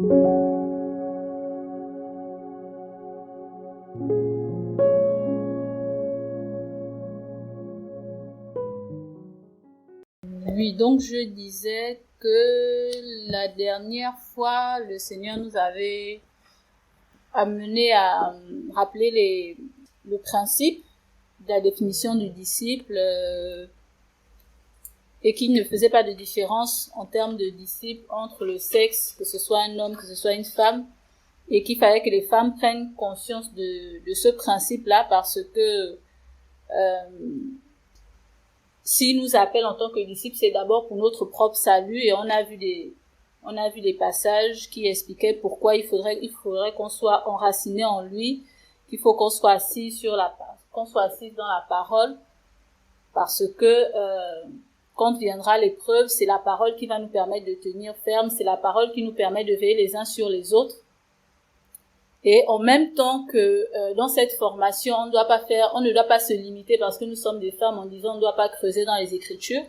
Oui, donc je disais que la dernière fois, le Seigneur nous avait amené à rappeler le principe de la définition du disciple et qu'il ne faisait pas de différence en termes de disciple entre le sexe, que ce soit un homme, que ce soit une femme, et qu'il fallait que les femmes prennent conscience de ce principe-là parce que s'il nous appelle en tant que disciples, c'est d'abord pour notre propre salut, et on a vu des passages qui expliquaient pourquoi il faudrait qu'on soit enraciné en lui, qu'il faut qu'on soit assis dans la parole, parce que quand viendra l'épreuve, c'est la parole qui va nous permettre de tenir ferme, c'est la parole qui nous permet de veiller les uns sur les autres. Et en même temps que dans cette formation, on ne doit pas se limiter parce que nous sommes des femmes en disant on ne doit pas creuser dans les Écritures.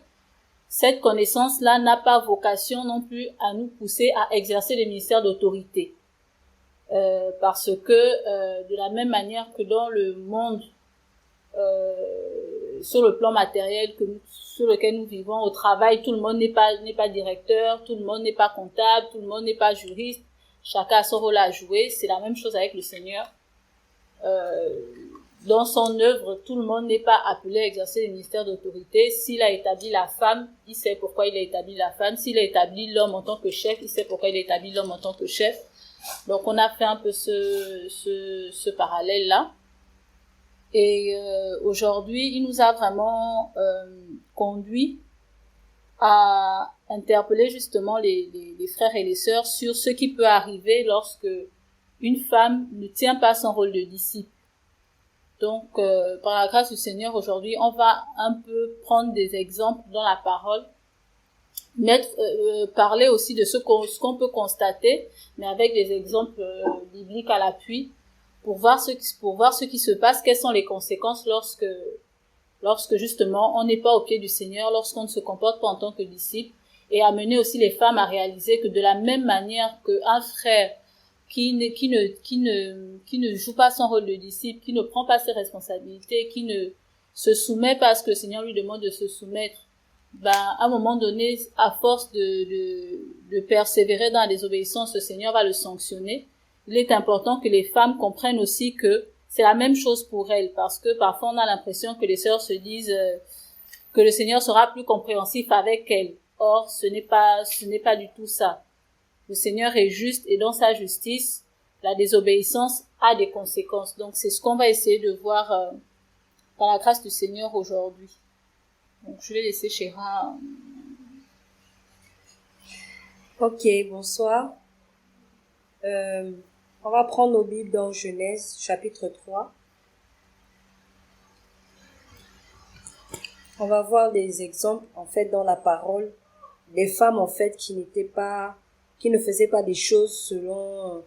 Cette connaissance-là n'a pas vocation non plus à nous pousser à exercer les ministères d'autorité. Parce que de la même manière que dans le monde, sur le plan matériel sur lequel nous vivons, au travail, tout le monde n'est pas directeur, tout le monde n'est pas comptable, tout le monde n'est pas juriste. Chacun a son rôle à jouer. C'est la même chose avec le Seigneur. Dans son œuvre, tout le monde n'est pas appelé à exercer les ministères d'autorité. S'il a établi la femme, il sait pourquoi il a établi la femme. S'il a établi l'homme en tant que chef, il sait pourquoi il a établi l'homme en tant que chef. Donc on a fait un peu ce parallèle-là. Et aujourd'hui, il nous a vraiment conduit à interpeller justement les frères et les sœurs sur ce qui peut arriver lorsque une femme ne tient pas son rôle de disciple. Donc, par la grâce du Seigneur, aujourd'hui, on va un peu prendre des exemples dans la parole, parler aussi de ce qu'on peut constater, mais avec des exemples bibliques à l'appui, pour voir ce qui se passe, quelles sont les conséquences lorsque justement on n'est pas au pied du Seigneur, lorsqu'on ne se comporte pas en tant que disciple, et amener aussi les femmes à réaliser que de la même manière qu'un frère qui ne joue pas son rôle de disciple, qui ne prend pas ses responsabilités, qui ne se soumet pas à ce que le Seigneur lui demande de se soumettre, à un moment donné, à force de persévérer dans la désobéissance, le Seigneur va le sanctionner. Il est important que les femmes comprennent aussi que c'est la même chose pour elles, parce que parfois on a l'impression que les sœurs se disent que le Seigneur sera plus compréhensif avec elles. Or, ce n'est pas du tout ça. Le Seigneur est juste et dans sa justice, la désobéissance a des conséquences. Donc, c'est ce qu'on va essayer de voir par la grâce du Seigneur aujourd'hui. Donc, je vais laisser Chéra. Ok, bonsoir. On va prendre nos Bibles dans Genèse, chapitre 3. On va voir des exemples, en fait, dans la parole, des femmes, en fait, qui ne faisaient pas des choses selon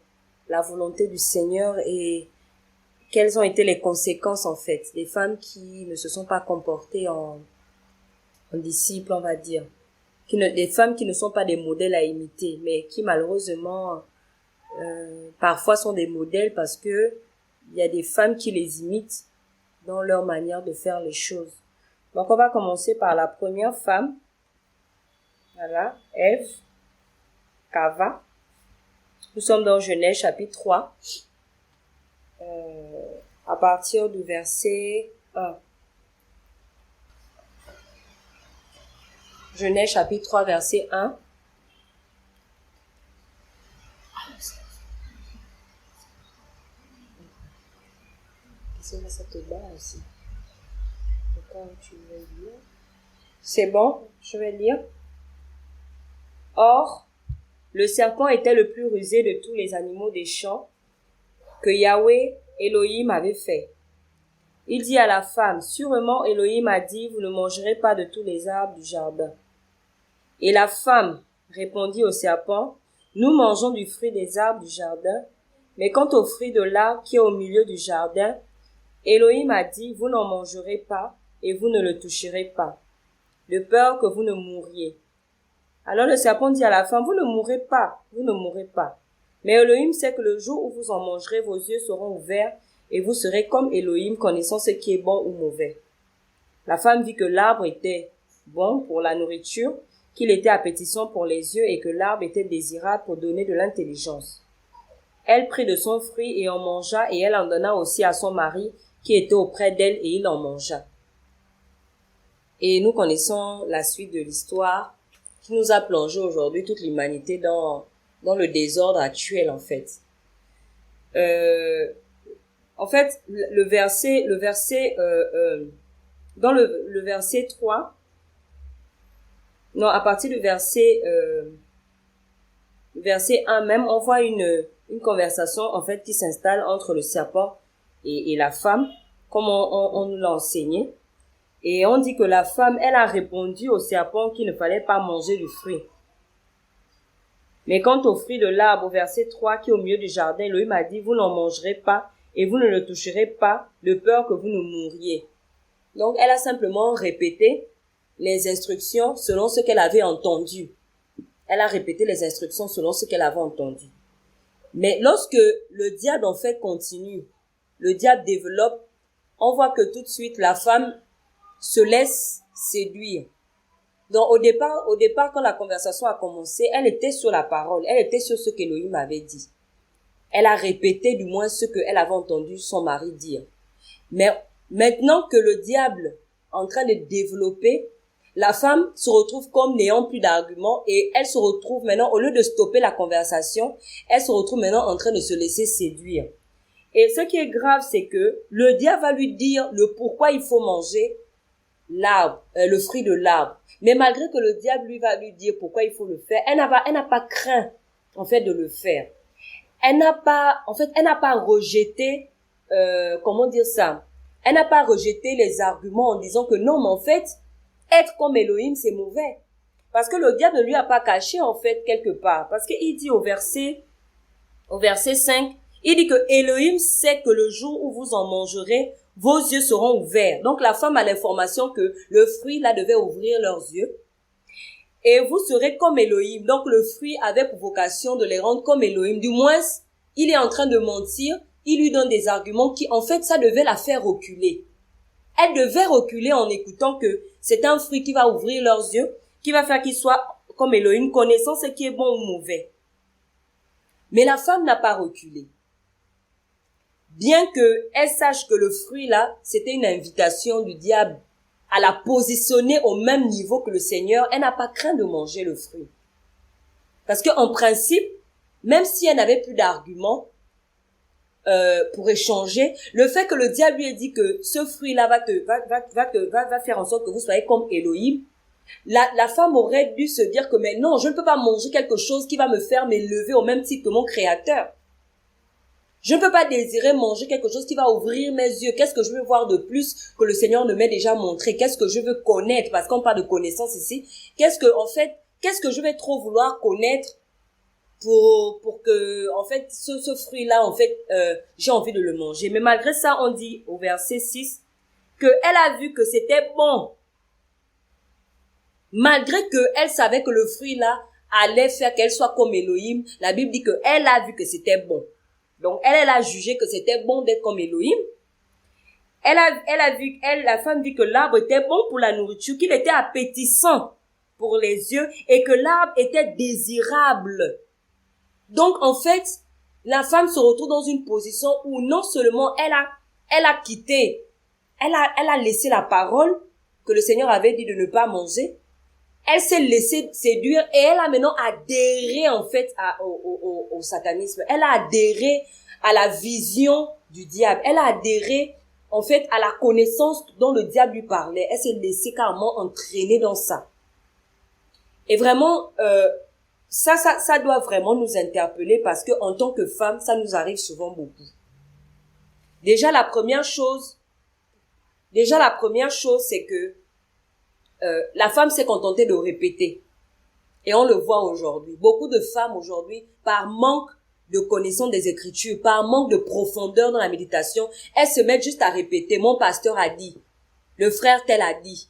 la volonté du Seigneur et quelles ont été les conséquences, en fait, des femmes qui ne se sont pas comportées en disciples, on va dire. Des femmes qui ne sont pas des modèles à imiter, mais qui, malheureusement, parfois sont des modèles parce que il y a des femmes qui les imitent dans leur manière de faire les choses. Donc, on va commencer par la première femme. Voilà, Ève, Cava. Nous sommes dans Genèse chapitre 3, à partir du verset 1. Genèse chapitre 3, verset 1. Ça te bat aussi. C'est bon, je vais lire. Or, le serpent était le plus rusé de tous les animaux des champs que Yahweh Elohim avait fait. Il dit à la femme, sûrement Elohim a dit, vous ne mangerez pas de tous les arbres du jardin. Et la femme répondit au serpent, nous mangeons du fruit des arbres du jardin, mais quant au fruit de l'arbre qui est au milieu du jardin, Elohim a dit, vous n'en mangerez pas et vous ne le toucherez pas, de peur que vous ne mouriez. Alors le serpent dit à la femme, vous ne mourrez pas. Mais Elohim sait que le jour où vous en mangerez, vos yeux seront ouverts et vous serez comme Elohim, connaissant ce qui est bon ou mauvais. La femme vit que l'arbre était bon pour la nourriture, qu'il était appétissant pour les yeux et que l'arbre était désirable pour donner de l'intelligence. Elle prit de son fruit et en mangea, et elle en donna aussi à son mari qui était auprès d'elle, et il en mangea. Et nous connaissons la suite de l'histoire qui nous a plongé aujourd'hui toute l'humanité dans le désordre actuel, en fait. Le verset dans le verset 3, non, à partir du verset 1 même, on voit une conversation, en fait, qui s'installe entre le serpent et la femme, comme on nous l'a enseigné. Et on dit que la femme, elle a répondu au serpent qu'il ne fallait pas manger du fruit. Mais quant au fruit de l'arbre, au verset 3, qui est au milieu du jardin, Elohim a dit, vous n'en mangerez pas et vous ne le toucherez pas, de peur que vous ne mouriez. Donc, elle a simplement répété les instructions selon ce qu'elle avait entendu. Elle a répété les instructions selon ce qu'elle avait entendu. Mais lorsque le diable, en fait, continue, le diable développe, on voit que tout de suite, la femme se laisse séduire. Donc, au départ, quand la conversation a commencé, elle était sur la parole. Elle était sur ce qu'Elohim avait dit. Elle a répété, du moins, ce qu'elle avait entendu son mari dire. Mais maintenant que le diable est en train de développer, la femme se retrouve comme n'ayant plus d'arguments et elle se retrouve maintenant, au lieu de stopper la conversation, elle se retrouve maintenant en train de se laisser séduire. Et ce qui est grave, c'est que le diable va lui dire le pourquoi il faut manger l'arbre, le fruit de l'arbre. Mais malgré que le diable lui va lui dire pourquoi il faut le faire, elle n'a pas craint, en fait, de le faire. Elle n'a pas rejeté, comment dire ça? Elle n'a pas rejeté les arguments en disant que non, mais en fait, être comme Elohim, c'est mauvais. Parce que le diable ne lui a pas caché, en fait, quelque part. Parce qu'il dit au verset 5, il dit que Elohim sait que le jour où vous en mangerez, vos yeux seront ouverts. Donc la femme a l'information que le fruit là devait ouvrir leurs yeux. Et vous serez comme Elohim. Donc le fruit avait pour vocation de les rendre comme Elohim. Du moins, il est en train de mentir. Il lui donne des arguments qui, en fait, ça devait la faire reculer. Elle devait reculer en écoutant que c'est un fruit qui va ouvrir leurs yeux, qui va faire qu'ils soient comme Elohim, connaissant ce qui est bon ou mauvais. Mais la femme n'a pas reculé. Bien qu'elle sache que le fruit là, c'était une invitation du diable à la positionner au même niveau que le Seigneur, elle n'a pas craint de manger le fruit. Parce que en principe, même si elle n'avait plus d'arguments pour échanger, le fait que le diable lui ait dit que ce fruit-là va faire en sorte que vous soyez comme Elohim, la femme aurait dû se dire que mais non, je ne peux pas manger quelque chose qui va me faire m'élever au même titre que mon Créateur. Je ne peux pas désirer manger quelque chose qui va ouvrir mes yeux. Qu'est-ce que je veux voir de plus que le Seigneur ne m'ait déjà montré? Qu'est-ce que je veux connaître? Parce qu'on parle de connaissance ici. Qu'est-ce que je vais trop vouloir connaître pour que, en fait, ce fruit-là, en fait, j'ai envie de le manger. Mais malgré ça, on dit au verset 6 que elle a vu que c'était bon. Malgré que elle savait que le fruit-là allait faire qu'elle soit comme Elohim, la Bible dit que elle a vu que c'était bon. Donc, elle a jugé que c'était bon d'être comme Elohim. La femme dit que l'arbre était bon pour la nourriture, qu'il était appétissant pour les yeux et que l'arbre était désirable. Donc, en fait, la femme se retrouve dans une position où non seulement elle a quitté, elle a laissé la parole que le Seigneur avait dit de ne pas manger. Elle s'est laissée séduire et elle a maintenant adhéré en fait au satanisme. Elle a adhéré à la vision du diable. Elle a adhéré en fait à la connaissance dont le diable lui parlait. Elle s'est laissée carrément entraîner dans ça. Et vraiment, ça doit vraiment nous interpeller parce que en tant que femme, ça nous arrive souvent beaucoup. Déjà la première chose, c'est que la femme s'est contentée de répéter. Et on le voit aujourd'hui. Beaucoup de femmes aujourd'hui, par manque de connaissance des Écritures, par manque de profondeur dans la méditation, elles se mettent juste à répéter. Mon pasteur a dit. Le frère tel a dit.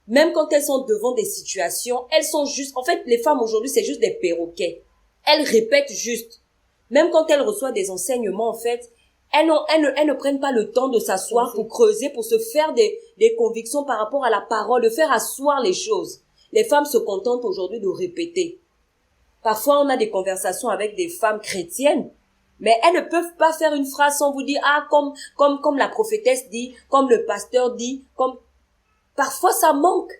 Même quand elles sont devant des situations, elles sont juste... En fait, les femmes aujourd'hui, c'est juste des perroquets. Elles répètent juste. Même quand elles reçoivent des enseignements, en fait, elles ne prennent pas le temps de s'asseoir pour creuser, pour se faire des convictions par rapport à la parole, de faire asseoir les choses. Les femmes se contentent aujourd'hui de répéter. Parfois, on a des conversations avec des femmes chrétiennes, mais elles ne peuvent pas faire une phrase sans vous dire, ah, comme la prophétesse dit, comme le pasteur dit, comme, parfois ça manque.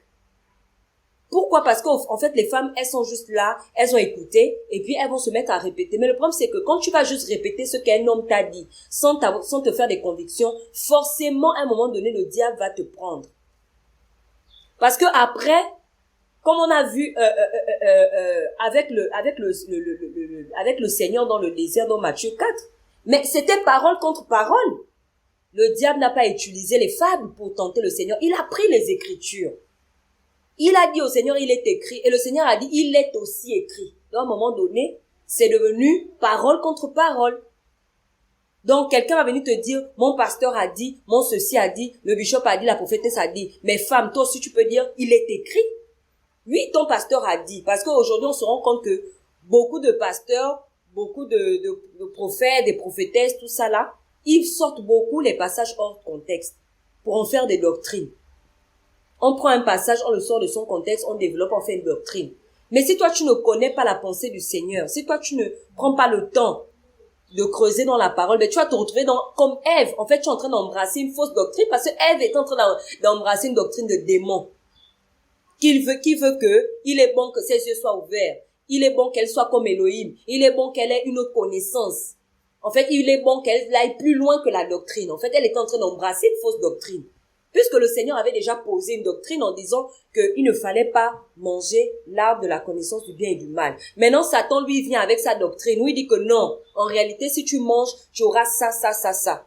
Pourquoi? Parce qu'en fait, les femmes, elles sont juste là, elles ont écouté, et puis elles vont se mettre à répéter. Mais le problème, c'est que quand tu vas juste répéter ce qu'un homme t'a dit, sans te faire des convictions, forcément, à un moment donné, le diable va te prendre. Parce que après, comme on a vu avec le Seigneur dans le désert dans Matthieu 4, mais c'était parole contre parole. Le diable n'a pas utilisé les fables pour tenter le Seigneur. Il a pris les Écritures. Il a dit au Seigneur, il est écrit. Et le Seigneur a dit, il est aussi écrit. Donc, à un moment donné, c'est devenu parole contre parole. Donc, quelqu'un va venir te dire, mon pasteur a dit, mon ceci a dit, le bishop a dit, la prophétesse a dit. Mais femme, toi aussi, tu peux dire, il est écrit. Oui, ton pasteur a dit. Parce qu'aujourd'hui, on se rend compte que beaucoup de pasteurs, beaucoup de prophètes, des prophétesses, tout ça là, ils sortent beaucoup les passages hors contexte pour en faire des doctrines. On prend un passage, on le sort de son contexte, on développe, on fait une doctrine. Mais si toi, tu ne connais pas la pensée du Seigneur, si toi, tu ne prends pas le temps de creuser dans la parole, ben, tu vas te retrouver comme Ève. En fait, tu es en train d'embrasser une fausse doctrine parce que Ève est en train d'embrasser une doctrine de démon. Qui veut que, il est bon que ses yeux soient ouverts. Il est bon qu'elle soit comme Elohim. Il est bon qu'elle ait une autre connaissance. En fait, il est bon qu'elle aille plus loin que la doctrine. En fait, elle est en train d'embrasser une fausse doctrine. Puisque le Seigneur avait déjà posé une doctrine en disant qu'il ne fallait pas manger l'arbre de la connaissance du bien et du mal. Maintenant, Satan, lui, vient avec sa doctrine où il dit que non, en réalité, si tu manges, tu auras ça, ça, ça, ça.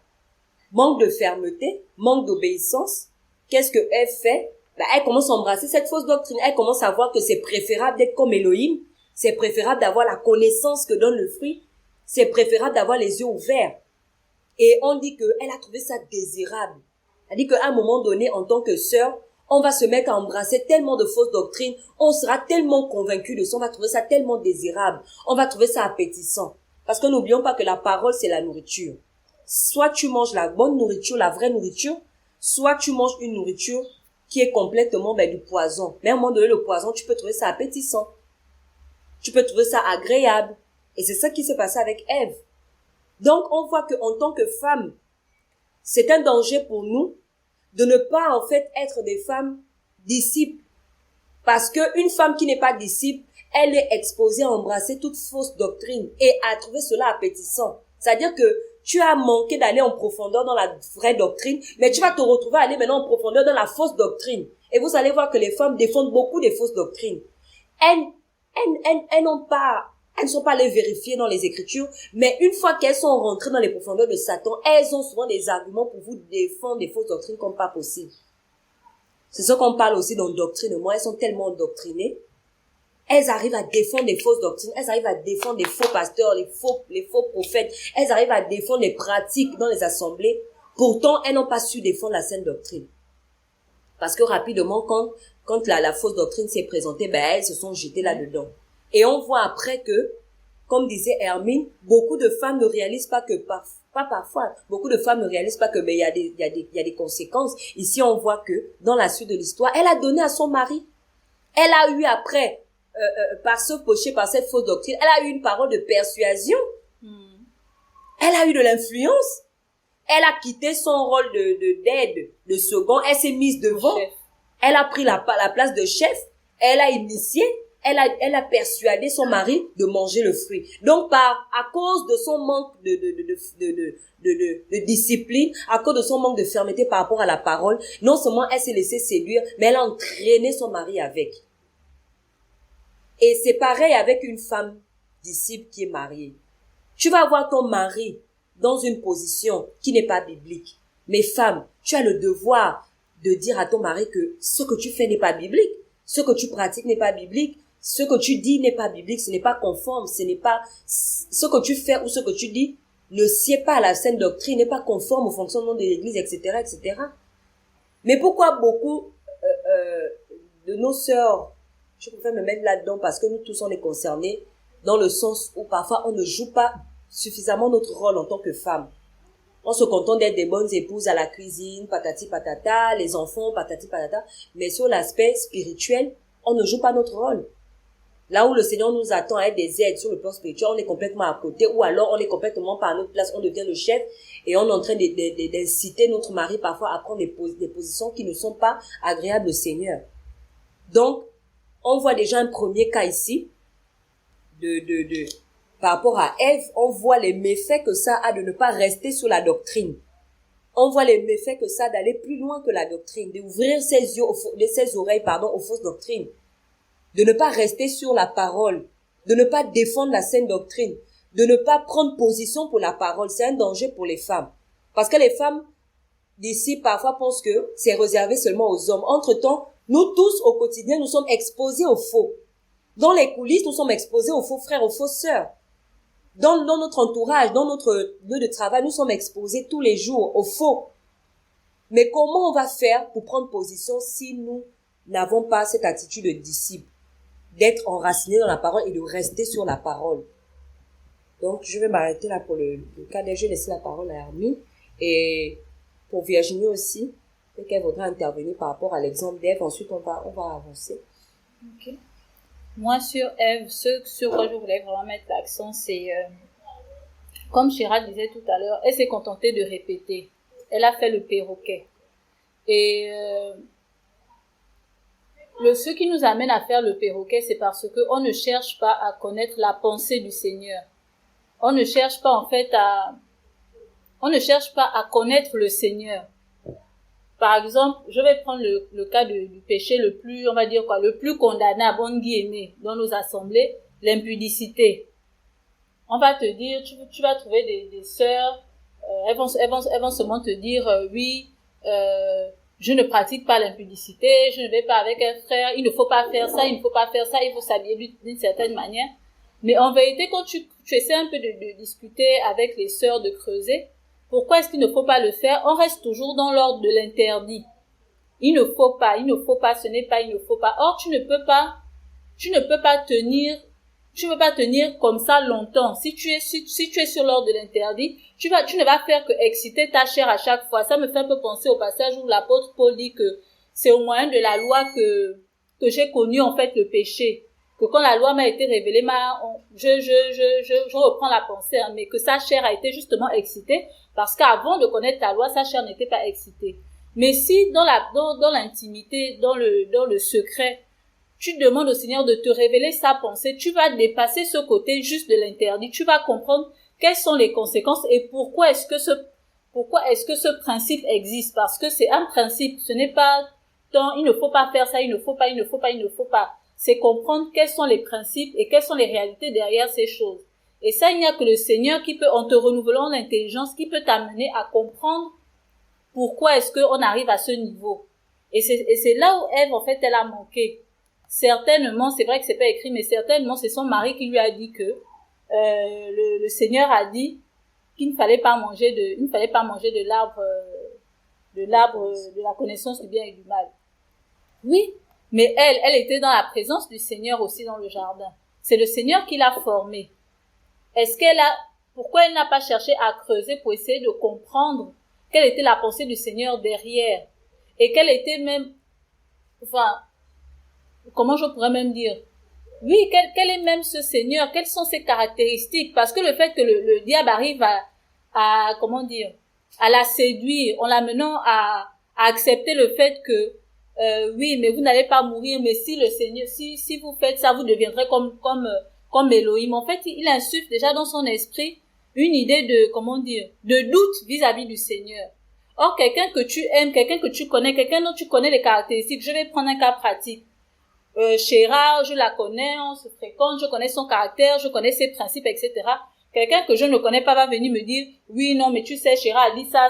Manque de fermeté, manque d'obéissance. Qu'est-ce que Ève fait? Ben, elle commence à embrasser cette fausse doctrine. Elle commence à voir que c'est préférable d'être comme Elohim. C'est préférable d'avoir la connaissance que donne le fruit. C'est préférable d'avoir les yeux ouverts. Et on dit qu'elle a trouvé ça désirable. Elle dit qu'à un moment donné, en tant que sœur, on va se mettre à embrasser tellement de fausses doctrines, on sera tellement convaincu de ça, on va trouver ça tellement désirable, on va trouver ça appétissant. Parce que n'oublions pas que la parole, c'est la nourriture. Soit tu manges la bonne nourriture, la vraie nourriture, soit tu manges une nourriture qui est complètement du poison. Mais à un moment donné, le poison, tu peux trouver ça appétissant. Tu peux trouver ça agréable. Et c'est ça qui s'est passé avec Ève. Donc, on voit qu'en tant que femme, c'est un danger pour nous de ne pas en fait être des femmes disciples. Parce que une femme qui n'est pas disciple, elle est exposée à embrasser toute fausse doctrine et à trouver cela appétissant. C'est-à-dire que tu as manqué d'aller en profondeur dans la vraie doctrine, mais tu vas te retrouver à aller maintenant en profondeur dans la fausse doctrine. Et vous allez voir que les femmes défendent beaucoup des fausses doctrines. Elles ne sont pas allées vérifier dans les Écritures, mais une fois qu'elles sont rentrées dans les profondeurs de Satan, elles ont souvent des arguments pour vous défendre des fausses doctrines comme pas possible. C'est ce qu'on parle aussi d'endoctrinement. Elles sont tellement endoctrinées. Elles arrivent à défendre des fausses doctrines. Elles arrivent à défendre des faux pasteurs, les faux prophètes. Elles arrivent à défendre les pratiques dans les assemblées. Pourtant, elles n'ont pas su défendre la saine doctrine. Parce que rapidement, quand la fausse doctrine s'est présentée, elles se sont jetées là-dedans. Et on voit après que, comme disait Hermine, beaucoup de femmes ne réalisent pas que beaucoup de femmes ne réalisent pas que il y a des conséquences. Ici, on voit que dans la suite de l'histoire, elle a donné à son mari. Elle a eu après, par ce péché, par cette fausse doctrine, elle a eu une parole de persuasion. Elle a eu de l'influence. Elle a quitté son rôle d'aide, de second. Elle s'est mise devant. Elle a pris la place de chef. Elle a initié. Elle a persuadé son mari de manger le fruit. Donc, à cause de son manque de discipline, à cause de son manque de fermeté par rapport à la parole, non seulement elle s'est laissée séduire, mais elle a entraîné son mari avec. Et c'est pareil avec une femme disciple qui est mariée. Tu vas avoir ton mari dans une position qui n'est pas biblique. Mais femme, tu as le devoir de dire à ton mari que ce que tu fais n'est pas biblique. Ce que tu pratiques n'est pas biblique. Ce que tu dis n'est pas biblique, ce n'est pas conforme, ce n'est pas, ce que tu fais ou ce que tu dis ne sied pas à la saine doctrine, n'est pas conforme au fonctionnement de l'église, etc., etc. Mais pourquoi beaucoup, de nos sœurs, je préfère me mettre là-dedans parce que nous tous on est concernés, dans le sens où parfois on ne joue pas suffisamment notre rôle en tant que femme. On se contente d'être des bonnes épouses à la cuisine, patati patata, les enfants, patati patata. Mais sur l'aspect spirituel, on ne joue pas notre rôle. Là où le Seigneur nous attend à être des aides sur le plan spirituel, on est complètement à côté, ou alors on est complètement pas à notre place, on devient le chef et on est en train d'inciter notre mari parfois à prendre des positions qui ne sont pas agréables au Seigneur. Donc, on voit déjà un premier cas ici par rapport à Ève, on voit les méfaits que ça a de ne pas rester sur la doctrine. On voit les méfaits que ça a d'aller plus loin que la doctrine, d'ouvrir ses oreilles, aux fausses doctrines, de ne pas rester sur la parole, de ne pas défendre la saine doctrine, de ne pas prendre position pour la parole. C'est un danger pour les femmes. Parce que les femmes d'ici parfois pensent que c'est réservé seulement aux hommes. Entre-temps, nous tous au quotidien, nous sommes exposés aux faux. Dans les coulisses, nous sommes exposés aux faux frères, aux fausses sœurs. Dans notre entourage, dans notre lieu de travail, nous sommes exposés tous les jours aux faux. Mais comment on va faire pour prendre position si nous n'avons pas cette attitude de disciple, d'être enraciné dans la parole et de rester sur la parole? Donc, je vais m'arrêter là pour le cas d'Ève. Je vais laisser la parole à Hermine. Et pour Virginie aussi, peut-être qu'elle voudra intervenir par rapport à l'exemple d'Ève. Ensuite, on va avancer. Ok. Moi, sur Ève, ce sur quoi je voulais vraiment mettre l'accent, c'est, comme Chira disait tout à l'heure, elle s'est contentée de répéter. Elle a fait le perroquet. Et ce qui nous amène à faire le perroquet, c'est parce que on ne cherche pas à connaître la pensée du Seigneur. On ne cherche pas, en fait, à connaître le Seigneur. Par exemple, je vais prendre le cas du péché le plus, on va dire quoi, le plus condamnable, en guillemets, dans nos assemblées, l'impudicité. On va te dire, tu vas trouver des sœurs, elles vont seulement te dire, oui, je ne pratique pas l'impudicité, je ne vais pas avec un frère, il ne faut pas faire ça, il ne faut pas faire ça, il faut s'habiller d'une certaine manière. Mais en vérité, quand tu essaies un peu de discuter avec les sœurs, de creuser, pourquoi est-ce qu'il ne faut pas le faire? On reste toujours dans l'ordre de l'interdit. Il ne faut pas, ce n'est pas, il ne faut pas. Or, tu ne peux pas tenir comme ça longtemps. Si tu es sur l'ordre de l'interdit, tu ne vas faire que exciter ta chair à chaque fois. Ça me fait un peu penser au passage où l'apôtre Paul dit que c'est au moyen de la loi que j'ai connu, en fait, le péché. Que quand la loi m'a été révélée, je reprends la pensée, mais que sa chair a été justement excitée, parce qu'avant de connaître ta loi, sa chair n'était pas excitée. Mais si dans l'intimité, dans le secret, tu demandes au Seigneur de te révéler sa pensée, tu vas dépasser ce côté juste de l'interdit, tu vas comprendre quelles sont les conséquences et pourquoi est-ce que ce principe existe, parce que c'est un principe, ce n'est pas tant il ne faut pas faire ça, il ne faut pas. C'est comprendre quels sont les principes et quelles sont les réalités derrière ces choses. Et ça, il n'y a que le Seigneur qui peut, en te renouvelant l'intelligence, qui peut t'amener à comprendre pourquoi est-ce qu'on arrive à ce niveau. Et c'est là où Ève, en fait, elle a manqué. Certainement, c'est vrai que c'est pas écrit, mais certainement, c'est son mari qui lui a dit que le Seigneur a dit qu'il ne fallait pas manger de l'arbre de la connaissance du bien et du mal. Oui. Mais elle était dans la présence du Seigneur aussi dans le jardin. C'est le Seigneur qui l'a formée. Pourquoi elle n'a pas cherché à creuser pour essayer de comprendre quelle était la pensée du Seigneur derrière? Et quelle était même, comment je pourrais même dire? Oui, quel est même ce Seigneur? Quelles sont ses caractéristiques? Parce que le fait que le diable arrive à la séduire, en l'amenant à accepter le fait que oui, mais vous n'allez pas mourir, mais si le Seigneur, si vous faites ça, vous deviendrez comme Elohim. En fait, il insuffle déjà dans son esprit une idée de doute vis-à-vis du Seigneur. Or, quelqu'un que tu aimes, quelqu'un que tu connais, quelqu'un dont tu connais les caractéristiques, je vais prendre un cas pratique. Chéra, je la connais, on se fréquente, je connais son caractère, je connais ses principes, etc. Quelqu'un que je ne connais pas va venir me dire, oui, non, mais tu sais, Chéra a dit ça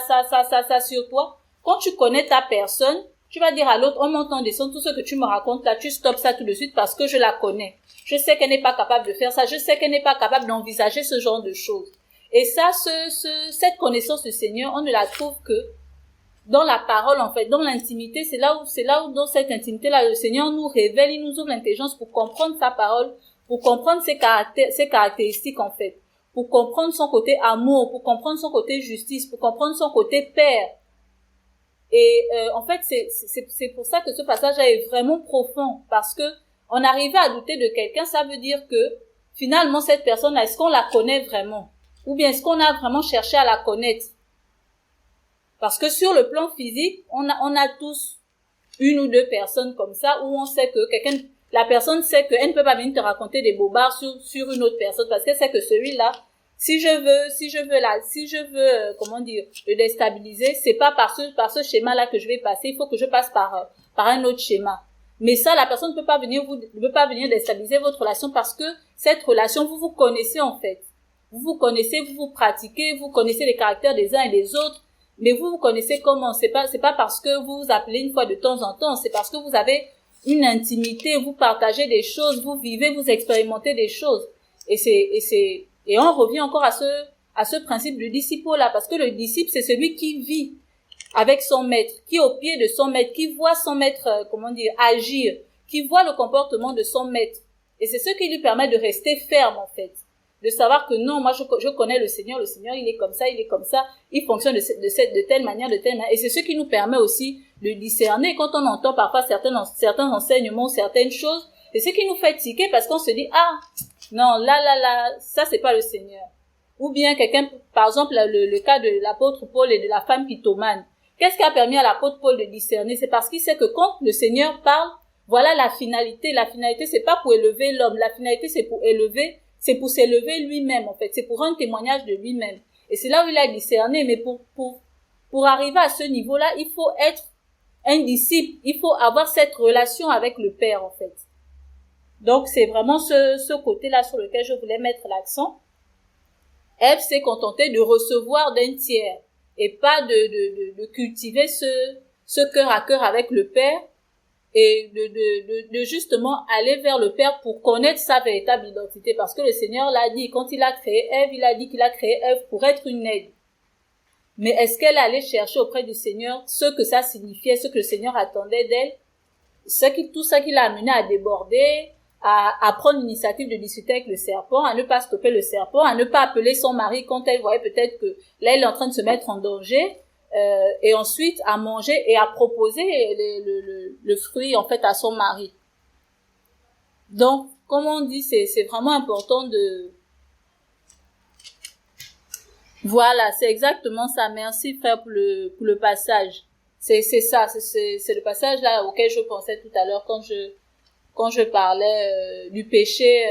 sur toi. Quand tu connais ta personne, tu vas dire à l'autre, on m'entend descendre, tout ce que tu me racontes là, tu stoppes ça tout de suite parce que je la connais. Je sais qu'elle n'est pas capable de faire ça, je sais qu'elle n'est pas capable d'envisager ce genre de choses. Et ça, cette connaissance du Seigneur, on ne la trouve que dans la parole, en fait, dans l'intimité. C'est là où dans cette intimité-là, le Seigneur nous révèle, il nous ouvre l'intelligence pour comprendre sa parole, pour comprendre ses caractéristiques, en fait. pour comprendre son côté amour, pour comprendre son côté justice, pour comprendre son côté père. Et en fait, c'est pour ça que ce passage-là est vraiment profond, parce que on arrive à douter de quelqu'un, ça veut dire que finalement cette personne-là, est-ce qu'on la connaît vraiment, ou bien est-ce qu'on a vraiment cherché à la connaître? Parce que sur le plan physique, on a tous une ou deux personnes comme ça où on sait que la personne sait qu'elle ne peut pas venir te raconter des bobards sur une autre personne, parce qu'elle sait que celui-là, si je veux le déstabiliser, c'est pas par ce schéma-là que je vais passer, il faut que je passe par un autre schéma. Mais ça, la personne ne peut pas venir déstabiliser votre relation, parce que cette relation, vous vous connaissez en fait. Vous vous connaissez, vous vous pratiquez, vous connaissez les caractères des uns et des autres, mais vous connaissez comment. C'est pas parce que vous vous appelez une fois de temps en temps, c'est parce que vous avez une intimité, vous partagez des choses, vous vivez, vous expérimentez des choses. Et on revient encore à ce principe du disciple là, parce que le disciple, c'est celui qui vit avec son maître, qui est au pied de son maître, qui voit son maître, agir, qui voit le comportement de son maître. Et c'est ce qui lui permet de rester ferme, en fait. De savoir que non, moi, je connais le Seigneur, il est comme ça, il fonctionne de telle manière, et c'est ce qui nous permet aussi de discerner quand on entend parfois certains enseignements, certaines choses, c'est ce qui nous fait tiquer parce qu'on se dit, non, là, ça c'est pas le Seigneur. Ou bien quelqu'un, par exemple, le cas de l'apôtre Paul et de la femme pythomane. Qu'est-ce qui a permis à l'apôtre Paul de discerner? C'est parce qu'il sait que quand le Seigneur parle, voilà la finalité. La finalité, c'est pas pour élever l'homme. La finalité, c'est pour s'élever lui-même, en fait. C'est pour un témoignage de lui-même. Et c'est là où il a discerné. Mais pour arriver à ce niveau-là, il faut être un disciple. Il faut avoir cette relation avec le Père, en fait. Donc, c'est vraiment ce côté-là sur lequel je voulais mettre l'accent. Ève s'est contentée de recevoir d'un tiers et pas de cultiver ce cœur à cœur avec le Père et de justement aller vers le Père pour connaître sa véritable identité, parce que le Seigneur l'a dit, quand il a créé Ève, il a dit qu'il a créé Ève pour être une aide. Mais est-ce qu'elle allait chercher auprès du Seigneur ce que ça signifiait, ce que le Seigneur attendait d'elle? Tout ça qui l'a amené à déborder, à prendre l'initiative de discuter avec le serpent, à ne pas stopper le serpent, à ne pas appeler son mari quand elle voyait peut-être que là elle est en train de se mettre en danger, et ensuite à manger et à proposer le fruit en fait à son mari. Donc, comme on dit, c'est vraiment important de... Voilà, c'est exactement ça. Merci frère pour le passage. C'est ça, c'est le passage là auquel je pensais tout à l'heure quand je parlais du péché,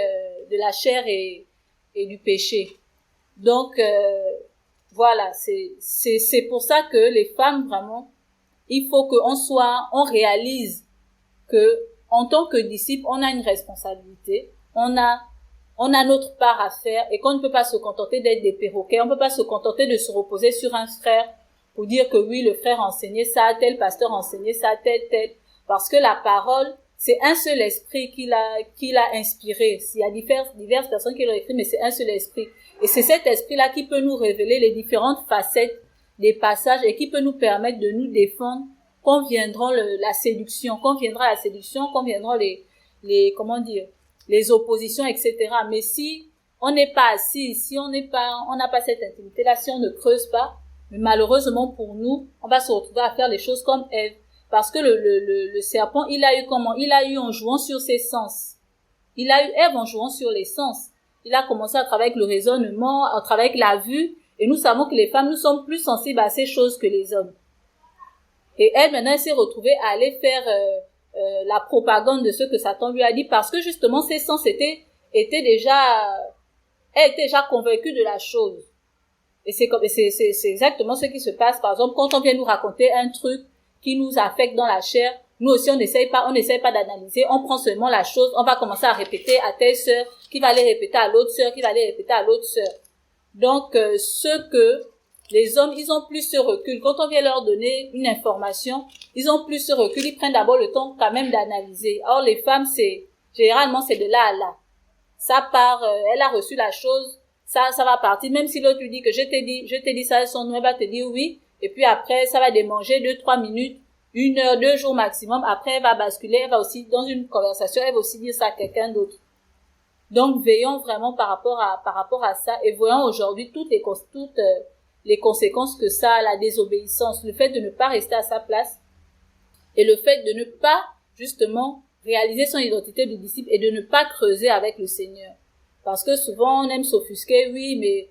de la chair et du péché. Donc voilà, c'est pour ça que les femmes vraiment, il faut on réalise que en tant que disciple, on a une responsabilité, on a notre part à faire, et qu'on ne peut pas se contenter d'être des perroquets, on ne peut pas se contenter de se reposer sur un frère pour dire que oui, le frère enseignait ça, tel pasteur enseignait ça, tel, parce que la parole, c'est un seul esprit qui l'a inspiré. Il y a diverses personnes qui l'ont écrit, mais c'est un seul esprit. Et c'est cet esprit-là qui peut nous révéler les différentes facettes des passages et qui peut nous permettre de nous défendre quand viendra la séduction, quand viendront les oppositions, etc. Mais si on n'est pas assis, si on n'a pas cette intimité-là, si on ne creuse pas, mais malheureusement pour nous, on va se retrouver à faire les choses comme Ève. Parce que le serpent, il a eu comment? Il a eu en jouant sur ses sens. Il a eu Ève en jouant sur les sens. Il a commencé à travailler avec le raisonnement, à travailler avec la vue. Et nous savons que les femmes, nous sommes plus sensibles à ces choses que les hommes. Et elle, maintenant, elle s'est retrouvée à aller faire la propagande de ce que Satan lui a dit, parce que justement, ses sens elle était déjà convaincue de la chose. Et c'est exactement ce qui se passe. Par exemple, quand on vient nous raconter un truc qui nous affecte dans la chair, nous aussi on n'essaye pas d'analyser, on prend seulement la chose, on va commencer à répéter à telle sœur, qui va aller répéter à l'autre sœur, qui va aller répéter à l'autre sœur. Donc, ce que les hommes, ils ont plus ce recul. Quand on vient leur donner une information, ils ont plus ce recul, ils prennent d'abord le temps quand même d'analyser. Or, les femmes, généralement, c'est de là à là. Ça part, elle a reçu la chose, ça va partir, même si l'autre lui dit que je t'ai dit ça, son nom, elle va te dire oui, et puis après, ça va démanger 2-3 minutes, 1 heure, 2 jours maximum, après elle va basculer, elle va aussi, dans une conversation, elle va aussi dire ça à quelqu'un d'autre. Donc, veillons vraiment par rapport à ça et voyons aujourd'hui toutes les conséquences que ça a, la désobéissance, le fait de ne pas rester à sa place et le fait de ne pas, justement, réaliser son identité de disciple et de ne pas creuser avec le Seigneur. Parce que souvent, on aime s'offusquer, oui, mais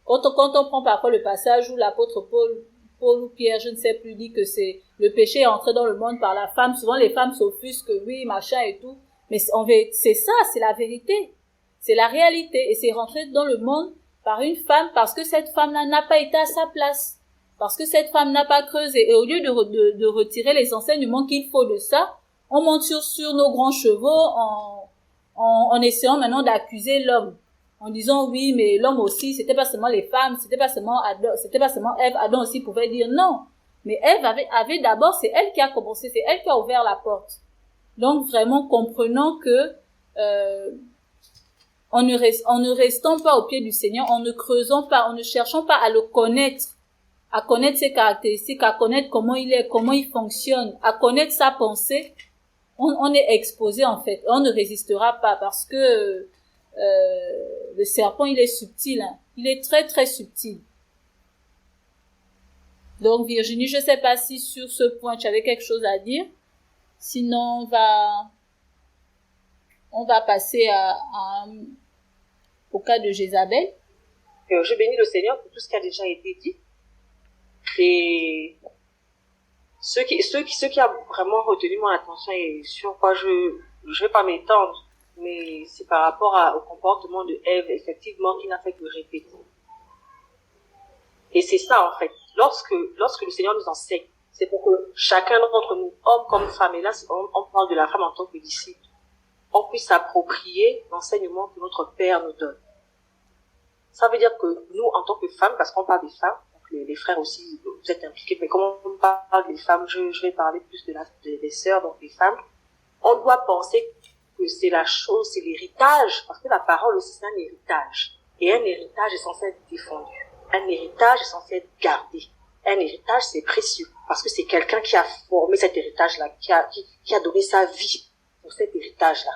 quand on prend parfois le passage où l'apôtre Paul ou Pierre, je ne sais plus, dit que c'est le péché est entré dans le monde par la femme. Souvent, les femmes s'offusquent, oui, machin et tout. Mais c'est ça, c'est la vérité. C'est la réalité. Et c'est rentré dans le monde par une femme parce que cette femme-là n'a pas été à sa place. Parce que cette femme n'a pas creusé. Et au lieu de retirer les enseignements qu'il faut de ça, on monte sur nos grands chevaux en essayant maintenant d'accuser l'homme. En disant oui, mais l'homme aussi, c'était pas seulement les femmes, c'était pas seulement Ève, Adam aussi pouvait dire non. Mais Ève avait d'abord, c'est elle qui a commencé, c'est elle qui a ouvert la porte. Donc vraiment comprenons que en ne restant pas au pied du Seigneur, en ne creusant pas, en ne cherchant pas à le connaître, à connaître ses caractéristiques, à connaître comment il est, comment il fonctionne, à connaître sa pensée, on est exposé en fait. On ne résistera pas parce que le serpent, il est subtil, hein. Il est très très subtil. Donc Virginie, je sais pas si sur ce point tu avais quelque chose à dire. Sinon, on va passer au cas de Jézabel. Je bénis le Seigneur pour tout ce qui a déjà été dit. Et ce qui a vraiment retenu mon attention et sur quoi je vais pas m'étendre, mais c'est par rapport au comportement de Ève, effectivement, qui n'a fait que répéter. Et c'est ça, en fait. Lorsque le Seigneur nous enseigne, c'est pour que chacun d'entre nous, homme comme femme, et là, on parle de la femme en tant que disciple, on puisse s'approprier l'enseignement que notre Père nous donne. Ça veut dire que nous, en tant que femmes, parce qu'on parle des femmes, donc les frères aussi, vous êtes impliqués, mais comme on parle des femmes, je vais parler plus des sœurs, donc des femmes, on doit penser que c'est la chose, c'est l'héritage, parce que la parole aussi c'est un héritage. Et un héritage est censé être défendu. Un héritage est censé être gardé. Un héritage c'est précieux, parce que c'est quelqu'un qui a formé cet héritage-là, qui a donné sa vie pour cet héritage-là.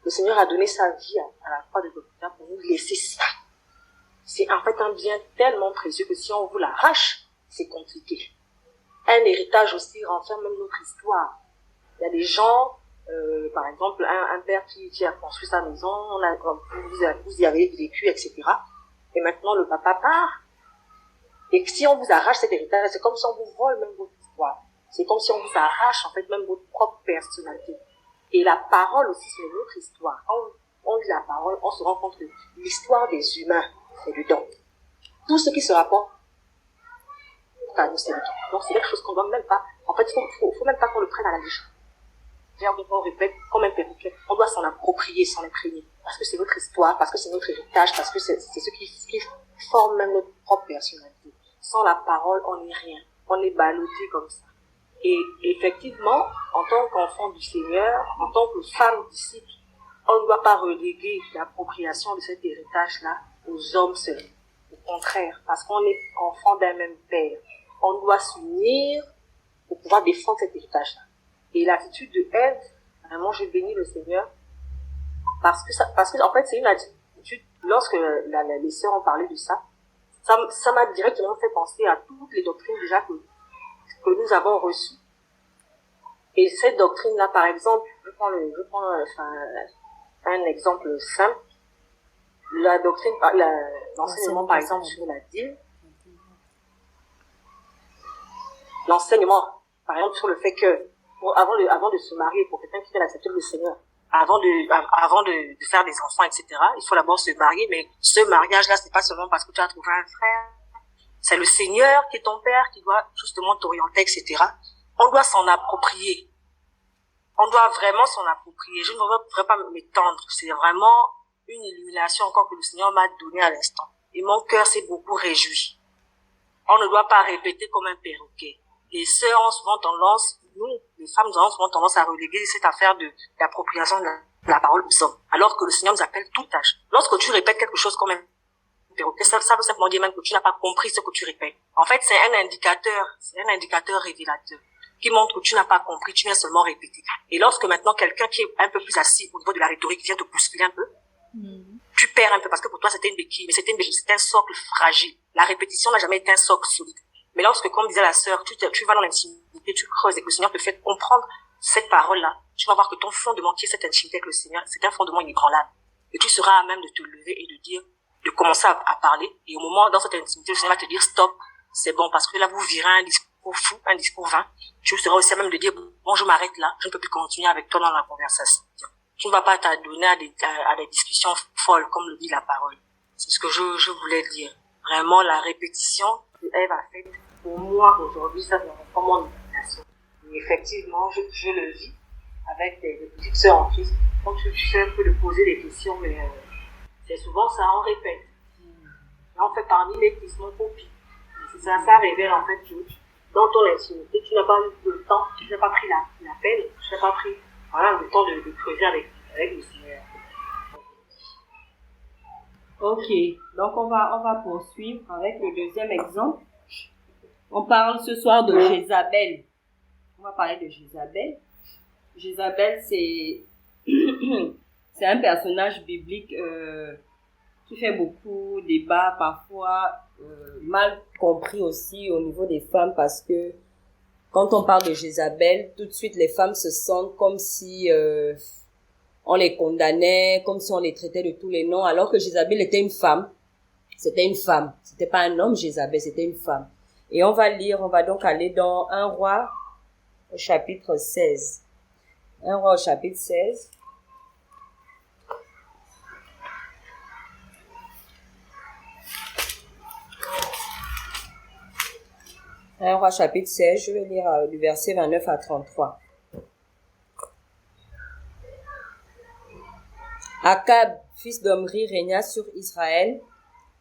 Le Seigneur a donné sa vie à la croix de Golgotha pour nous laisser ça. C'est en fait un bien tellement précieux que si on vous l'arrache, c'est compliqué. Un héritage aussi renferme même notre histoire. Il y a des gens, par exemple, un père qui a construit sa maison, vous y avez vécu, etc. Et maintenant, le papa part. Et si on vous arrache cet héritage, c'est comme si on vous vole même votre histoire. C'est comme si on vous arrache, en fait, même votre propre personnalité. Et la parole aussi, c'est notre histoire. Quand on lit la parole, on se rend compte que l'histoire des humains, c'est dedans. Tout ce qui se rapporte à nous, c'est dedans. Donc, c'est quelque chose qu'on doit même pas, en fait, faut même pas qu'on le prenne à la légère. On répète comme un perroquet, on doit s'en approprier, s'en imprégner, parce que c'est notre histoire, parce que c'est notre héritage, parce que c'est ce qui forme même notre propre personnalité. Sans la parole, on n'est rien, on est ballotté comme ça. Et effectivement, en tant qu'enfant du Seigneur, en tant que femme disciple, on ne doit pas reléguer l'appropriation de cet héritage-là aux hommes seuls. Au contraire, parce qu'on est enfant d'un même père, on doit s'unir pour pouvoir défendre cet héritage-là. Et l'attitude de Ève, vraiment, je bénis le Seigneur, parce que en fait, c'est une attitude, lorsque les sœurs ont parlé de ça m'a directement fait penser à toutes les doctrines déjà que nous avons reçues. Et cette doctrine-là, par exemple, je prends un exemple simple, la doctrine, l'enseignement, par exemple, sur la dîme, l'enseignement, par exemple, sur le fait que, avant de se marier, pour quelqu'un qui veut accepter le Seigneur, avant de faire des enfants, etc., il faut d'abord se marier, mais ce mariage-là, c'est pas seulement parce que tu as trouvé un frère, c'est le Seigneur qui est ton père, qui doit justement t'orienter, etc. On doit s'en approprier. On doit vraiment s'en approprier. Je ne voudrais pas m'étendre. C'est vraiment une illumination encore que le Seigneur m'a donnée à l'instant. Et mon cœur s'est beaucoup réjoui. On ne doit pas répéter comme un perroquet. Les sœurs ont souvent tendance, nous, les femmes, nous avons souvent tendance à reléguer cette affaire d'appropriation de la parole aux hommes. Alors que le Seigneur nous appelle tout âge. Lorsque tu répètes quelque chose comme un perroquet, ça veut simplement dire même que tu n'as pas compris ce que tu répètes. En fait, c'est un indicateur révélateur. qui montre que tu n'as pas compris, tu viens seulement répéter. Et lorsque maintenant quelqu'un qui est un peu plus assis au niveau de la rhétorique vient te bousculer un peu, tu perds un peu parce que pour toi c'était une béquille, mais c'était un socle fragile. La répétition n'a jamais été un socle solide. Mais lorsque, comme disait la sœur, tu vas dans l'intimité, tu creuses et que le Seigneur te fait comprendre cette parole-là, tu vas voir que ton fondement qui est cette intimité avec le Seigneur, c'est un fondement inébranlable. Et tu seras à même de te lever et de dire, de commencer à parler. Et au moment, dans cette intimité, le Seigneur va te dire stop, c'est bon, parce que là, vous virez un discours fou, un discours vain. Tu seras aussi à même de dire, bon, je m'arrête là, je ne peux plus continuer avec toi dans la conversation. Tu ne vas pas t'adonner à des discussions folles, comme le dit la parole. C'est ce que je voulais dire. Vraiment, la répétition que Ève a faite, pour moi, aujourd'hui, ça me rend mon imagination. Et effectivement, je le vis avec des petites sœurs en Christ. Quand tu fais un peu de poser des questions, mais c'est souvent ça, on répète. Là, on fait parmi les questions copies. C'est ça, ça révèle en fait que dans ton intimité, tu n'as pas eu le temps, tu n'as pas pris la peine, tu n'as pas pris le temps de creuser avec le Seigneur. Ok, donc on va poursuivre avec le deuxième exemple. On parle ce soir de Jézabel. On va parler de Jézabel. Jézabel, c'est c'est un personnage biblique qui fait beaucoup débat, parfois mal compris aussi au niveau des femmes, parce que quand on parle de Jézabel, tout de suite les femmes se sentent comme si on les condamnait, comme si on les traitait de tous les noms, alors que Jézabel était une femme. C'était une femme. C'était pas un homme, Jézabel, c'était une femme. Et on va donc aller dans 1 Roi au chapitre 16. 1 Roi au chapitre 16. Un Roi chapitre 16, je vais lire du verset 29 à 33. Akab, fils d'Omri, régna sur Israël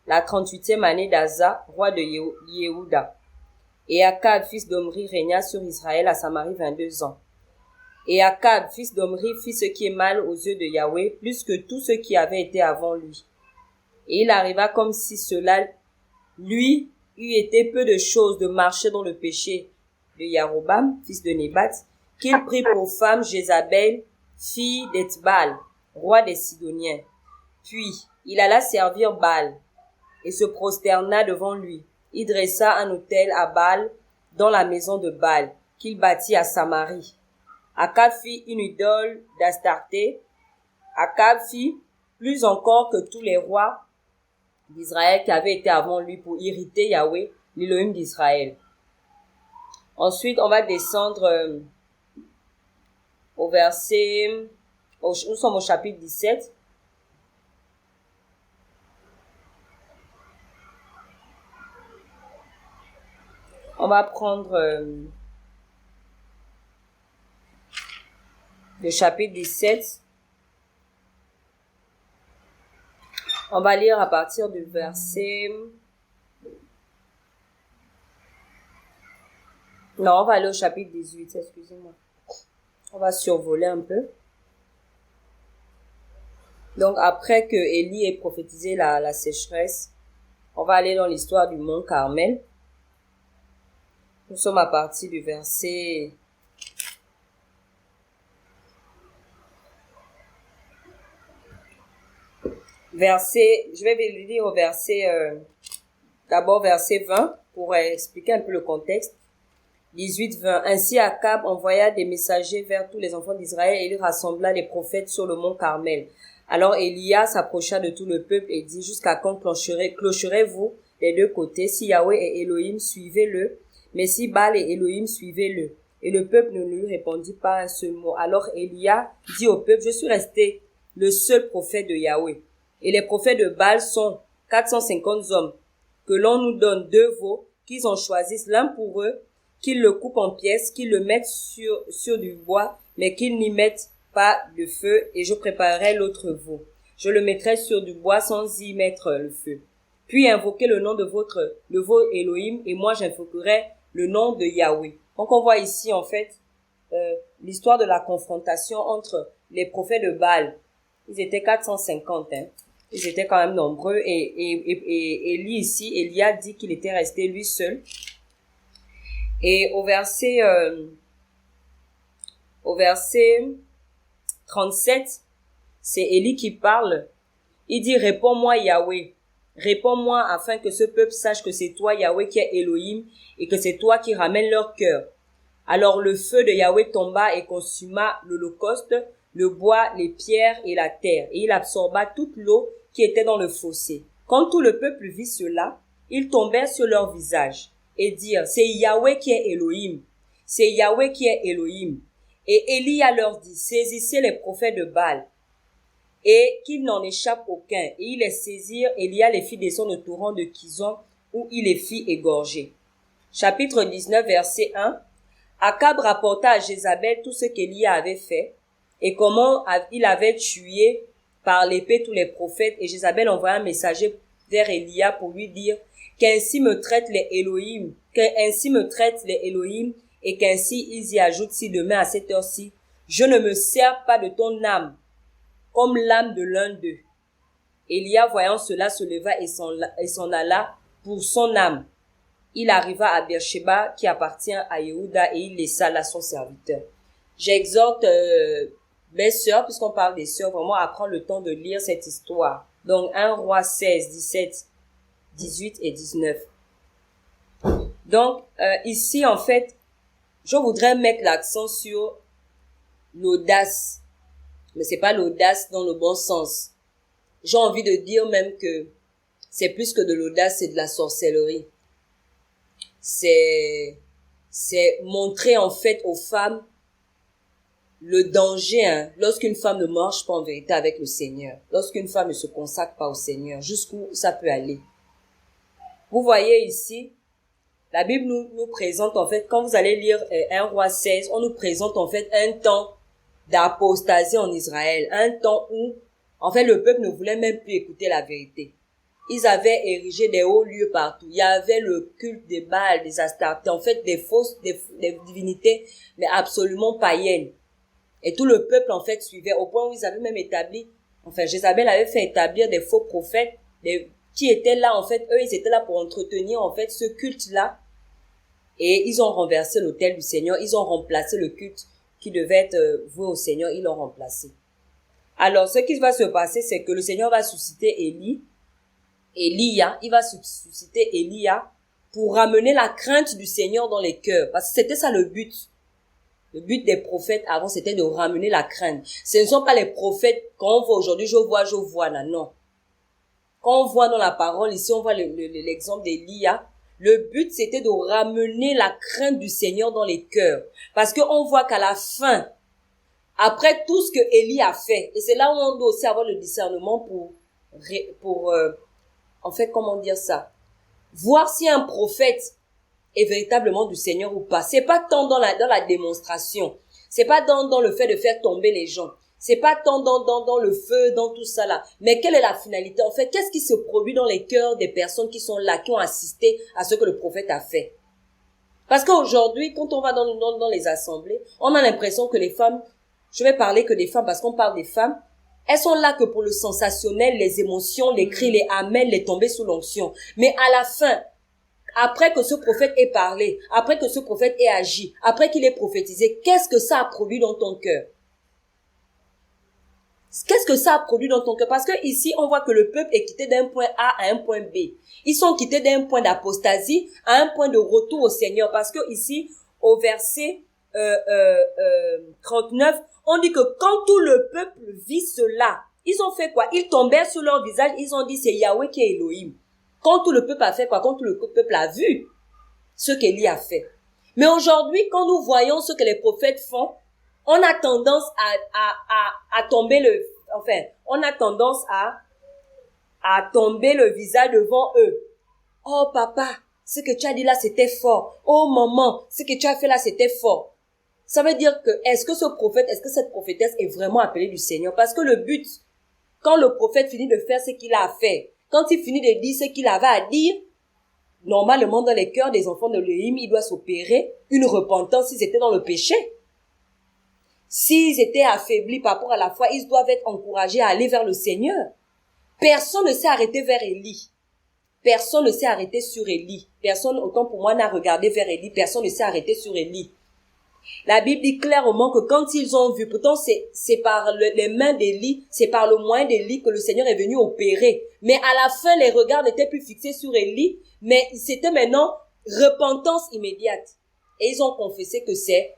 la 38e année d'Asa, roi de Yehuda. Et Akab, fils d'Omri, régna sur Israël à Samarie 22 ans. Et Akab, fils d'Omri, fit ce qui est mal aux yeux de Yahweh, plus que tout ce qui avait été avant lui. Et il arriva comme si cela lui eût été peu de choses de marcher dans le péché de Yarobam, fils de Nébat, qu'il prit pour femme Jézabel, fille d'Ethbal, roi des Sidoniens. Puis, il alla servir Baal, et se prosterna devant lui. Il dressa un autel à Baal dans la maison de Baal, qu'il bâtit à Samarie. Akab fit une idole d'Astarté. Akab fit plus encore que tous les rois d'Israël qui avaient été avant lui pour irriter Yahweh, l'Élohim d'Israël. Ensuite, on va descendre au verset... nous sommes au chapitre 17. On va prendre le chapitre 17. On va lire à partir du verset... Non, on va aller au chapitre 18, excusez-moi. On va survoler un peu. Donc, après que Élie ait prophétisé la sécheresse, on va aller dans l'histoire du mont Carmel. Nous sommes à partir du verset... je vais lire au verset... d'abord verset 20, pour expliquer un peu le contexte. 18-20. Ainsi Akab envoya des messagers vers tous les enfants d'Israël et il rassembla les prophètes sur le mont Carmel. Alors Élia s'approcha de tout le peuple et dit, jusqu'à quand clocherez-vous des deux côtés? Si Yahweh est Elohim, suivez-le, mais si Baal est Elohim, suivez-le. Et le peuple ne lui répondit pas un seul mot. Alors Élia dit au peuple, je suis resté le seul prophète de Yahweh. Et les prophètes de Baal sont 450 hommes. Que l'on nous donne 2 veaux, qu'ils en choisissent l'un pour eux, qu'ils le coupent en pièces, qu'ils le mettent sur du bois, mais qu'ils n'y mettent pas de feu, et je préparerai l'autre veau. Je le mettrai sur du bois sans y mettre le feu. Puis invoquez le nom de le veau Elohim, et moi j'invoquerai le nom de Yahweh. Donc on voit ici en fait l'histoire de la confrontation entre les prophètes de Baal. Ils étaient 450, Ils étaient quand même nombreux, et Élie ici, Élia dit qu'il était resté lui seul. Et au verset Au verset 37, c'est Élie qui parle. Il dit, réponds-moi Yahweh. Réponds-moi afin que ce peuple sache que c'est toi Yahweh qui es Elohim et que c'est toi qui ramènes leur cœur. Alors le feu de Yahweh tomba et consuma l'holocauste, le bois, les pierres et la terre, et il absorba toute l'eau qui était dans le fossé. Quand tout le peuple vit cela, ils tombèrent sur leur visage et dirent, c'est Yahweh qui est Elohim, c'est Yahweh qui est Elohim. Et Élia leur dit, saisissez les prophètes de Baal, et qu'il n'en échappe aucun. Et ils les saisirent, Élia les fit descendre au torrent de Kison, où il les fit égorger. Chapitre 19, verset 1. Akab rapporta à Jézabel tout ce qu'Élia avait fait, et comment il avait tué par l'épée tous les prophètes, et Jézabel envoya un messager vers Élia pour lui dire, qu'ainsi me traitent les Elohim, et qu'ainsi ils y ajoutent si demain à cette heure-ci, je ne me sers pas de ton âme, comme l'âme de l'un d'eux. Élia, voyant cela, se leva et s'en alla pour son âme. Il arriva à Beersheba, qui appartient à Yehuda, et il laissa là son serviteur. J'exhorte mes sœurs, puisqu'on parle des sœurs, vraiment à prendre le temps de lire cette histoire. Donc 1 Roi 16, 17, 18 et 19. Donc ici, en fait, je voudrais mettre l'accent sur l'audace. Mais c'est pas l'audace dans le bon sens. J'ai envie de dire même que c'est plus que de l'audace, c'est de la sorcellerie. C'est montrer en fait aux femmes le danger, lorsqu'une femme ne marche pas en vérité avec le Seigneur, lorsqu'une femme ne se consacre pas au Seigneur, jusqu'où ça peut aller. Vous voyez ici, la Bible nous présente en fait, quand vous allez lire 1 Roi 16, on nous présente en fait un temps d'apostasie en Israël, un temps où en fait le peuple ne voulait même plus écouter la vérité. Ils avaient érigé des hauts lieux partout. Il y avait le culte des Baals, des Astartés, en fait des divinités, mais absolument païennes. Et tout le peuple en fait suivait, au point où ils avaient même établi, enfin Jézabel avait fait établir des faux prophètes, qui étaient là en fait, eux ils étaient là pour entretenir en fait ce culte-là. Et ils ont renversé l'autel du Seigneur, ils ont remplacé le culte qui devait être voué au Seigneur, ils l'ont remplacé. Alors ce qui va se passer, c'est que le Seigneur va susciter Élia, il va susciter Élia pour ramener la crainte du Seigneur dans les cœurs. Parce que c'était ça le but. Le but des prophètes avant, c'était de ramener la crainte. Ce ne sont pas les prophètes, quand on voit aujourd'hui, je vois, là, non. Quand on voit dans la parole, ici, on voit l'exemple d'Élia. Le but, c'était de ramener la crainte du Seigneur dans les cœurs. Parce qu'on voit qu'à la fin, après tout ce que Élie a fait, et c'est là où on doit aussi avoir le discernement pour en fait, comment dire ça? Voir si un prophète est véritablement du Seigneur ou pas. C'est pas tant dans la démonstration. C'est pas dans le fait de faire tomber les gens. C'est pas tant dans le feu, dans tout ça là. Mais quelle est la finalité? En fait, qu'est-ce qui se produit dans les cœurs des personnes qui sont là, qui ont assisté à ce que le prophète a fait? Parce qu'aujourd'hui, quand on va dans les assemblées, on a l'impression que les femmes, je vais parler que des femmes parce qu'on parle des femmes, elles sont là que pour le sensationnel, les émotions, les cris, les amens, les tombées sous l'onction. Mais à la fin, après que ce prophète ait parlé, après que ce prophète ait agi, après qu'il ait prophétisé, qu'est-ce que ça a produit dans ton cœur? Qu'est-ce que ça a produit dans ton cœur? Parce que ici, on voit que le peuple est quitté d'un point A à un point B. Ils sont quittés d'un point d'apostasie à un point de retour au Seigneur. Parce que ici, au verset 39, on dit que quand tout le peuple vit cela, ils ont fait quoi? Ils tombèrent sur leur visage, ils ont dit c'est Yahweh qui est Elohim. Quand tout le peuple a fait quoi? Quand tout le peuple a vu ce qu'Élie a fait. Mais aujourd'hui, quand nous voyons ce que les prophètes font, on a tendance à tomber on a tendance à tomber le visage devant eux. Oh papa, ce que tu as dit là c'était fort. Oh maman, ce que tu as fait là c'était fort. Ça veut dire que est-ce que ce prophète, est-ce que cette prophétesse est vraiment appelée du Seigneur? Parce que le but, quand le prophète finit de faire ce qu'il a à faire, quand il finit de dire ce qu'il avait à dire, normalement dans les cœurs des enfants de l'Élohim, il doit s'opérer une repentance s'ils étaient dans le péché. S'ils étaient affaiblis par rapport à la foi, ils doivent être encouragés à aller vers le Seigneur. Personne ne s'est arrêté vers Élie. Personne ne s'est arrêté sur Élie. Personne, autant pour moi, n'a regardé vers Élie. Personne ne s'est arrêté sur Élie. La Bible dit clairement que quand ils ont vu, pourtant c'est par les mains d'Élie, c'est par le moyen d'Élie que le Seigneur est venu opérer. Mais à la fin, les regards n'étaient plus fixés sur Élie, mais c'était maintenant repentance immédiate. Et ils ont confessé que c'est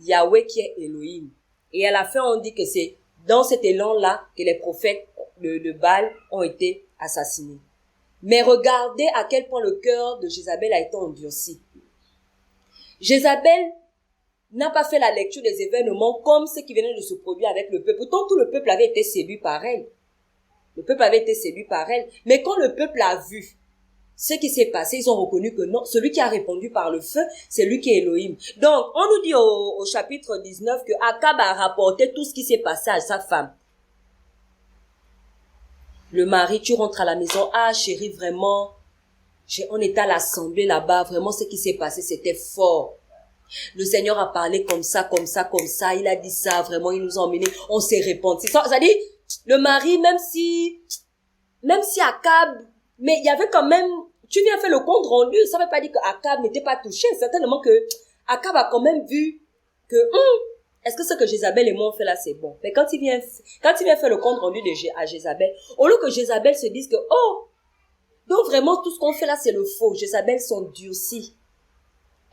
Yahweh qui est Elohim. Et à la fin, on dit que c'est dans cet élan-là que les prophètes de Baal ont été assassinés. Mais regardez à quel point le cœur de Jézabel a été endurci. Jézabel n'a pas fait la lecture des événements comme ce qui venait de se produire avec le peuple. Pourtant, tout le peuple avait été séduit par elle. Le peuple avait été séduit par elle. Mais quand le peuple a vu ce qui s'est passé, ils ont reconnu que non, celui qui a répondu par le feu, c'est lui qui est Elohim. Donc, on nous dit au chapitre 19 que Akab a rapporté tout ce qui s'est passé à sa femme. Le mari, tu rentres à la maison, ah chérie, vraiment, on était à l'assemblée là-bas, vraiment ce qui s'est passé, c'était fort. Le Seigneur a parlé comme ça, comme ça, comme ça, il a dit ça, vraiment, il nous a emmenés, on s'est répandu. Ça dit, le mari, même si Akab, mais il y avait quand même, tu viens faire le compte rendu, ça ne veut pas dire que Akab n'était pas touché, certainement que Akab a quand même vu que, est-ce que ce que Jézabel et moi on fait là, c'est bon? Mais quand il vient faire le compte rendu à Jézabel, au lieu que Jézabel se dise que, donc vraiment tout ce qu'on fait là, c'est le faux, Jézabel s'endurcit.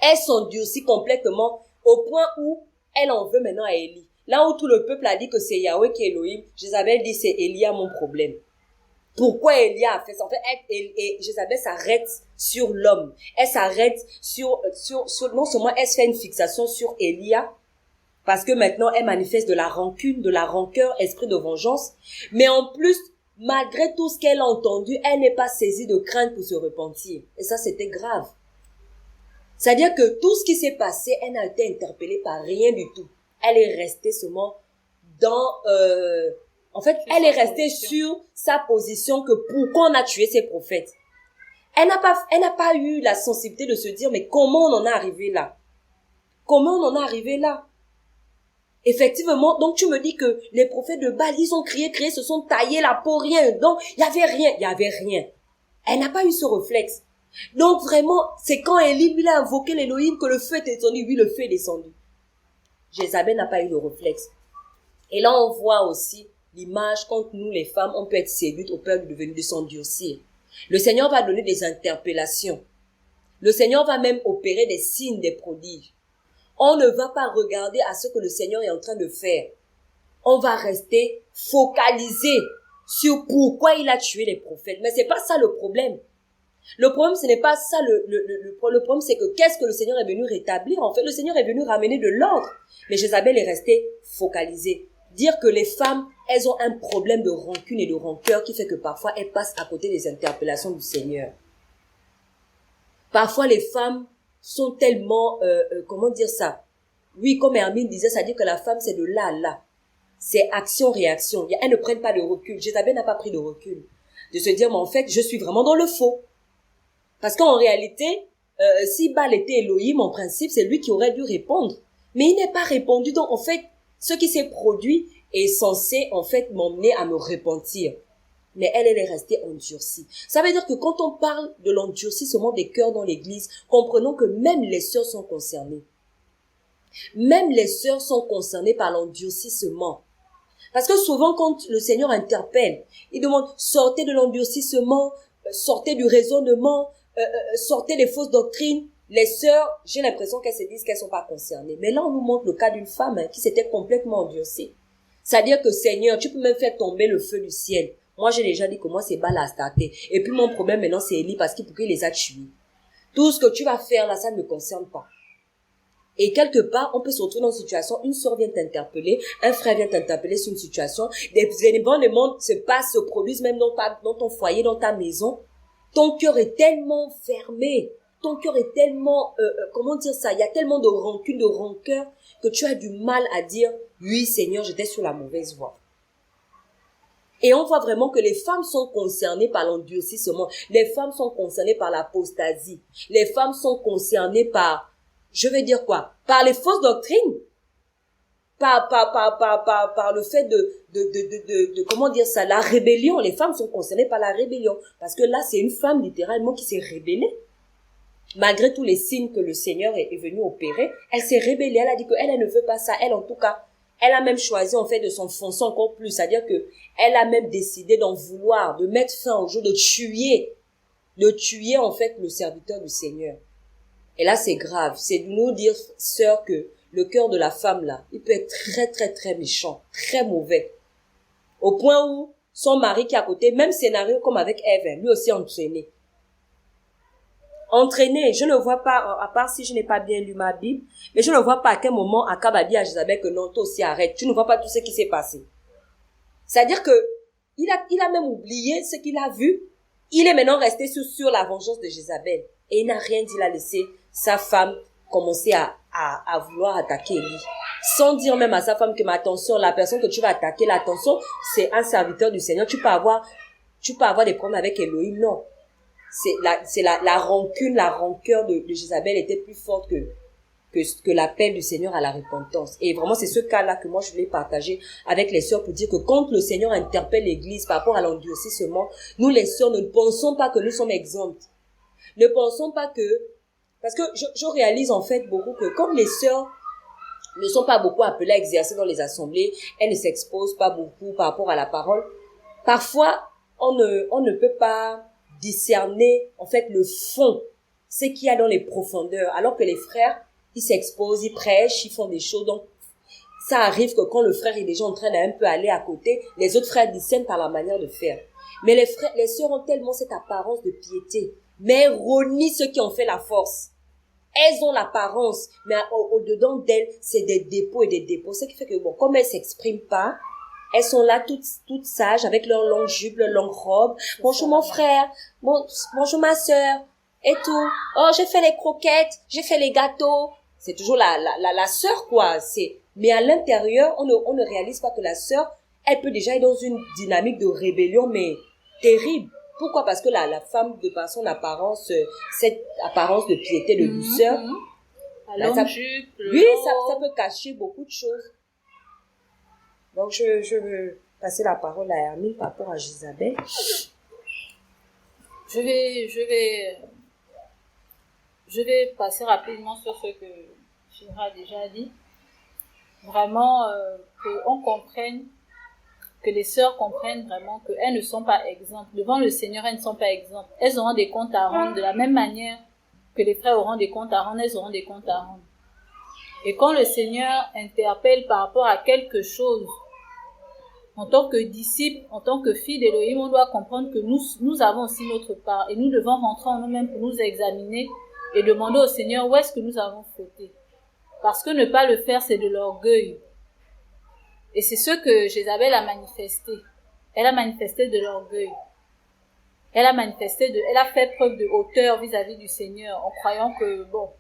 Elle s'endurcit complètement au point où elle en veut maintenant à Élie. Là où tout le peuple a dit que c'est Yahweh qui est Elohim, Jézabel dit c'est Élia mon problème. Pourquoi Élia a fait ça? En fait, Jézabel s'arrête sur l'homme. Elle s'arrête sur non seulement elle se fait une fixation sur Élia, parce que maintenant elle manifeste de la rancune, de la rancœur, esprit de vengeance, mais en plus, malgré tout ce qu'elle a entendu, elle n'est pas saisie de crainte pour se repentir. Et ça, c'était grave. C'est-à-dire que tout ce qui s'est passé, elle n'a été interpellée par rien du tout. Elle est restée seulement elle est restée sur sa position que pourquoi on a tué ses prophètes. Elle n'a pas eu la sensibilité de se dire, mais comment on en est arrivé là? Comment on en est arrivé là? Effectivement, donc tu me dis que les prophètes de Baal, ils ont crié, se sont taillés la peau, rien. Donc, il y avait rien. Elle n'a pas eu ce réflexe. Donc vraiment, c'est quand Élie lui a invoqué l'Élohim que le feu est descendu. Oui, le feu est descendu. Jézabel n'a pas eu le réflexe. Et là, on voit aussi l'image quand nous, les femmes, on peut être séduites au point de s'endurcir. Le Seigneur va donner des interpellations. Le Seigneur va même opérer des signes, des prodiges. On ne va pas regarder à ce que le Seigneur est en train de faire. On va rester focalisé sur pourquoi il a tué les prophètes. Mais c'est pas ça le problème. Le problème, ce n'est pas ça. Le problème, c'est que qu'est-ce que le Seigneur est venu rétablir? En fait, le Seigneur est venu ramener de l'ordre. Mais Jézabel est restée focalisée. Dire que les femmes, elles ont un problème de rancune et de rancœur qui fait que parfois elles passent à côté des interpellations du Seigneur. Parfois, les femmes sont tellement, comment dire ça? Oui, comme Hermine disait, ça dit que la femme, c'est de là à là. C'est action-réaction. Elles ne prennent pas de recul. Jézabel n'a pas pris de recul. De se dire, mais en fait, je suis vraiment dans le faux. Parce qu'en réalité, si Baal était Elohim, en principe, c'est lui qui aurait dû répondre. Mais il n'est pas répondu. Donc, en fait, ce qui s'est produit est censé, en fait, m'emmener à me repentir. Mais elle est restée endurcie. Ça veut dire que quand on parle de l'endurcissement des cœurs dans l'église, comprenons que même les sœurs sont concernées. Même les sœurs sont concernées par l'endurcissement. Parce que souvent, quand le Seigneur interpelle, il demande, sortez de l'endurcissement, sortez du raisonnement, sortez des fausses doctrines. Les sœurs, j'ai l'impression qu'elles se disent qu'elles sont pas concernées. Mais là, on nous montre le cas d'une femme qui s'était complètement endurcie. C'est-à-dire que Seigneur, tu peux même faire tomber le feu du ciel. Moi, j'ai déjà dit que moi, c'est Baal à starter. Et puis, mon problème maintenant, c'est Élie parce qu'il les a tués. Tout ce que tu vas faire là, ça ne me concerne pas. Et quelque part, on peut se retrouver dans une situation, une sœur vient t'interpeller, un frère vient t'interpeller sur une situation, des événements se produisent même dans ton foyer, dans ta maison. Ton cœur est tellement fermé. Ton cœur est tellement, comment dire ça, il y a tellement de rancune, de rancœur, que tu as du mal à dire, oui Seigneur, j'étais sur la mauvaise voie. Et on voit vraiment que les femmes sont concernées par l'endurcissement. Les femmes sont concernées par l'apostasie. Les femmes sont concernées par, je vais dire quoi, par les fausses doctrines. Par le fait de comment dire ça, la rébellion. Les femmes sont concernées par la rébellion. Parce que là, c'est une femme littéralement qui s'est rébellée. malgré tous les signes que le Seigneur est venu opérer, elle s'est rébellée, elle a dit qu'elle ne veut pas ça, elle en tout cas, elle a même choisi en fait de s'enfoncer encore plus, c'est-à-dire que elle a même décidé d'en vouloir, de mettre fin au jeu, de tuer en fait le serviteur du Seigneur. Et là c'est grave, c'est de nous dire, sœur, que le cœur de la femme là, il peut être très très très méchant, très mauvais, au point où son mari qui est à côté, même scénario comme avec Ève, lui aussi entraîné, je ne vois pas, à part si je n'ai pas bien lu ma Bible, mais je ne vois pas à quel moment Akab a dit à Jézabel que non, toi aussi arrête, tu ne vois pas tout ce qui s'est passé. C'est-à-dire que, il a même oublié ce qu'il a vu, il est maintenant resté sur la vengeance de Jézabel, et il n'a rien dit, il a laissé sa femme commencer à vouloir attaquer lui. Sans dire même à sa femme que, mais attention, la personne que tu vas attaquer, l'attention, c'est un serviteur du Seigneur, tu peux avoir des problèmes avec Elohim, non. C'est la rancune, la rancœur de Jézabel était plus forte que l'appel du Seigneur à la repentance. Et vraiment, c'est ce cas-là que moi, je voulais partager avec les sœurs pour dire que quand le Seigneur interpelle l'église par rapport à l'endurcissement, nous, les sœurs, ne pensons pas que nous sommes exemptes. Ne pensons pas parce que je réalise en fait beaucoup que comme les sœurs ne sont pas beaucoup appelées à exercer dans les assemblées, elles ne s'exposent pas beaucoup par rapport à la parole, parfois, on ne peut pas discerner en fait le fond, ce qu'il y a dans les profondeurs, alors que les frères, ils s'exposent, ils prêchent, ils font des choses, donc ça arrive que quand le frère est déjà en train d'un peu aller à côté, les autres frères discernent par la manière de faire. Mais les sœurs ont tellement cette apparence de piété, mais elles renient ceux qui ont fait la force. Elles ont l'apparence, mais au-dedans d'elles, c'est des dépôts et des dépôts, ce qui fait que bon, comme elles s'expriment pas, elles sont là toutes sages avec leur longue jupe, leur longue robe. Bonjour mon frère, bonjour ma sœur, et tout. Oh, j'ai fait les croquettes, j'ai fait les gâteaux. C'est toujours la sœur, quoi. Mais à l'intérieur, on ne réalise pas que la sœur, elle peut déjà être dans une dynamique de rébellion, mais terrible. Pourquoi? Parce que la femme, de par son apparence, cette apparence de piété, de douceur, la longue jupe, oui, ça peut cacher beaucoup de choses. Donc, je veux passer la parole à Hermine par rapport à Jézabel. Je vais passer rapidement sur ce que Shira a déjà dit. Vraiment, qu'on comprenne, que les sœurs comprennent vraiment qu'elles ne sont pas exemptes. Devant le Seigneur, elles ne sont pas exemptes. Elles auront des comptes à rendre de la même manière que les frères auront des comptes à rendre, elles auront des comptes à rendre. Et quand le Seigneur interpelle par rapport à quelque chose, en tant que disciples, en tant que filles d'Élohim, on doit comprendre que nous avons aussi notre part et nous devons rentrer en nous-mêmes pour nous examiner et demander au Seigneur où est-ce que nous avons fauté. Parce que ne pas le faire, c'est de l'orgueil. Et c'est ce que Jézabel a manifesté. Elle a manifesté de l'orgueil. Elle a fait preuve de hauteur vis-à-vis du Seigneur en croyant que, bon,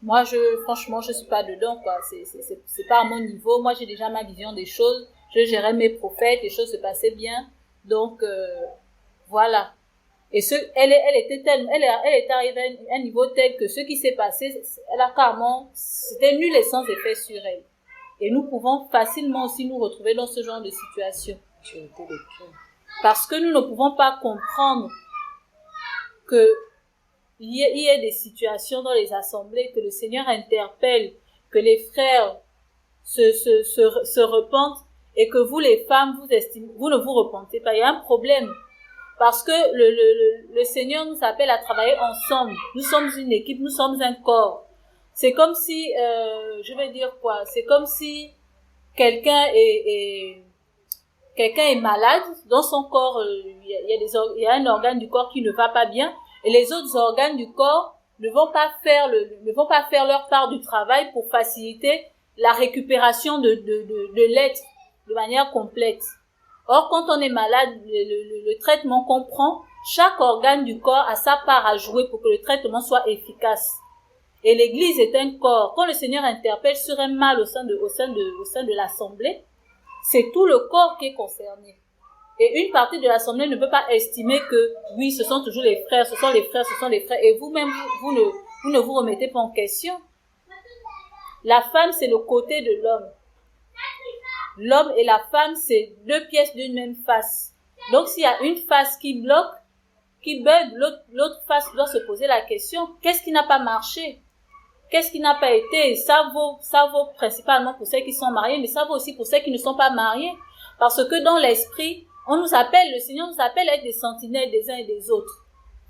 moi, franchement, je suis pas dedans, quoi. C'est pas à mon niveau. Moi, j'ai déjà ma vision des choses. Je gérais mes prophètes, les choses se passaient bien. Donc, voilà. Et elle est arrivée à un niveau tel que ce qui s'est passé, c'était nul et sans effet sur elle. Et nous pouvons facilement aussi nous retrouver dans ce genre de situation. Parce que nous ne pouvons pas comprendre que il y a des situations dans les assemblées que le Seigneur interpelle, que les frères se repentent et que vous les femmes vous ne vous repentez pas. Il y a un problème. Parce que le Seigneur nous appelle à travailler ensemble. Nous sommes une équipe, nous sommes un corps. C'est comme si, je vais dire quoi, c'est comme si quelqu'un est malade, dans son corps, il y a un organe du corps qui ne va pas bien, et les autres organes du corps ne vont pas faire leur part du travail pour faciliter la récupération de l'être de manière complète. Or, quand on est malade, le traitement qu'on prend, chaque organe du corps a sa part à jouer pour que le traitement soit efficace. Et l'église est un corps. Quand le Seigneur interpelle sur un mal au sein de l'assemblée, c'est tout le corps qui est concerné. Et une partie de l'assemblée ne peut pas estimer que, oui, ce sont toujours les frères, ce sont les frères, et vous-même, vous ne vous remettez pas en question. La femme, c'est le côté de l'homme. L'homme et la femme, c'est deux pièces d'une même face. Donc, s'il y a une face qui bloque, qui bug, l'autre face doit se poser la question, qu'est-ce qui n'a pas marché? Qu'est-ce qui n'a pas été? Ça vaut principalement pour ceux qui sont mariés, mais ça vaut aussi pour ceux qui ne sont pas mariés. Parce que dans l'esprit, le Seigneur nous appelle à être des sentinelles des uns et des autres.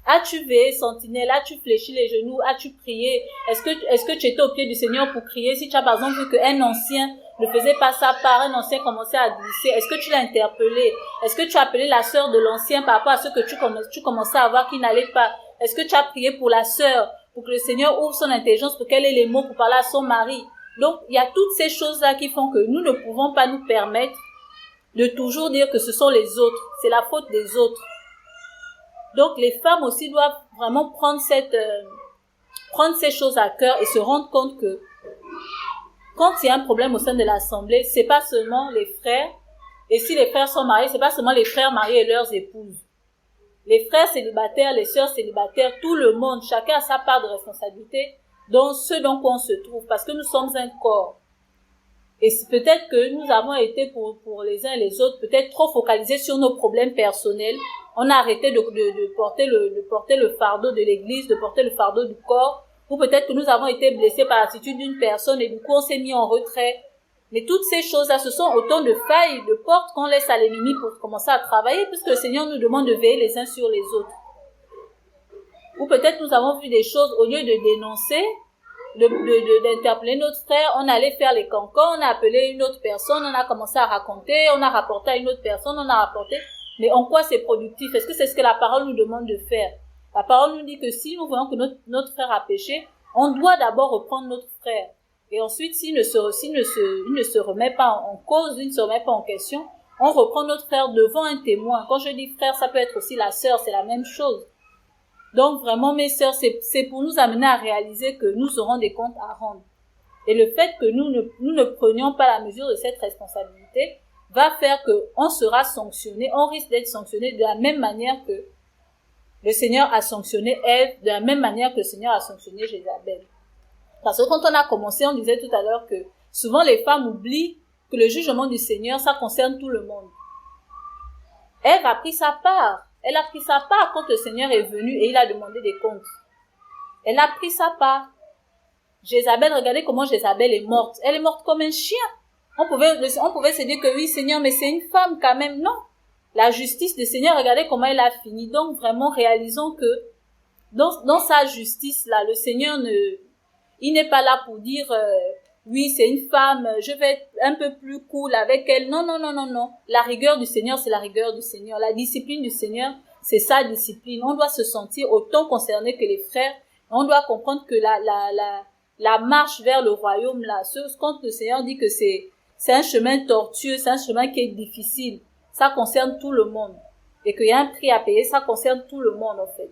As-tu veillé, sentinelle? As-tu fléchi les genoux? As-tu prié? Est-ce que tu étais au pied du Seigneur pour crier? Si tu as par exemple vu qu'un ancien ne faisait pas sa part, un ancien commençait à glisser, est-ce que tu l'as interpellé? Est-ce que tu as appelé la sœur de l'ancien par rapport à ce que tu commençais à voir qui n'allait pas? Est-ce que tu as prié pour la sœur, pour que le Seigneur ouvre son intelligence, pour qu'elle ait les mots pour parler à son mari? Donc, il y a toutes ces choses-là qui font que nous ne pouvons pas nous permettre de toujours dire que ce sont les autres, c'est la faute des autres. Donc, les femmes aussi doivent vraiment prendre ces choses à cœur et se rendre compte que quand il y a un problème au sein de l'assemblée, c'est pas seulement les frères, et si les frères sont mariés, c'est pas seulement les frères mariés et leurs épouses. Les frères célibataires, les sœurs célibataires, tout le monde, chacun a sa part de responsabilité dans ce dont on se trouve, parce que nous sommes un corps. Et c'est peut-être que nous avons été pour les uns et les autres, peut-être trop focalisés sur nos problèmes personnels. On a arrêté de porter le fardeau de l'église, de porter le fardeau du corps, ou peut-être que nous avons été blessés par l'attitude d'une personne et du coup on s'est mis en retrait. Mais toutes ces choses-là, ce sont autant de failles, de portes qu'on laisse à l'ennemi pour commencer à travailler, puisque le Seigneur nous demande de veiller les uns sur les autres. Ou peut-être nous avons vu des choses, au lieu de dénoncer, d'interpeller notre frère, on allait faire les cancans, on a appelé une autre personne, on a commencé à raconter, on a rapporté à une autre personne, on a rapporté. Mais en quoi c'est productif? Est-ce que c'est ce que la parole nous demande de faire? La parole nous dit que si nous voyons que notre frère a péché, on doit d'abord reprendre notre frère. Et ensuite, s'il ne se remet pas en cause, il ne se remet pas en question, on reprend notre frère devant un témoin. Quand je dis frère, ça peut être aussi la sœur, c'est la même chose. Donc vraiment, mes sœurs, c'est pour nous amener à réaliser que nous aurons des comptes à rendre. Et le fait que nous ne prenions pas la mesure de cette responsabilité va faire que on sera sanctionné, on risque d'être sanctionné de la même manière que le Seigneur a sanctionné Ève, de la même manière que le Seigneur a sanctionné Jézabel. Parce que quand on a commencé, on disait tout à l'heure que souvent les femmes oublient que le jugement du Seigneur, ça concerne tout le monde. Ève a pris sa part. Elle a pris sa part quand le Seigneur est venu et il a demandé des comptes. Elle a pris sa part. Jézabel, regardez comment Jézabel est morte. Elle est morte comme un chien. On pouvait se dire que oui, Seigneur, mais c'est une femme quand même. Non. La justice du Seigneur, regardez comment elle a fini. Donc vraiment, réalisons que dans sa justice là, le Seigneur il n'est pas là pour dire oui, c'est une femme, je vais être un peu plus cool avec elle. Non, non, non, non, non. La rigueur du Seigneur, c'est la rigueur du Seigneur. La discipline du Seigneur, c'est sa discipline. On doit se sentir autant concerné que les frères. On doit comprendre que la marche vers le royaume là, quand le Seigneur dit que c'est un chemin tortueux, c'est un chemin qui est difficile, ça concerne tout le monde. Et qu'il y a un prix à payer, ça concerne tout le monde en fait.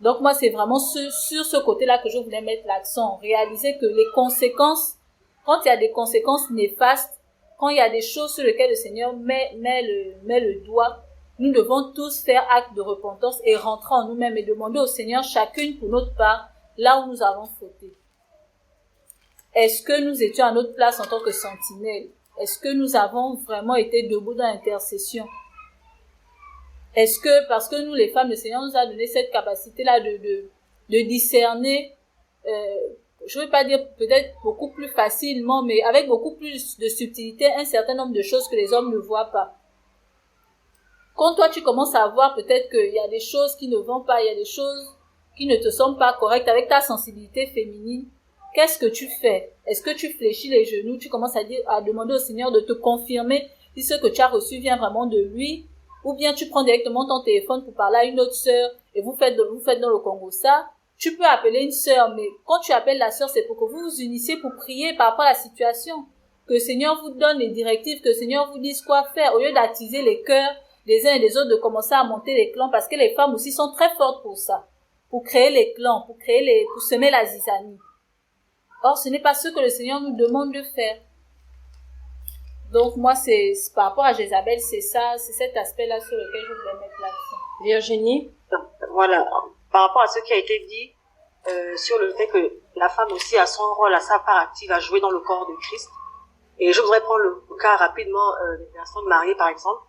Donc moi, c'est vraiment sur ce côté-là que je voulais mettre l'accent. Réaliser que les conséquences, quand il y a des conséquences néfastes, quand il y a des choses sur lesquelles le Seigneur met le doigt, nous devons tous faire acte de repentance et rentrer en nous-mêmes et demander au Seigneur chacune pour notre part, là où nous avons fauté. Est-ce que nous étions à notre place en tant que sentinelles? Est-ce que nous avons vraiment été debout dans l'intercession? Est-ce que, parce que nous, les femmes, le Seigneur nous a donné cette capacité-là de discerner, je ne veux pas dire peut-être beaucoup plus facilement, mais avec beaucoup plus de subtilité, un certain nombre de choses que les hommes ne voient pas. Quand toi, tu commences à voir peut-être qu'il y a des choses qui ne vont pas, il y a des choses qui ne te semblent pas correctes avec ta sensibilité féminine, qu'est-ce que tu fais? Est-ce que tu fléchis les genoux? Tu commences à demander au Seigneur de te confirmer si ce que tu as reçu vient vraiment de lui? Ou bien tu prends directement ton téléphone pour parler à une autre sœur et vous faites dans le Congo ça. Tu peux appeler une sœur, mais quand tu appelles la sœur, c'est pour que vous vous unissiez pour prier par rapport à la situation. Que le Seigneur vous donne les directives, que le Seigneur vous dise quoi faire, au lieu d'attiser les cœurs des uns et des autres, de commencer à monter les clans, parce que les femmes aussi sont très fortes pour ça. Pour créer les clans, pour semer la zizanie. Or, ce n'est pas ce que le Seigneur nous demande de faire. Donc moi, c'est par rapport à Jézabel, c'est cet aspect-là sur lequel je voulais mettre l'accent. Virginie? Voilà, par rapport à ce qui a été dit sur le fait que la femme aussi a son rôle, a sa part active à jouer dans le corps de Christ. Et je voudrais prendre le cas rapidement des personnes mariées, par exemple,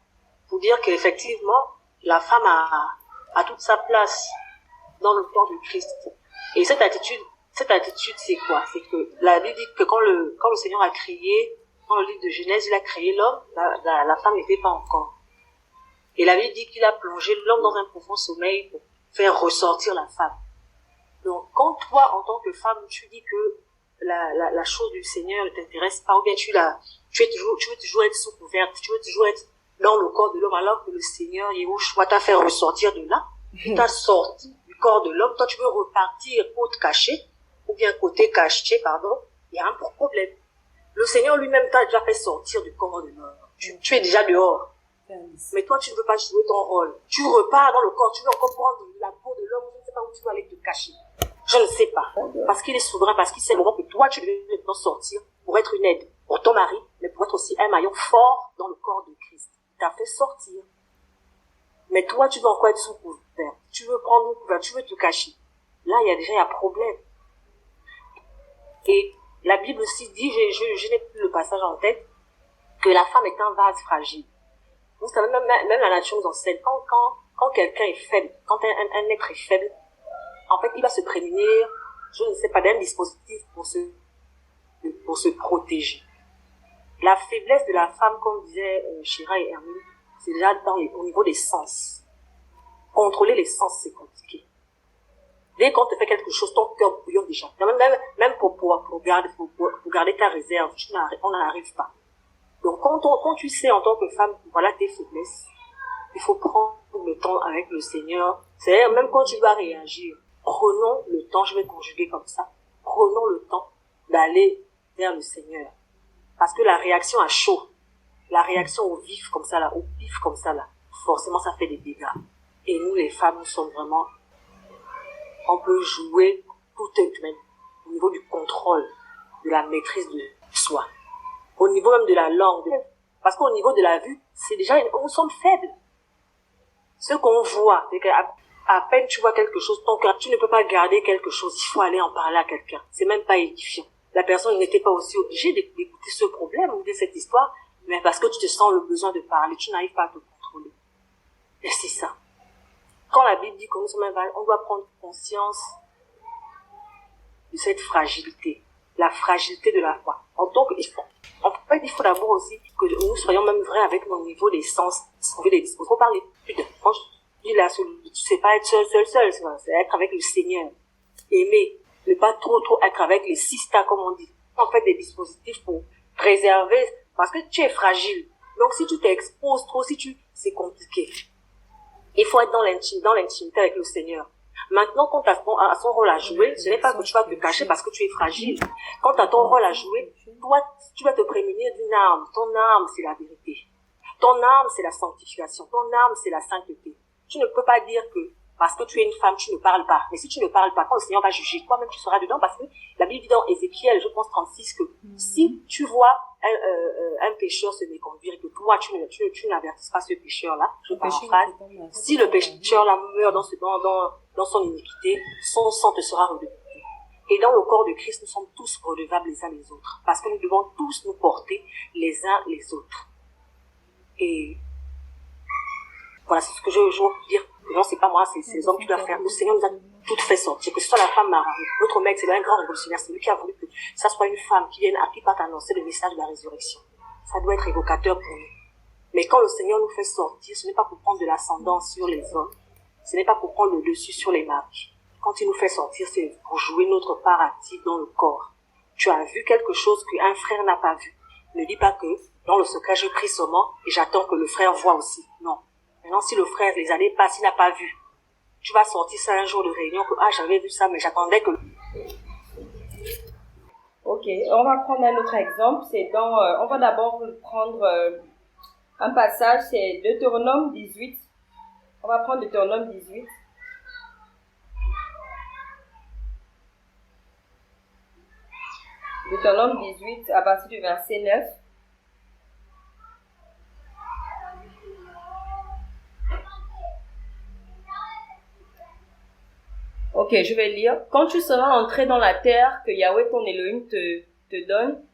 pour dire qu'effectivement, la femme a toute sa place dans le corps de Christ. Et cette attitude, c'est quoi? C'est que la Bible dit que quand le Seigneur a créé, dans le livre de Genèse, il a créé l'homme, la femme n'était pas encore. Et la Bible dit qu'il a plongé l'homme dans un profond sommeil pour faire ressortir la femme. Donc, quand toi, en tant que femme, tu dis que la chose du Seigneur ne t'intéresse pas, ou bien tu veux toujours être sous couverte, tu veux toujours être dans le corps de l'homme, alors que le Seigneur, Yahushua, t'a fait ressortir de là, il t'a sorti du corps de l'homme, toi tu veux repartir côté caché, ou bien côté caché, pardon, il y a un problème. Le Seigneur lui-même t'a déjà fait sortir du corps de l'homme. Tu es déjà dehors. Mais toi, tu ne veux pas jouer ton rôle. Tu repars dans le corps, tu veux encore prendre la peau de l'homme, je ne sais pas où tu vas aller te cacher. Je ne sais pas. Parce qu'il est souverain, parce qu'il sait le moment que toi, tu devais maintenant sortir pour être une aide pour ton mari, mais pour être aussi un maillon fort dans le corps de Christ. Il t'a fait sortir. Mais toi, tu veux encore être sous couvert. Tu veux prendre une couvert, tu veux te cacher. Là, il y a déjà un problème. Et la Bible aussi dit, je n'ai plus le passage en tête, que la femme est un vase fragile. Vous savez, même la nature nous enseigne, quand quelqu'un est faible, quand un être est faible, en fait, il va se prémunir, je ne sais pas, d'un dispositif pour se protéger. La faiblesse de la femme, comme disaient Shira et Hermine, c'est déjà au niveau des sens. Contrôler les sens, c'est compliqué. Dès qu'on te fait quelque chose, ton cœur bouillonne déjà. Même pour garder ta réserve, on n'arrive pas. Donc, quand tu sais en tant que femme, voilà tes faiblesses, il faut prendre le temps avec le Seigneur. C'est-à-dire, même quand tu vas réagir, prenons le temps, je vais conjuguer comme ça, prenons le temps d'aller vers le Seigneur. Parce que la réaction à chaud, la réaction au pif comme ça là, forcément ça fait des dégâts. Et nous les femmes, nous sommes vraiment, on peut jouer tout même au niveau du contrôle, de la maîtrise de soi. Au niveau même de la langue, parce qu'au niveau de la vue, c'est déjà, nous sommes faibles. Ce qu'on voit, c'est qu'à peine tu vois quelque chose, ton cœur, tu ne peux pas garder quelque chose, il faut aller en parler à quelqu'un. C'est même pas édifiant. La personne n'était pas aussi obligée d'écouter ce problème ou de cette histoire, mais parce que tu te sens le besoin de parler, tu n'arrives pas à te contrôler. Et c'est ça. Quand la Bible dit que nous sommes invalides, on doit prendre conscience de cette fragilité, la fragilité de la foi. Il faut d'abord aussi que nous soyons même vrais avec nos niveaux des sens. Il faut parler. Quand je dis là, c'est pas être seul, c'est être avec le Seigneur. Aimer. Ne pas trop être avec les sistas, comme on dit. On fait des dispositifs pour préserver, parce que tu es fragile. Donc si tu t'exposes trop, c'est compliqué. Il faut être dans l'intimité avec le Seigneur. Quand tu as son rôle à jouer, ce n'est pas que tu vas te cacher parce que tu es fragile. Quand tu as ton rôle à jouer, toi, tu vas te prémunir d'une arme. Ton arme, c'est la vérité. Ton arme, c'est la sanctification. Ton arme, c'est la sainteté. Tu ne peux pas dire que parce que tu es une femme, tu ne parles pas. Mais si tu ne parles pas, quand le Seigneur va juger, toi-même tu seras dedans, parce que la Bible dit dans Ézéchiel, je pense 36, que si tu vois un pécheur se méconduire et que toi tu n'avertis pas ce pécheur-là, je paraphrase, si le pécheur-là meurt dans son iniquité, son sang te sera redevenu. Et dans le corps de Christ, nous sommes tous redevables les uns les autres, parce que nous devons tous nous porter les uns les autres. Et voilà, c'est ce que je veux dire. Non, c'est pas moi, c'est les hommes qui doivent faire. Le Seigneur nous a toutes fait sortir. Que ce soit la femme Marie, notre mec, c'est un grand révolutionnaire. C'est lui qui a voulu que ça soit une femme qui vienne à qui part annoncer le message de la résurrection. Ça doit être évocateur pour nous. Mais quand le Seigneur nous fait sortir, ce n'est pas pour prendre de l'ascendance sur les hommes. Ce n'est pas pour prendre le dessus sur les maris. Quand il nous fait sortir, c'est pour jouer notre part active dans le corps. Tu as vu quelque chose qu'un frère n'a pas vu. Ne dis pas que, dans le secret, je prie seulement et j'attends que le frère voie aussi. Non. Maintenant, si le frère, les années passent, il n'a pas vu, tu vas sortir ça un jour de réunion que, j'avais vu ça, mais j'attendais que... Ok, on va prendre un autre exemple. On va d'abord prendre un passage, c'est Deutéronome 18. On va prendre Deutéronome 18. Deutéronome 18, à partir du verset 9. Ok, je vais lire. Quand tu seras entré dans la terre que Yahweh ton Elohim te donne.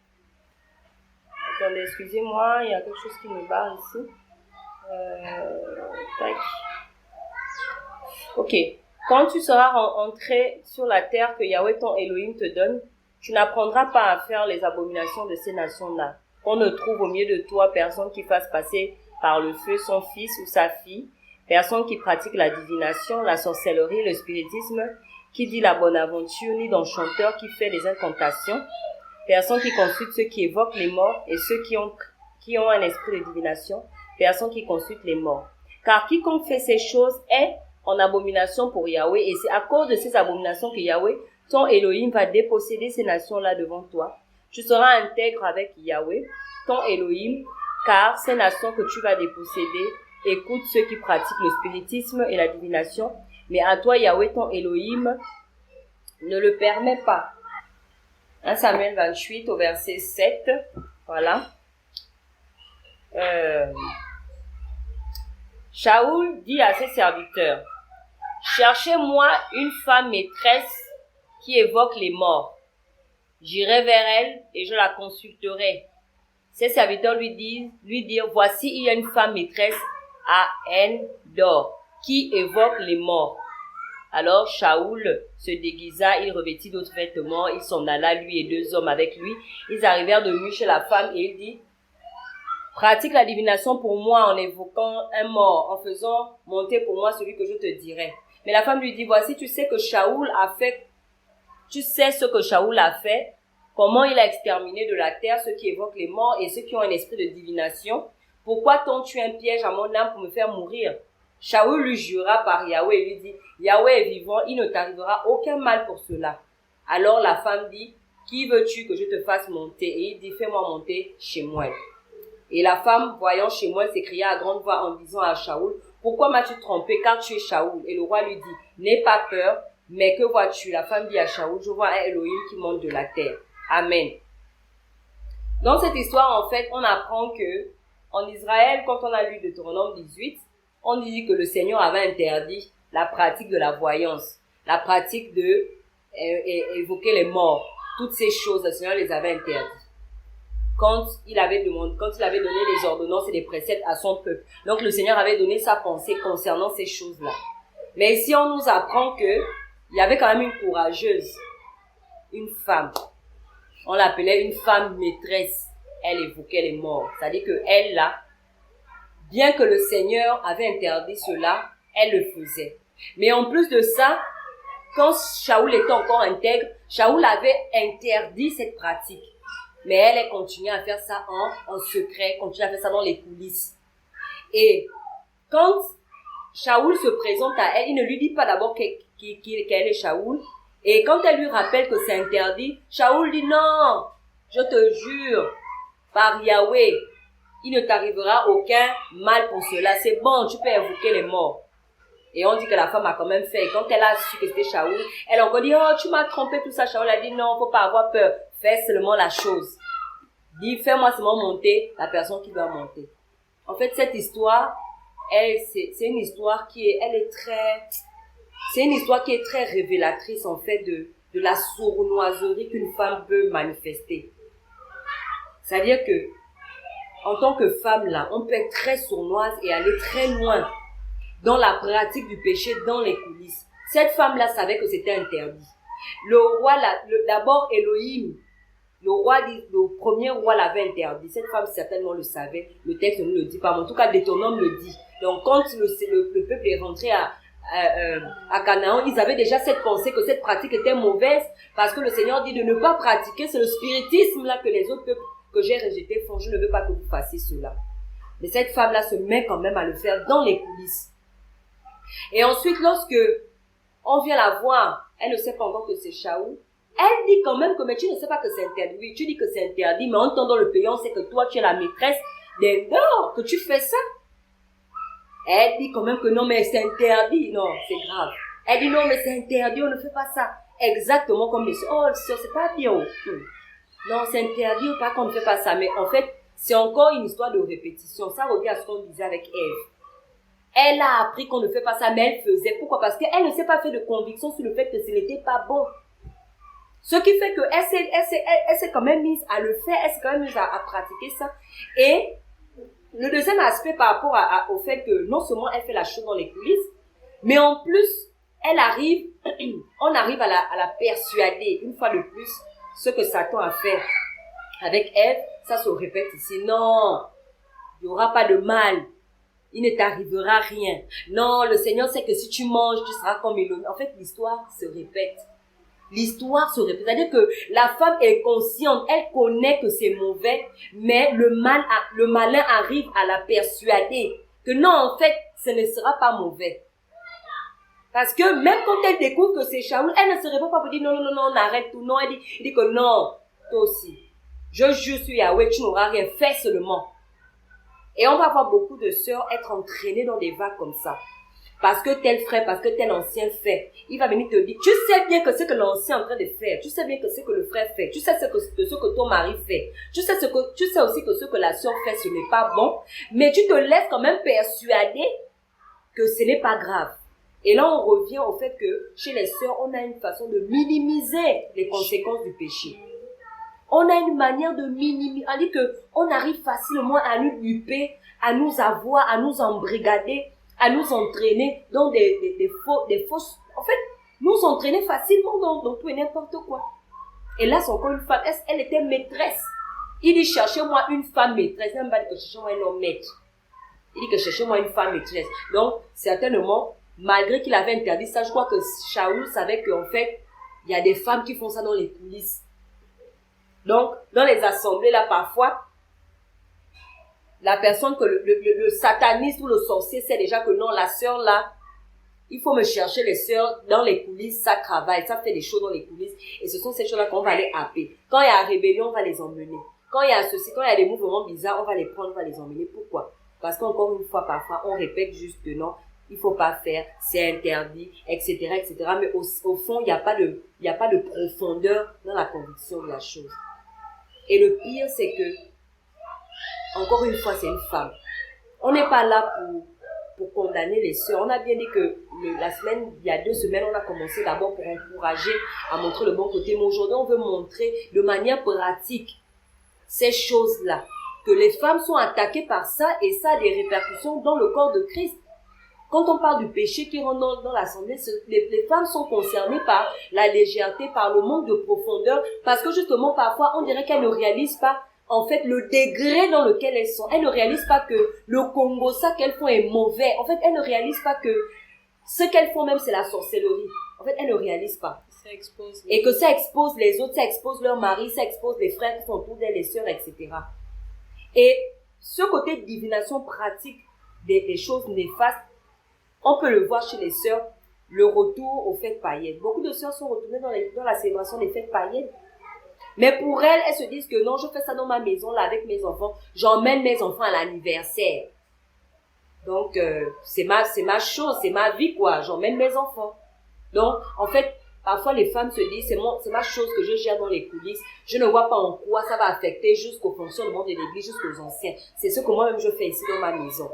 Attendez, excusez-moi, il y a quelque chose qui me barre ici. Tac. Ok. Quand tu seras entré sur la terre que Yahweh ton Elohim te donne, tu n'apprendras pas à faire les abominations de ces nations-là. Qu'on ne trouve au milieu de toi personne qui fasse passer par le feu son fils ou sa fille, personne qui pratique la divination, la sorcellerie, le spiritisme, qui dit la bonne aventure, ni d'enchanteur qui fait des incantations, personne qui consulte ceux qui évoquent les morts et ceux qui ont un esprit de divination, personne qui consulte les morts. Car quiconque fait ces choses est en abomination pour Yahweh, et c'est à cause de ces abominations que Yahweh, ton Elohim, va déposséder ces nations-là devant toi. Tu seras intègre avec Yahweh, ton Elohim, car ces nations que tu vas déposséder écoutent ceux qui pratiquent le spiritisme et la divination, mais à toi, Yahweh, ton Elohim, ne le permet pas. 1 Samuel 28 au verset 7, voilà. Shaoul dit à ses serviteurs, « Cherchez-moi une femme maîtresse qui évoque les morts. J'irai vers elle et je la consulterai. » Ses serviteurs lui dirent, « Voici, il y a une femme maîtresse à Endor qui évoque les morts. » Alors Shaoul se déguisa, il revêtit d'autres vêtements, il s'en alla, lui et 2 hommes avec lui. Ils arrivèrent de nuit chez la femme et il dit, « Pratique la divination pour moi en évoquant un mort, en faisant monter pour moi celui que je te dirai. » Mais la femme lui dit, « Voici, tu sais ce que Shaoul a fait, comment il a exterminé de la terre ceux qui évoquent les morts et ceux qui ont un esprit de divination. Pourquoi tends-tu un piège à mon âme pour me faire mourir? » Shaoul lui jura par Yahweh et lui dit, « Yahweh est vivant, il ne t'arrivera aucun mal pour cela. » Alors la femme dit, « Qui veux-tu que je te fasse monter? » Et il dit, « Fais-moi monter chez moi. » Et la femme, voyant chez moi, s'écria à grande voix en disant à Shaoul, « Pourquoi m'as-tu trompé, car tu es Shaoul? » Et le roi lui dit, « N'aie pas peur, mais que vois-tu? » La femme dit à Shaoul, « Je vois un Elohim qui monte de la terre. » Amen. Dans cette histoire, en fait, on apprend que en Israël, quand on a lu Deutéronome 18, on dit que le Seigneur avait interdit la pratique de la voyance, la pratique de évoquer les morts. Toutes ces choses, le Seigneur les avait interdites. Quand il avait donné les ordonnances et les préceptes à son peuple. Donc le Seigneur avait donné sa pensée concernant ces choses-là. Mais ici, on nous apprend que il y avait quand même une courageuse, une femme. On l'appelait une femme maîtresse. Elle évoquait les morts. C'est-à-dire que elle, là, bien que le Seigneur avait interdit cela, elle le faisait. Mais en plus de ça, quand Shaoul était encore intègre, Shaoul avait interdit cette pratique. Mais elle continuait à faire ça en secret, continuait à faire ça dans les coulisses. Et quand Shaoul se présente à elle, il ne lui dit pas d'abord qu'elle est Shaoul. Et quand elle lui rappelle que c'est interdit, Shaoul dit non, je te jure, par Yahweh, il ne t'arrivera aucun mal pour cela. C'est bon, tu peux évoquer les morts. Et on dit que la femme a quand même fait. Et quand elle a su que c'était Shaoul, elle a encore dit, oh, tu m'as trompé, tout ça. Shaoul a dit, non, faut pas avoir peur. Fais seulement la chose. Dis, fais-moi seulement monter la personne qui doit monter. En fait, cette histoire, c'est une histoire c'est une histoire qui est très révélatrice, en fait, de la sournoiserie qu'une femme peut manifester. C'est-à-dire que, en tant que femme, là, on peut être très sournoise et aller très loin dans la pratique du péché, dans les coulisses. Cette femme-là savait que c'était interdit. Le roi, d'abord Elohim, le premier roi l'avait interdit. Cette femme certainement le savait. Le texte ne nous le dit pas, mais en tout cas, Deutéronome le dit. Donc, quand le peuple est rentré à Canaan, ils avaient déjà cette pensée que cette pratique était mauvaise parce que le Seigneur dit de ne pas pratiquer. C'est le spiritisme là que les autres peuples que j'ai rejetés font. Je ne veux pas que vous fassiez cela. Mais cette femme-là se met quand même à le faire dans les coulisses. Et ensuite, lorsque on vient la voir, elle ne sait pas encore que c'est Shaoul. Elle dit quand même que, mais tu ne sais pas que c'est interdit. Oui, tu dis que c'est interdit, mais en temps dans le pays, on sait que toi, tu es la maîtresse d'Endor, que tu fais ça. Elle dit quand même que non, mais c'est interdit. Non, c'est grave. Elle dit non, mais c'est interdit, on ne fait pas ça. Exactement comme les oh, c'est pas bien. Non, c'est interdit ou pas qu'on ne fait pas ça. Mais en fait, c'est encore une histoire de répétition. Ça revient à ce qu'on disait avec Ève. Elle a appris qu'on ne fait pas ça, mais elle faisait. Pourquoi? Parce qu'elle ne s'est pas fait de conviction sur le fait que ce n'était pas bon. Ce qui fait qu'elle s'est quand même mise à le faire, elle s'est quand même mise à pratiquer ça. Et le deuxième aspect par rapport au fait que non seulement elle fait la chose dans les coulisses, Mais en plus, on arrive à la persuader, une fois de plus, ce que Satan a fait avec Ève, ça se répète ici. Non, il n'y aura pas de mal. Il ne t'arrivera rien. Non, le Seigneur sait que si tu manges, tu seras comme Élohim. En fait, l'histoire se répète. L'histoire se répète. C'est-à-dire que la femme est consciente, elle connaît que c'est mauvais, mais le malin arrive à la persuader que non, en fait, ce ne sera pas mauvais. Parce que même quand elle découvre que c'est Shaoul, elle ne se répond pas pour dire non, on arrête tout. Non, elle dit que non, toi aussi. Je jure sur Yahweh, tu n'auras rien fait seulement. Et on va voir beaucoup de sœurs être entraînées dans des vagues comme ça. Parce que tel frère, parce que tel ancien fait. Il va venir te dire, tu sais bien que ce que l'ancien est en train de faire. Tu sais bien que ce que le frère fait. Tu sais ce que ton mari fait. Tu sais aussi que ce que la sœur fait, ce n'est pas bon. Mais tu te laisses quand même persuader que ce n'est pas grave. Et là, on revient au fait que chez les sœurs, on a une façon de minimiser les conséquences du péché. On a une manière de minimiser, on dit que on arrive facilement à nous duper, à nous avoir, à nous embrigader, à nous entraîner dans des fausses, en fait, nous entraîner facilement dans tout et n'importe quoi. Et là, c'est encore une femme, elle était maîtresse. Il dit, cherchez-moi une femme maîtresse. Il n'a pas dit que cherchez-moi un homme maître. Il dit que cherchez-moi une femme maîtresse. Donc, certainement, malgré qu'il avait interdit ça, je crois que Shaoul savait qu'en fait, il y a des femmes qui font ça dans les coulisses. Donc, dans les assemblées, là, parfois, la personne que le sataniste ou le sorcier sait déjà que non, la sœur, là, il faut me chercher les sœurs dans les coulisses, ça travaille, ça fait des choses dans les coulisses. Et ce sont ces choses-là qu'on va aller happer. Quand il y a rébellion, on va les emmener. Quand il y a ceci, quand il y a des mouvements bizarres, on va les prendre, on va les emmener. Pourquoi? Parce qu'encore une fois, parfois, on répète juste que non, il faut pas faire, c'est interdit, etc., etc. Mais au fond, il n'y a pas de profondeur dans la conviction de la chose. Et le pire, c'est que, encore une fois, c'est une femme. On n'est pas là pour condamner les sœurs. On a bien dit que il y a 2 semaines, on a commencé d'abord pour encourager à montrer le bon côté. Mais aujourd'hui, on veut montrer de manière pratique ces choses-là. Que les femmes sont attaquées par ça et ça a des répercussions dans le corps de Christ. Quand on parle du péché qui rentre dans l'assemblée, les femmes sont concernées par la légèreté, par le manque de profondeur, parce que justement, parfois, on dirait qu'elles ne réalisent pas, en fait, le degré dans lequel elles sont. Elles ne réalisent pas que le Congo, ça qu'elles font est mauvais. En fait, elles ne réalisent pas que ce qu'elles font même, c'est la sorcellerie. En fait, elles ne réalisent pas. Et que ça expose les autres, ça expose leur mari, ça expose les frères qui sont autour d'elles, les sœurs, etc. Et ce côté de divination pratique des choses néfastes, on peut le voir chez les sœurs, le retour aux fêtes païennes. Beaucoup de sœurs sont retournées dans la célébration des fêtes païennes. Mais pour elles se disent que non, je fais ça dans ma maison, là, avec mes enfants. J'emmène mes enfants à l'anniversaire. Donc, c'est ma chose, c'est ma vie, quoi. J'emmène mes enfants. Donc, en fait, parfois les femmes se disent, c'est ma chose que je gère dans les coulisses. Je ne vois pas en quoi ça va affecter jusqu'au fonctionnement de l'église, jusqu'aux anciens. C'est ce que moi-même je fais ici dans ma maison.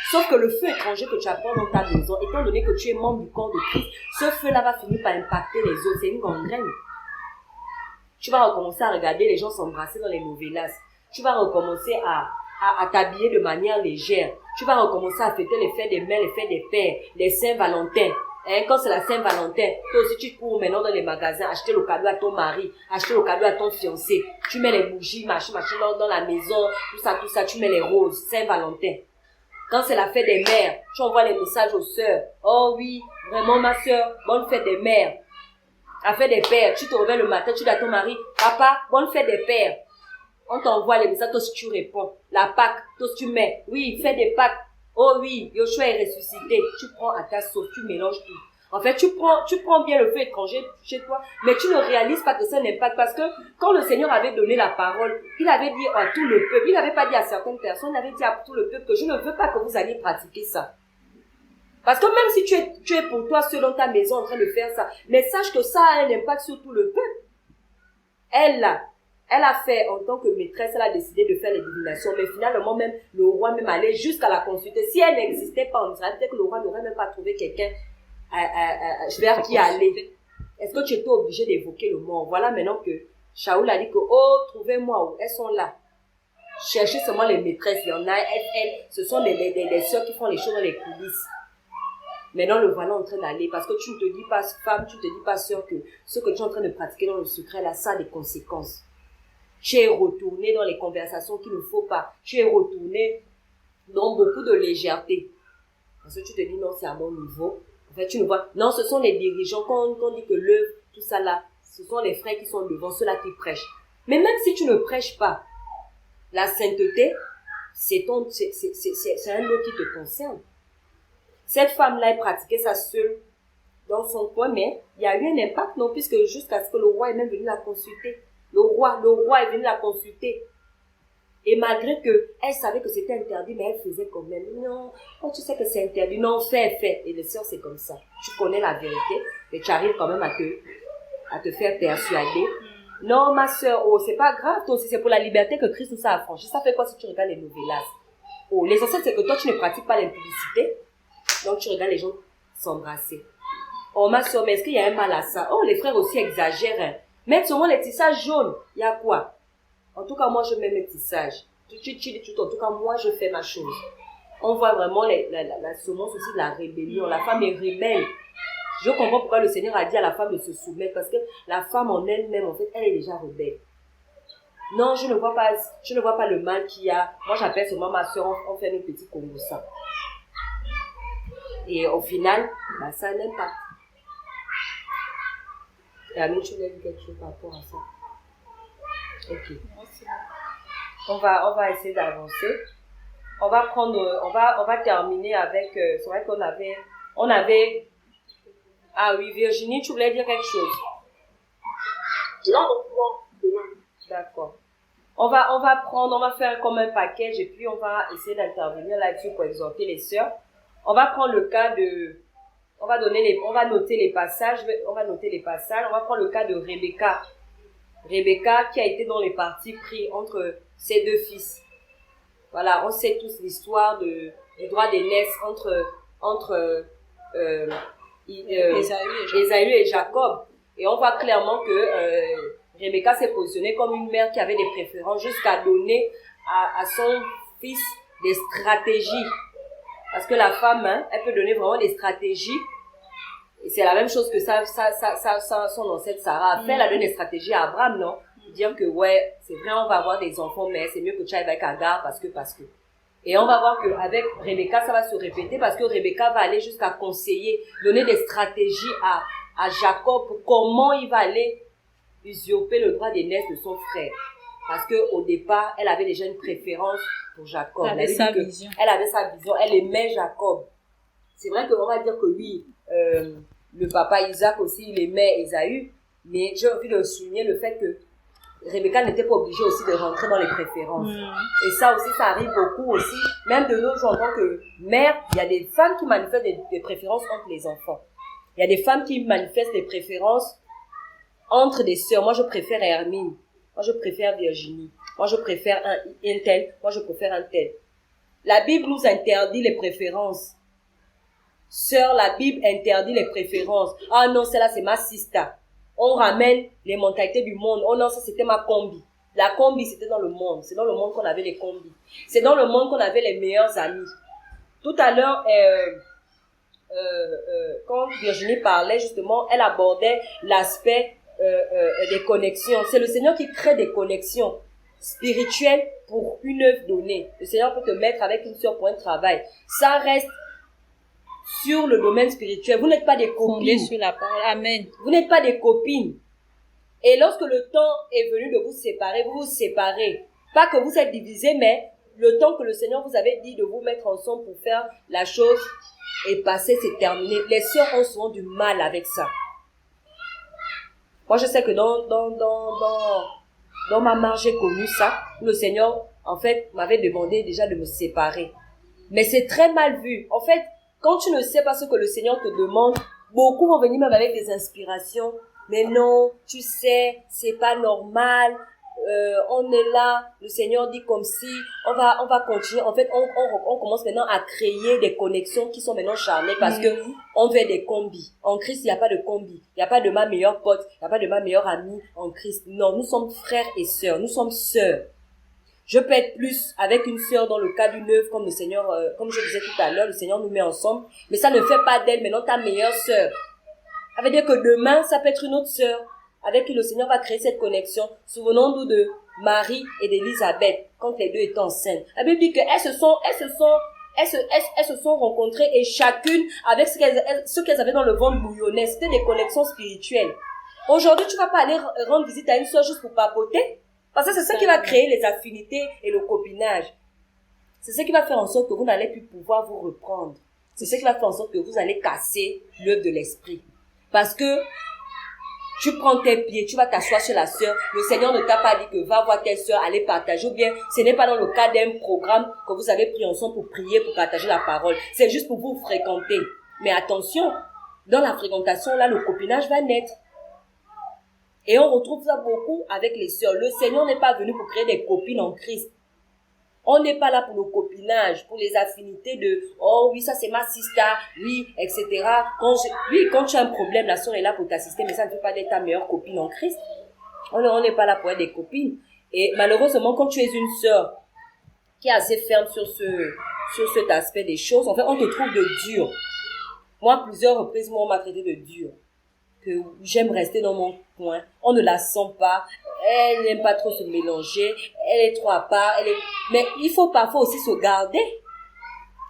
Sauf que le feu étranger que tu apprends dans ta maison, étant donné que tu es membre du corps de Christ, ce feu-là va finir par impacter les autres. C'est une gangrène. Tu vas recommencer à regarder les gens s'embrasser dans les novelas. Tu vas recommencer à t'habiller de manière légère. Tu vas recommencer à fêter les fêtes des mères, les fêtes des pères, les Saint-Valentin. Quand c'est la Saint-Valentin, toi aussi tu cours maintenant dans les magasins, acheter le cadeau à ton mari, acheter le cadeau à ton fiancé. Tu mets les bougies, machin, dans la maison, tout ça, tu mets les roses, Saint-Valentin. Quand c'est la fête des mères, tu envoies les messages aux sœurs. Oh oui, vraiment ma sœur, bonne fête des mères. La fête des pères, tu te réveilles le matin, tu dis à ton mari, papa, bonne fête des pères. On t'envoie les messages, toi si tu réponds. La Pâque, toi si tu mets, oui, fête des Pâques. Oh oui, Yoshua est ressuscité. Tu prends à ta sauce, tu mélanges tout. En fait, tu prends bien le feu étranger chez toi, mais tu ne réalises pas que ça n'impacte parce que quand le Seigneur avait donné la parole, il avait dit à tout le peuple, il n'avait pas dit à certaines personnes, il avait dit à tout le peuple que je ne veux pas que vous alliez pratiquer ça. Parce que même si tu es pour toi seul dans ta maison en train de faire ça, mais sache que ça a un impact sur tout le peuple. Elle a fait, en tant que maîtresse, elle a décidé de faire les divinations, mais finalement même, le roi même allait jusqu'à la consulter. Si elle n'existait pas en Israël, peut-être que le roi n'aurait même pas trouvé quelqu'un vers qui aller. Est-ce que tu étais obligé d'évoquer le mort? Voilà maintenant que Shaoul a dit que, oh, trouvez-moi où elles sont là. Cherchez seulement les maîtresses, il y en a, elles, ce sont les sœurs qui font les choses dans les coulisses. Maintenant, le voilà en train d'aller, parce que tu ne te dis pas femme, tu ne te dis pas sœur que ce que tu es en train de pratiquer dans le secret, là, ça a des conséquences. Tu es retourné dans les conversations qu'il ne faut pas. Tu es retourné dans beaucoup de légèreté. Parce que tu te dis, non, c'est à mon niveau. En fait, tu ne vois, non, ce sont les dirigeants, quand on dit que l'œuvre, tout ça là, ce sont les frères qui sont devant, ceux-là qui prêchent. Mais même si tu ne prêches pas, la sainteté, c'est un lot qui te concerne. Cette femme-là, elle pratiquait ça seule dans son coin, mais il y a eu un impact, non, puisque jusqu'à ce que le roi est même venu la consulter. Le roi est venu la consulter. Et malgré que elle savait que c'était interdit, mais elle faisait quand même. Non, quand tu sais que c'est interdit, non, fais. Et les sœurs, c'est comme ça. Tu connais la vérité, mais tu arrives quand même à te faire persuader. Non, ma sœur, oh, c'est pas grave, toi aussi, c'est pour la liberté que Christ nous a affranchis. Ça fait quoi si tu regardes les novellas? Oh, l'essentiel, c'est que toi, tu ne pratiques pas l'impudicité. Donc, tu regardes les gens s'embrasser. Oh, ma sœur, mais est-ce qu'il y a un mal à ça? Oh, les frères aussi exagèrent, hein. Mettre seulement les tissages jaunes, il y a quoi? En tout cas, moi, je mets mes tissages. En tout cas, moi, je fais ma chose. On voit vraiment la semence aussi de la rébellion. La femme est rebelle. Je comprends pourquoi le Seigneur a dit à la femme de se soumettre, parce que la femme en elle-même, en fait, elle est déjà rebelle. Non, je ne vois pas le mal qu'il y a. Moi, j'appelle seulement ma soeur, on fait nos petits Congo-ça. Et au final, bah, ça n'aime pas. Et Amine, tu voulais dire quelque chose par rapport à ça? Ok. On va essayer d'avancer. On va terminer avec, c'est vrai qu'on avait, ah oui, Virginie, tu voulais dire quelque chose? Non. D'accord. On va faire comme un package et puis on va essayer d'intervenir là-dessus pour exhorter les sœurs. On va prendre le cas de, on va noter les passages, on va prendre le cas de Rebecca. Rebecca qui a été dans les partis pris entre ses deux fils. Voilà, on sait tous l'histoire du droit d'aînesse entre Ésaü et Jacob. Et on voit clairement que Rebecca s'est positionnée comme une mère qui avait des préférences jusqu'à donner à son fils des stratégies. Parce que la femme, hein, elle peut donner vraiment des stratégies. Et c'est la même chose que son ancêtre Sarah a fait. Elle a donné des stratégies à Abraham, non? Dire que, ouais, c'est vrai, on va avoir des enfants, mais c'est mieux que tu ailles avec Agar parce que. Et on va voir qu'avec Rebecca, ça va se répéter parce que Rebecca va aller jusqu'à conseiller, donner des stratégies à Jacob pour comment il va aller usurper le droit d'aînesse de son frère. Parce que au départ, elle avait déjà une préférence pour Jacob. Elle avait sa vision. Elle avait sa vision, elle aimait Jacob. C'est vrai qu'on va dire que lui, le papa Isaac aussi, il aimait Ésaü, mais j'ai envie de souligner le fait que Rebecca n'était pas obligée aussi de rentrer dans les préférences. Et ça aussi, ça arrive beaucoup aussi. Même de nos jours, en tant que mère, il y a des femmes qui manifestent des préférences entre les enfants. Il y a des femmes qui manifestent des préférences entre des sœurs. Moi, je préfère Hermine. Moi, je préfère Virginie. Moi, je préfère un tel. Moi, je préfère un tel. La Bible nous interdit les préférences. Sœur, la Bible interdit les préférences. Ah non, celle-là, c'est ma sister. On ramène les mentalités du monde. Oh non, ça, c'était ma combi. La combi, c'était dans le monde. C'est dans le monde qu'on avait les combis. C'est dans le monde qu'on avait les meilleurs amis. Tout à l'heure, quand Virginie parlait, justement, elle abordait l'aspect des connexions. C'est le Seigneur qui crée des connexions spirituelles pour une œuvre donnée. Le Seigneur peut te mettre avec une sœur pour un travail. Ça reste sur le domaine spirituel. Vous n'êtes pas des copines. Sur la parole. Amen. Vous n'êtes pas des copines. Et lorsque le temps est venu de vous séparer, vous vous séparez. Pas que vous êtes divisés, mais le temps que le Seigneur vous avait dit de vous mettre ensemble pour faire la chose est passé, c'est terminé. Les sœurs ont souvent du mal avec ça. Moi, je sais que dans ma marche, j'ai connu ça, où le Seigneur, en fait, m'avait demandé déjà de me séparer. Mais c'est très mal vu. En fait, quand tu ne sais pas ce que le Seigneur te demande, beaucoup vont venir même avec des inspirations. Mais non, tu sais, c'est pas normal. On est là, le Seigneur dit comme si, on va continuer. En fait, on commence maintenant à créer des connexions qui sont maintenant charnées parce que on fait des combis. En Christ, il n'y a pas de combi. Il n'y a pas de ma meilleure pote, il n'y a pas de ma meilleure amie en Christ. Non, nous sommes frères et sœurs, nous sommes sœurs. Je peux être plus avec une sœur dans le cas d'une œuvre, comme le Seigneur, comme je disais tout à l'heure, le Seigneur nous met ensemble, mais ça ne fait pas d'elle maintenant ta meilleure sœur. Ça veut dire que demain, ça peut être une autre sœur avec qui le Seigneur va créer cette connexion. Souvenons-nous de Marie et d'Élisabeth, quand les deux étaient enceintes. La Bible dit qu'elles se sont rencontrées et chacune avec ce qu'elles avaient dans le ventre bouillonnait. C'était des connexions spirituelles. Aujourd'hui, tu vas pas aller rendre visite à une sœur juste pour papoter. Parce que c'est ça qui va créer les affinités et le copinage. C'est ce qui va faire en sorte que vous n'allez plus pouvoir vous reprendre. C'est ce qui va faire en sorte que vous allez casser l'œuvre de l'esprit. Parce que tu prends tes pieds, tu vas t'asseoir sur la sœur. Le Seigneur ne t'a pas dit que va voir telle sœur, allez partager. Ou bien, ce n'est pas dans le cadre d'un programme que vous avez pris ensemble pour prier, pour partager la parole. C'est juste pour vous fréquenter. Mais attention, dans la fréquentation, là, le copinage va naître. Et on retrouve ça beaucoup avec les sœurs. Le Seigneur n'est pas venu pour créer des copines en Christ. On n'est pas là pour le copinage, pour les affinités de « Oh oui, ça c'est ma sister, oui, etc. » Quand tu as un problème, la sœur est là pour t'assister, mais ça ne fait pas d'être ta meilleure copine en Christ. On n'est pas là pour être des copines. Et malheureusement, quand tu es une sœur qui est assez ferme sur cet aspect des choses, en fait, on te trouve de dur. Moi, plusieurs reprises, on m'a traité de dur. Que j'aime rester dans mon coin, on ne la sent pas, elle n'aime pas trop se mélanger, elle est trop à part, mais il faut parfois aussi se garder.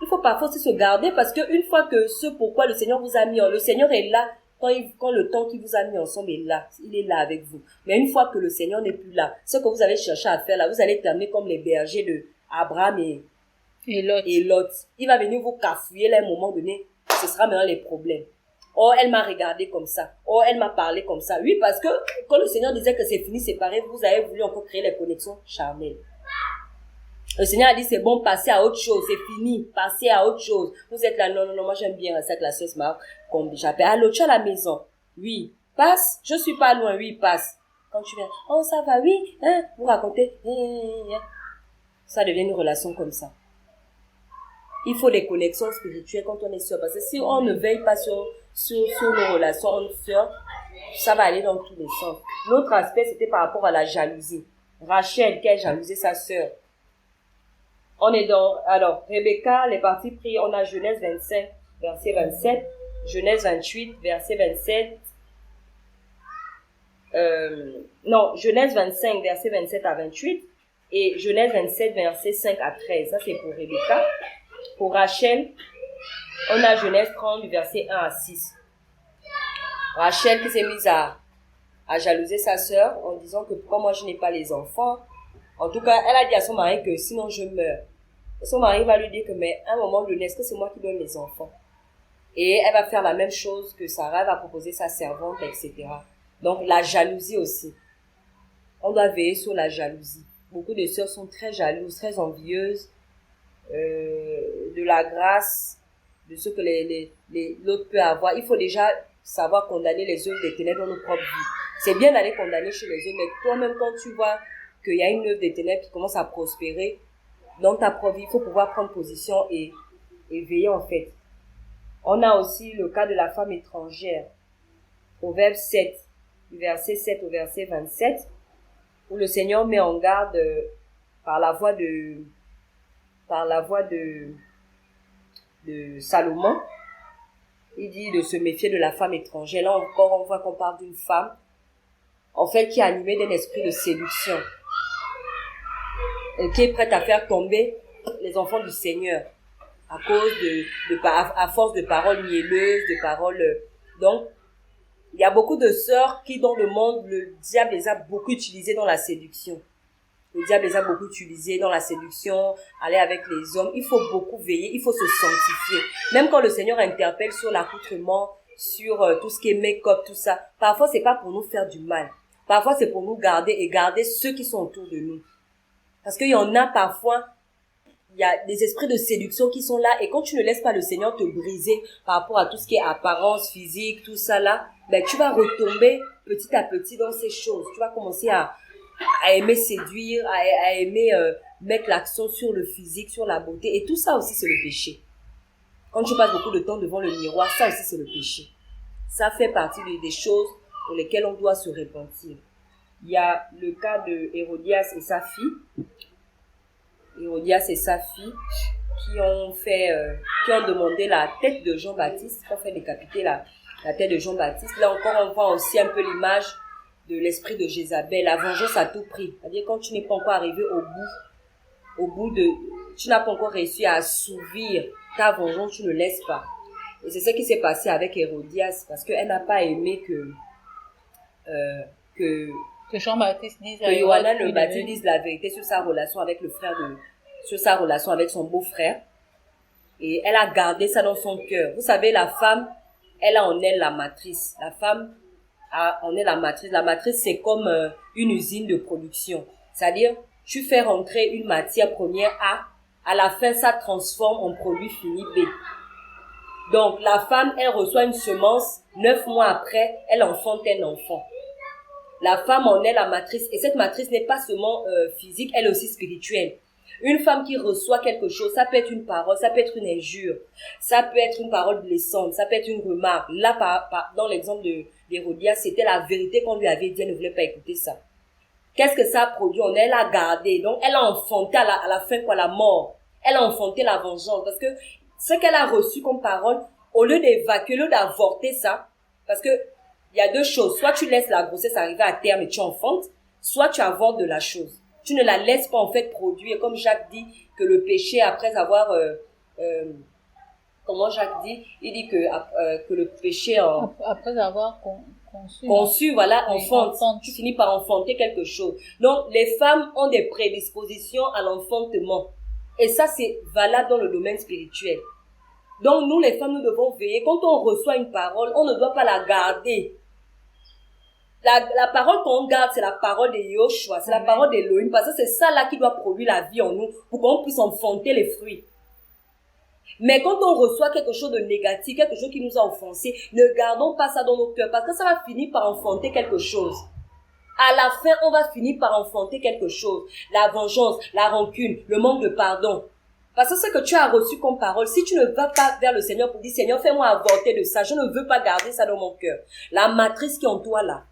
Il faut parfois aussi se garder parce que une fois que ce pourquoi le Seigneur vous a mis, le Seigneur est là quand le temps qu'il vous a mis ensemble est là, il est là avec vous. Mais une fois que le Seigneur n'est plus là, ce que vous avez cherché à faire là, vous allez terminer comme les bergers de Abraham et Lot. Il va venir vous cafouiller là à un moment donné, ce sera maintenant les problèmes. Oh, elle m'a regardé comme ça. Oh, elle m'a parlé comme ça. Oui, parce que quand le Seigneur disait que c'est fini, séparé, vous avez voulu encore créer les connexions charnelles. Le Seigneur a dit, c'est bon, passez à autre chose, c'est fini, passez à autre chose. Vous êtes là, non, moi j'aime bien rester avec la sœur Smart, comme j'appelle. Allô, tu es à la maison? Oui. Passe, je suis pas loin, oui, passe. Quand tu viens, oh, ça va, oui, hein, vous racontez, ça devient une relation comme ça. Il faut des connexions spirituelles quand on est sœur. Parce que si on ne veille pas sur nos relations entre sœurs, ça va aller dans tous les sens. L'autre aspect, c'était par rapport à la jalousie. Rachel, qui a jalousé sa sœur. Alors, Rebecca, les parties prises, on a Genèse 25, verset 27, Genèse 28, verset 27, Genèse 25, verset 27 à 28, et Genèse 27, verset 5 à 13. Ça, c'est pour Rebecca. Pour Rachel, on a Genèse 30, du verset 1 à 6. Rachel qui s'est mise à jalouser sa sœur en disant que pourquoi moi je n'ai pas les enfants. En tout cas, elle a dit à son mari que sinon je meurs. Et son mari va lui dire que mais à un moment donné, est-ce que c'est moi qui donne les enfants? Et elle va faire la même chose que Sarah, elle va proposer sa servante, etc. Donc la jalousie aussi. On doit veiller sur la jalousie. Beaucoup de sœurs sont très jalouses, très envieuses de la grâce, de ce que l'autre peut avoir. Il faut déjà savoir condamner les œuvres des ténèbres dans nos propres vies. C'est bien d'aller condamner chez les autres, mais toi-même quand tu vois qu'il y a une œuvre des ténèbres qui commence à prospérer dans ta propre vie, il faut pouvoir prendre position et veiller en fait. On a aussi le cas de la femme étrangère. Proverbe 7, du verset 7 au verset 27, où le Seigneur met en garde par la voix de Salomon. Il dit de se méfier de la femme étrangère. Là encore, on voit qu'on parle d'une femme, en fait, qui est animée d'un esprit de séduction, et qui est prête à faire tomber les enfants du Seigneur, à cause à force de paroles mielleuses, de paroles, donc, il y a beaucoup de sœurs qui, dans le monde, le diable les a beaucoup utilisées dans la séduction. Le diable les a beaucoup utilisées dans la séduction, aller avec les hommes. Il faut beaucoup veiller, il faut se sanctifier. Même quand le Seigneur interpelle sur l'accoutrement, sur tout ce qui est make-up, tout ça, parfois c'est pas pour nous faire du mal. Parfois c'est pour nous garder ceux qui sont autour de nous. Parce qu'il y en a parfois, il y a des esprits de séduction qui sont là, et quand tu ne laisses pas le Seigneur te briser par rapport à tout ce qui est apparence physique, tout ça là, ben tu vas retomber petit à petit dans ces choses. Tu vas commencer à aimer séduire, à aimer mettre l'accent sur le physique, sur la beauté, et tout ça aussi c'est le péché. Quand tu passes beaucoup de temps devant le miroir, ça aussi c'est le péché. Ça fait partie des choses pour lesquelles on doit se repentir. Il y a le cas de Hérodias et sa fille. Hérodias et sa fille, qui ont demandé la tête de Jean-Baptiste, qui ont fait décapiter la tête de Jean-Baptiste. Là encore, on voit aussi un peu l'image de l'esprit de Jézabel, la vengeance à tout prix. C'est-à-dire quand tu n'es pas encore arrivé tu n'as pas encore réussi à assouvir ta vengeance, tu ne laisses pas. Et c'est ce qui s'est passé avec Hérodias, parce qu'elle n'a pas aimé que Jean-Baptiste dise que Yohanan le Baptiste dise la vérité sur sa relation avec sur sa relation avec son beau-frère. Et elle a gardé ça dans son cœur. Vous savez, la femme, elle a en elle la matrice. La femme a en elle la matrice. La matrice, c'est comme une usine de production. C'est-à-dire, tu fais rentrer une matière première A, à la fin, ça transforme en produit fini B. Donc, la femme, elle reçoit une semence, 9 mois après, elle enfante un enfant. La femme en est la matrice, et cette matrice n'est pas seulement physique, elle est aussi spirituelle. Une femme qui reçoit quelque chose, ça peut être une parole, ça peut être une injure, ça peut être une parole blessante, ça peut être une remarque. Là, dans l'exemple d'Hérodias, c'était la vérité qu'on lui avait dit, elle ne voulait pas écouter ça. Qu'est-ce que ça a produit? Elle a gardé, donc elle a enfanté à la fin quoi, la mort. Elle a enfanté la vengeance, parce que ce qu'elle a reçu comme parole, au lieu d'évacuer, au lieu d'avorter ça, parce que il y a deux choses, soit tu laisses la grossesse arriver à terme et tu enfantes, soit tu avortes de la chose. Tu ne la laisses pas en fait produire, comme Jacques dit que le péché après avoir comment Jacques dit, il dit que le péché après avoir conçu, voilà, enfante. Tu finis par enfanter quelque chose. Donc les femmes ont des prédispositions à l'enfantement, et ça c'est valable dans le domaine spirituel. Donc nous les femmes, nous devons veiller. Quand on reçoit une parole, on ne doit pas la garder. La parole qu'on garde, c'est la parole de Yoshua, c'est la parole d'Elohim, parce que c'est ça là qui doit produire la vie en nous, pour qu'on puisse enfanter les fruits. Mais quand on reçoit quelque chose de négatif, quelque chose qui nous a offensés, ne gardons pas ça dans nos cœurs, parce que ça va finir par enfanter quelque chose. À la fin, on va finir par enfanter quelque chose. La vengeance, la rancune, le manque de pardon. Parce que ce que tu as reçu comme parole, si tu ne vas pas vers le Seigneur pour dire, Seigneur, fais-moi avorter de ça, je ne veux pas garder ça dans mon cœur. La matrice qui est en toi là,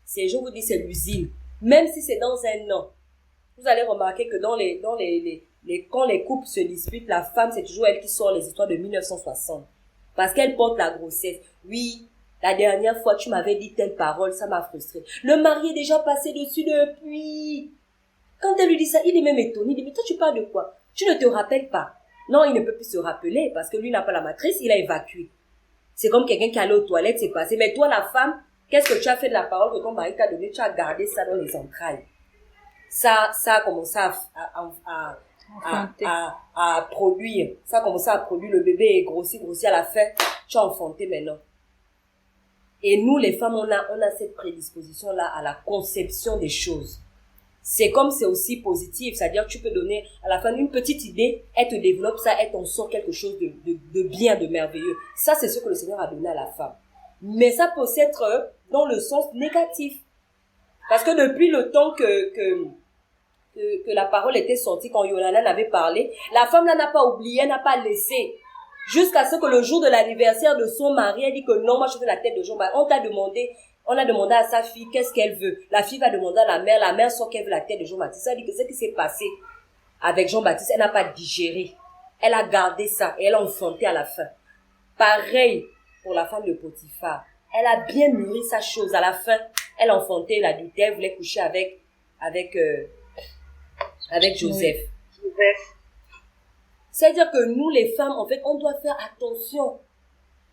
je vous dis, c'est l'usine. Même si c'est dans un an, vous allez remarquer que quand les couples se disputent, la femme, c'est toujours elle qui sort les histoires de 1960. Parce qu'elle porte la grossesse. Oui, la dernière fois, tu m'avais dit telle parole, ça m'a frustrée. Le mari est déjà passé dessus depuis. Quand elle lui dit ça, il est même étonné. Il dit, mais toi, tu parles de quoi? Tu ne te rappelles pas. Non, il ne peut plus se rappeler parce que lui n'a pas la matrice, il a évacué. C'est comme quelqu'un qui allait aux toilettes, c'est passé. Mais toi, la femme, qu'est-ce que tu as fait de la parole que ton mari t'a donnée? Tu as gardé ça dans les entrailles. Ça a commencé à produire. Ça a commencé à produire. Le bébé est grossi à la fin. Tu as enfanté maintenant. Et nous, les femmes, on a cette prédisposition-là à la conception des choses. C'est comme c'est aussi positif. C'est-à-dire, tu peux donner à la fin une petite idée, elle te développe ça, elle t'en sort quelque chose de bien, de merveilleux. Ça, c'est ce que le Seigneur a donné à la femme. Mais ça peut aussi être dans le sens négatif. Parce que depuis le temps que la parole était sortie, quand Yohanan avait parlé, la femme là n'a pas oublié, elle n'a pas laissé. Jusqu'à ce que le jour de l'anniversaire de son mari, elle dit que non, moi je veux la tête de Jean-Baptiste. On a demandé à sa fille qu'est-ce qu'elle veut. La fille va demander à la mère sort qu'elle veut la tête de Jean-Baptiste. Ça dit que ce qui s'est passé avec Jean-Baptiste, elle n'a pas digéré. Elle a gardé ça et elle a enfanté à la fin. Pareil pour la femme de Potiphar. Elle a bien mûri sa chose. À la fin, elle a enfanté l'adultère, elle voulait coucher avec Joseph. C'est-à-dire que nous, les femmes, en fait, on doit faire attention.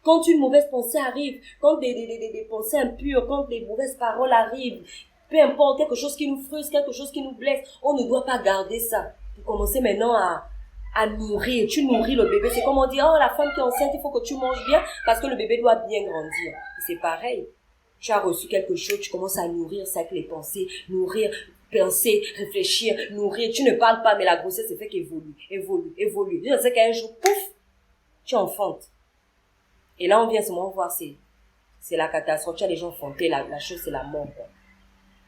Quand une mauvaise pensée arrive, quand des pensées impures, quand des mauvaises paroles arrivent, peu importe, quelque chose qui nous frustre, quelque chose qui nous blesse, on ne doit pas garder ça. Pour commencer maintenant à nourrir. Tu nourris le bébé. C'est comme on dit, oh, la femme qui est enceinte, il faut que tu manges bien parce que le bébé doit bien grandir. C'est pareil. Tu as reçu quelque chose, tu commences à nourrir ça avec les pensées, nourrir, penser, réfléchir, nourrir. Tu ne parles pas, mais la grossesse, c'est fait qu'évolue. Je sais qu'un jour, pouf, tu enfantes. Et là, on vient seulement voir, c'est la catastrophe. Tu as les gens enfantés, la chose, c'est la mort. Quoi.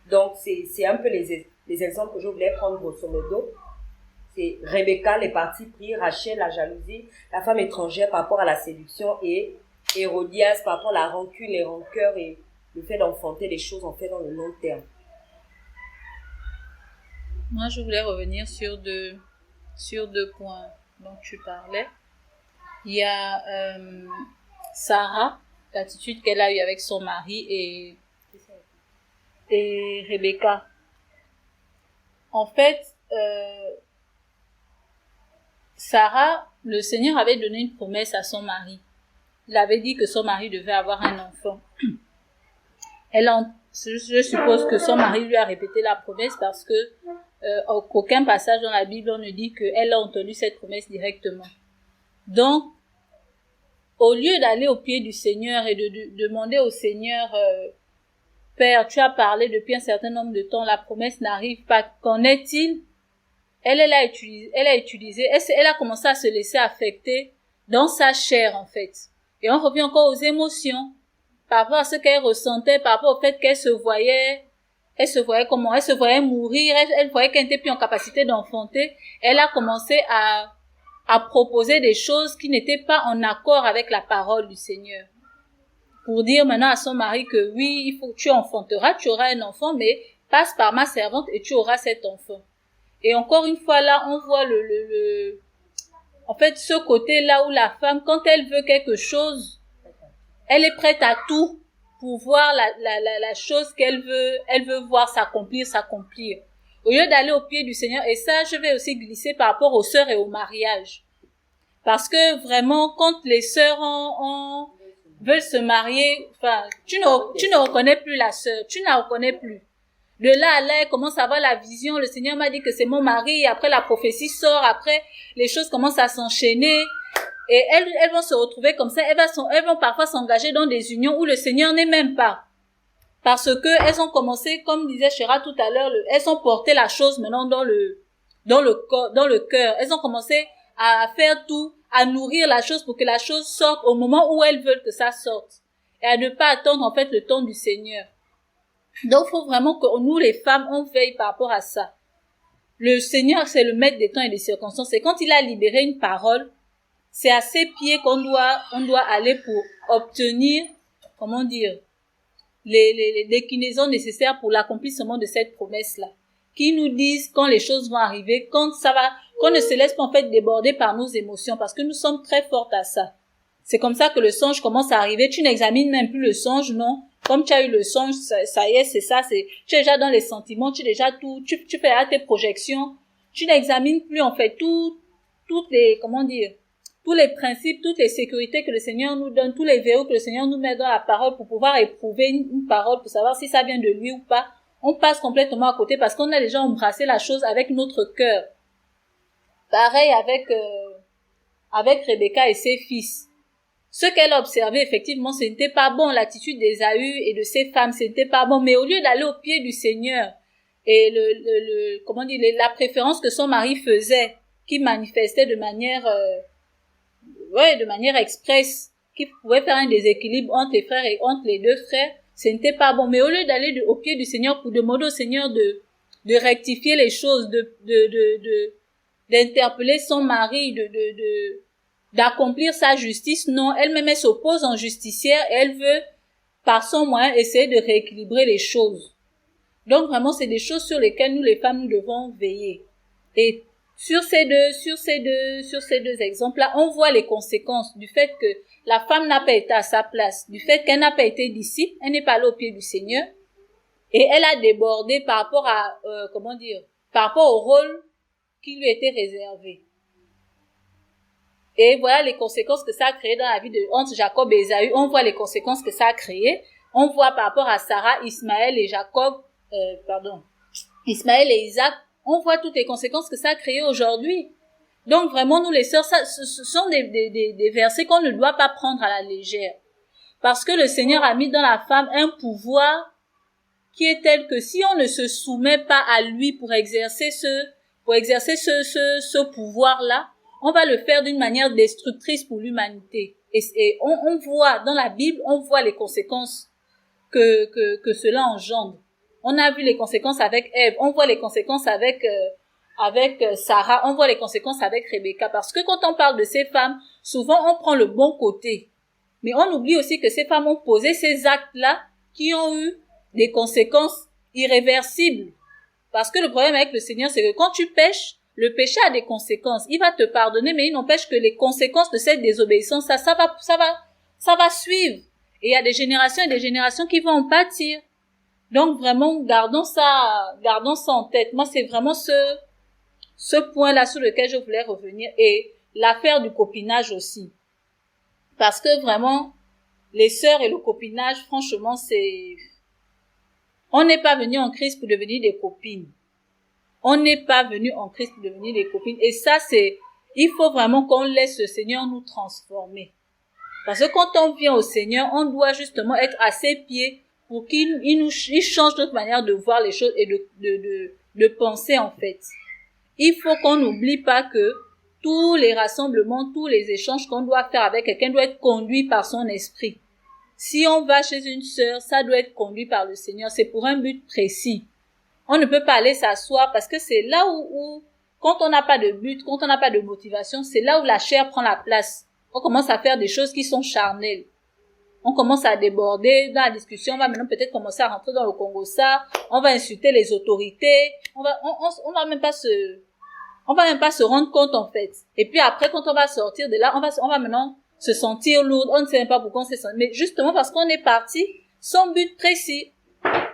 Donc, c'est un peu les exemples que je voulais prendre grosso modo. C'est Rebecca, les parties pris, Rachel, la jalousie, la femme étrangère par rapport à la séduction et Hérodias par rapport à la rancune, les rancœurs et le fait d'enfanter les choses en fait dans le long terme. Moi, je voulais revenir sur sur 2 points dont tu parlais. Il y a Sarah, l'attitude qu'elle a eue avec son mari et Rebecca. En fait, Sarah, le Seigneur avait donné une promesse à son mari. Il avait dit que son mari devait avoir un enfant. Je suppose que son mari lui a répété la promesse parce que aucun passage dans la Bible on ne dit qu'elle a entendu cette promesse directement. Donc, au lieu d'aller au pied du Seigneur et de demander au Seigneur, Père, tu as parlé depuis un certain nombre de temps, la promesse n'arrive pas, qu'en est-il? Elle a utilisé, elle a commencé à se laisser affecter dans sa chair, en fait. Et on revient encore aux émotions, par rapport à ce qu'elle ressentait, par rapport au fait qu'elle se voyait mourir, elle voyait qu'elle n'était plus en capacité d'enfanter. Elle a commencé à proposer des choses qui n'étaient pas en accord avec la parole du Seigneur. Pour dire maintenant à son mari que oui, il faut que tu enfanteras, tu auras un enfant, mais passe par ma servante et tu auras cet enfant. Et encore une fois là, on voit en fait, ce côté-là où la femme, quand elle veut quelque chose, elle est prête à tout pour voir la chose qu'elle veut, elle veut voir s'accomplir. Au lieu d'aller au pied du Seigneur, et ça, je vais aussi glisser par rapport aux sœurs et au mariage. Parce que vraiment, quand les sœurs veulent se marier, enfin, tu ne reconnais plus la sœur, tu ne la reconnais plus. De là à là, elle commence à avoir la vision, le Seigneur m'a dit que c'est mon mari, et après la prophétie sort, après les choses commencent à s'enchaîner, et elles vont se retrouver comme ça, elles vont parfois s'engager dans des unions où le Seigneur n'est même pas. Parce que elles ont commencé, comme disait Chéra tout à l'heure, elles ont porté la chose maintenant dans le cœur. Elles ont commencé à faire tout, à nourrir la chose pour que la chose sorte au moment où elles veulent que ça sorte. Et à ne pas attendre en fait le temps du Seigneur. Donc il faut vraiment que nous les femmes, on veille par rapport à ça. Le Seigneur, c'est le maître des temps et des circonstances. Et quand il a libéré une parole, c'est à ses pieds qu'on doit aller pour obtenir, les déclinaisons nécessaires pour l'accomplissement de cette promesse-là. Qui nous disent quand les choses vont arriver, qu'on ne se laisse pas en fait déborder par nos émotions, parce que nous sommes très fortes à ça. C'est comme ça que le songe commence à arriver. Tu n'examines même plus le songe, non? Comme tu as eu le songe, ça y est, c'est ça, tu es déjà dans les sentiments, tu es déjà tout, tu fais à tes projections. Tu n'examines plus en fait tous les principes, toutes les sécurités que le Seigneur nous donne, tous les verrous que le Seigneur nous met dans la parole pour pouvoir éprouver une parole, pour savoir si ça vient de lui ou pas. On passe complètement à côté parce qu'on a déjà embrassé la chose avec notre cœur. Pareil avec Rebecca et ses fils. Ce qu'elle a observé, effectivement, ce n'était pas bon, l'attitude d'Ésaü et de ses femmes, ce n'était pas bon. Mais au lieu d'aller au pied du Seigneur et la préférence que son mari faisait, qui manifestait de manière expresse, qui pouvait faire un déséquilibre entre les frères et entre les deux frères, ce n'était pas bon. Mais au lieu d'aller au pied du Seigneur pour demander au Seigneur de rectifier les choses, d'interpeller son mari, d'accomplir sa justice, non, elle-même elle s'oppose en justicière et elle veut, par son moyen, essayer de rééquilibrer les choses. Donc vraiment, c'est des choses sur lesquelles nous, les femmes, nous devons veiller. Et sur ces deux exemples-là, on voit les conséquences du fait que la femme n'a pas été à sa place, du fait qu'elle n'a pas été disciple, elle n'est pas allée au pied du Seigneur, et elle a débordé par rapport par rapport au rôle qui lui était réservé. Et voilà les conséquences que ça a créé dans la vie entre Jacob et Ésaü. On voit les conséquences que ça a créé. On voit par rapport à Sarah, Ismaël et Isaac. On voit toutes les conséquences que ça a créé aujourd'hui. Donc vraiment, nous les sœurs, ce sont des versets qu'on ne doit pas prendre à la légère. Parce que le Seigneur a mis dans la femme un pouvoir qui est tel que si on ne se soumet pas à lui pour exercer ce pouvoir-là, on va le faire d'une manière destructrice pour l'humanité. Et on voit dans la Bible, on voit les conséquences que cela engendre. On a vu les conséquences avec Ève, on voit les conséquences avec Sarah, on voit les conséquences avec Rebecca. Parce que quand on parle de ces femmes, souvent on prend le bon côté. Mais on oublie aussi que ces femmes ont posé ces actes-là qui ont eu des conséquences irréversibles. Parce que le problème avec le Seigneur, c'est que quand tu pèches, le péché a des conséquences. Il va te pardonner, mais il n'empêche que les conséquences de cette désobéissance, ça va suivre. Et il y a des générations qui vont en pâtir. Donc vraiment, gardons ça en tête. Moi, c'est vraiment ce point-là sur lequel je voulais revenir, et l'affaire du copinage aussi. Parce que vraiment, les sœurs et le copinage, franchement, on n'est pas venu en Christ pour devenir des copines. On n'est pas venu en Christ pour devenir des copines. Et ça, il faut vraiment qu'on laisse le Seigneur nous transformer. Parce que quand on vient au Seigneur, on doit justement être à ses pieds pour qu'il change notre manière de voir les choses et de penser, en fait. Il faut qu'on n'oublie pas que tous les rassemblements, tous les échanges qu'on doit faire avec quelqu'un doivent être conduits par son esprit. Si on va chez une sœur, ça doit être conduit par le Seigneur. C'est pour un but précis. On ne peut pas aller s'asseoir parce que c'est là où quand on n'a pas de but, quand on n'a pas de motivation, c'est là où la chair prend la place. On commence à faire des choses qui sont charnelles. On commence à déborder dans la discussion. On va maintenant peut-être commencer à rentrer dans le Congo ça. On va insulter les autorités. On va même pas se rendre compte, en fait. Et puis après, quand on va sortir de là, on va maintenant se sentir lourd. On ne sait même pas pourquoi on s'est senti. Mais justement parce qu'on est parti sans but précis.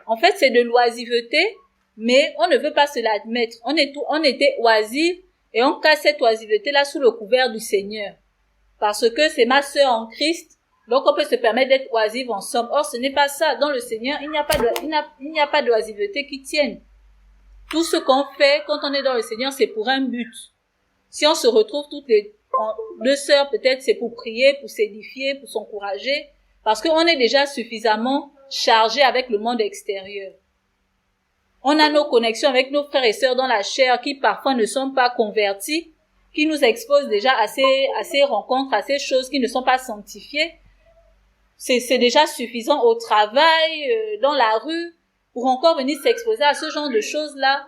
En fait, c'est de l'oisiveté, mais on ne veut pas se l'admettre. On était oisifs et on casse cette oisiveté-là sous le couvert du Seigneur. Parce que c'est ma sœur en Christ, donc on peut se permettre d'être oisif ensemble. Or, ce n'est pas ça. Dans le Seigneur, il n'y a pas d'oisiveté qui tienne. Tout ce qu'on fait quand on est dans le Seigneur, c'est pour un but. Si on se retrouve toutes les deux sœurs, peut-être c'est pour prier, pour s'édifier, pour s'encourager, parce qu'on est déjà suffisamment chargé avec le monde extérieur. On a nos connexions avec nos frères et sœurs dans la chair qui parfois ne sont pas convertis, qui nous exposent déjà à ces rencontres, à ces choses qui ne sont pas sanctifiées. C'est déjà suffisant au travail, dans la rue, pour encore venir s'exposer à ce genre de choses-là,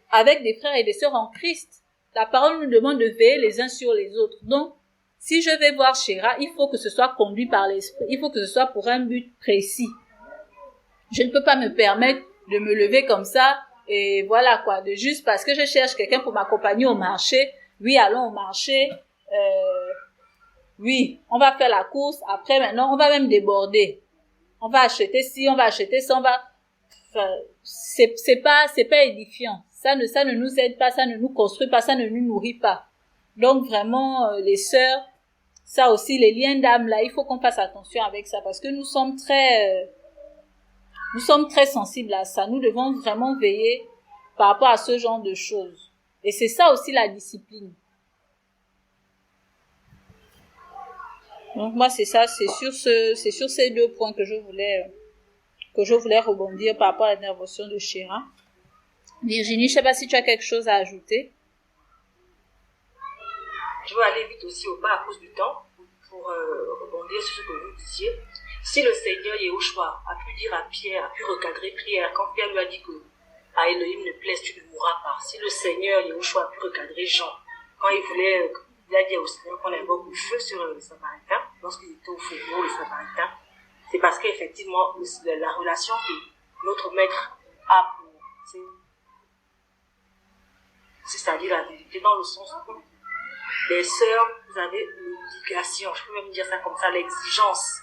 avec des frères et des sœurs en Christ. La parole nous demande de veiller les uns sur les autres. Donc, si je vais voir Chéra, il faut que ce soit conduit par l'esprit. Il faut que ce soit pour un but précis. Je ne peux pas me permettre de me lever comme ça, et voilà quoi, de juste parce que je cherche quelqu'un pour m'accompagner au marché. Oui, allons au marché. Oui, on va faire la course. Après, maintenant, on va même déborder. On va acheter ci, on va acheter ça, c'est pas édifiant. Ça ne nous aide pas, ça ne nous construit pas, ça ne nous nourrit pas. Donc vraiment, les sœurs, ça aussi, les liens d'âme là, il faut qu'on fasse attention avec ça parce que nous sommes très sensibles à ça. Nous devons vraiment veiller par rapport à ce genre de choses. Et c'est ça aussi la discipline. Donc moi c'est ça, c'est sur ces deux points que je voulais rebondir par rapport à l'intervention de Chéra. Virginie, je sais pas si tu as quelque chose à ajouter. Je vais aller vite aussi au pas à cause du temps pour rebondir sur ce que vous disiez. Si le Seigneur Yahushua a pu dire à Pierre, a pu recadrer Pierre quand Pierre lui a dit que à Elohim ne plaise, tu ne mourras pas. Si le Seigneur Yahushua a pu recadrer Jean quand il a dit au Seigneur qu'on invoque le feu sur le Samaritain, lorsqu'il était au fourneau, le Samaritain, c'est parce qu'effectivement, la relation que notre maître a pour, c'est-à-dire la vérité, dans le sens où les sœurs, vous avez l'obligation, je peux même dire ça comme ça, l'exigence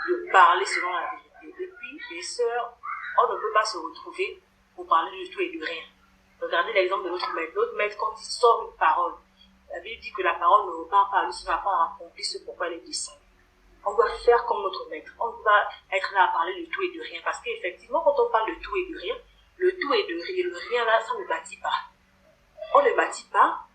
de parler selon la vérité. Et puis, les sœurs, on ne peut pas se retrouver pour parler de tout et de rien. Regardez l'exemple de notre maître. Notre maître, quand il sort une parole, la Bible dit que la parole ne repart pas à lui, ça n'a pas accompli ce pourquoi elle est descendue. On doit faire comme notre maître. On ne doit être là à parler de tout et de rien. Parce qu'effectivement, quand on parle de tout et de rien, le tout et de rien, le rien là, ça ne bâtit pas. On ne bâtit pas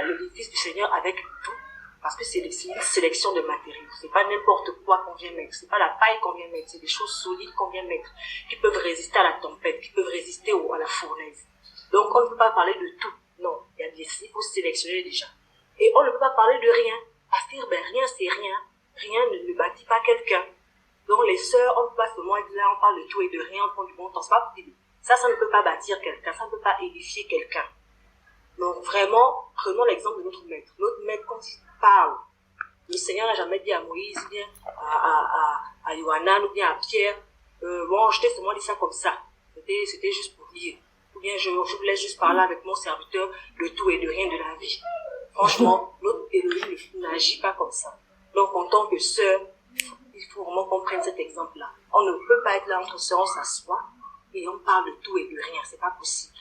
l'édifice du Seigneur avec tout. Parce que c'est une sélection de matériaux. C'est pas n'importe quoi qu'on vient mettre. C'est pas la paille qu'on vient mettre. C'est des choses solides qu'on vient mettre. Qui peuvent résister à la tempête. Qui peuvent résister à la fournaise. Donc, on ne peut pas parler de tout. Non. Il faut sélectionner déjà. Et on ne peut pas parler de rien. Parce que rien, c'est rien. Rien ne bâtit pas quelqu'un. Donc, les sœurs, on ne peut pas seulement être là, on parle de tout et de rien, on prend du bon temps. C'est pas possible. Ça ne peut pas bâtir quelqu'un. Ça ne peut pas édifier quelqu'un. Donc, vraiment, prenons l'exemple de notre maître. Notre maître, quand il parle, le Seigneur n'a jamais dit à Moïse, bien à Yohanan ou bien à Pierre, bon, je t'ai seulement dit ça comme ça. C'était juste pour dire. ou bien je vous laisse juste parler avec mon serviteur de tout et de rien de la vie. Franchement, notre Elohim n'agit pas comme ça. Donc, en tant que sœur, il faut vraiment qu'on prenne cet exemple-là. On ne peut pas être là entre sœurs, on s'assoit et on parle de tout et de rien. C'est pas possible.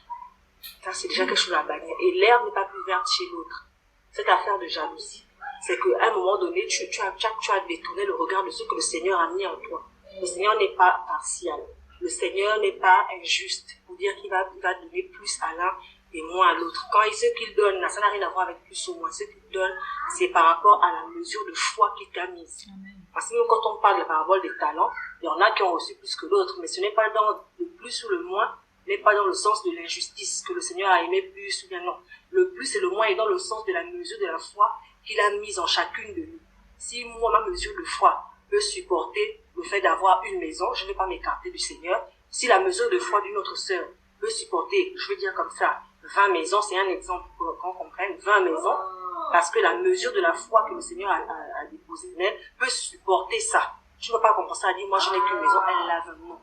Ça, c'est déjà quelque chose à bannir. Et l'herbe n'est pas plus verte chez l'autre. Cette affaire de jalousie, c'est qu'à un moment donné, tu as détourné le regard de ce que le Seigneur a mis en toi. Le Seigneur n'est pas partial. Le Seigneur n'est pas injuste pour dire qu'il va donner plus à l'un et moins à l'autre. Quand ce qu'il donne, ça n'a rien à voir avec plus ou moins. Ce qu'il donne, c'est par rapport à la mesure de foi qu'il t'a mise. Parce que même quand on parle de la parabole des talents, il y en a qui ont reçu plus que d'autres, mais ce n'est pas dans le plus ou le moins, n'est pas dans le sens de l'injustice que le Seigneur a aimé plus ou bien non. Le plus et le moins est dans le sens de la mesure de la foi qu'il a mise en chacune de nous. Si moi, ma mesure de foi peut supporter le fait d'avoir une maison, je ne vais pas m'écarter du Seigneur. Si la mesure de foi d'une autre sœur peut supporter, je veux dire comme ça, 20 maisons, c'est un exemple pour qu'on comprenne, 20 maisons, parce que la mesure de la foi que le Seigneur a déposée en elle peut supporter ça. Tu ne peux pas comprendre ça à dire, moi je n'ai qu'une maison, elle l'a 20. Non.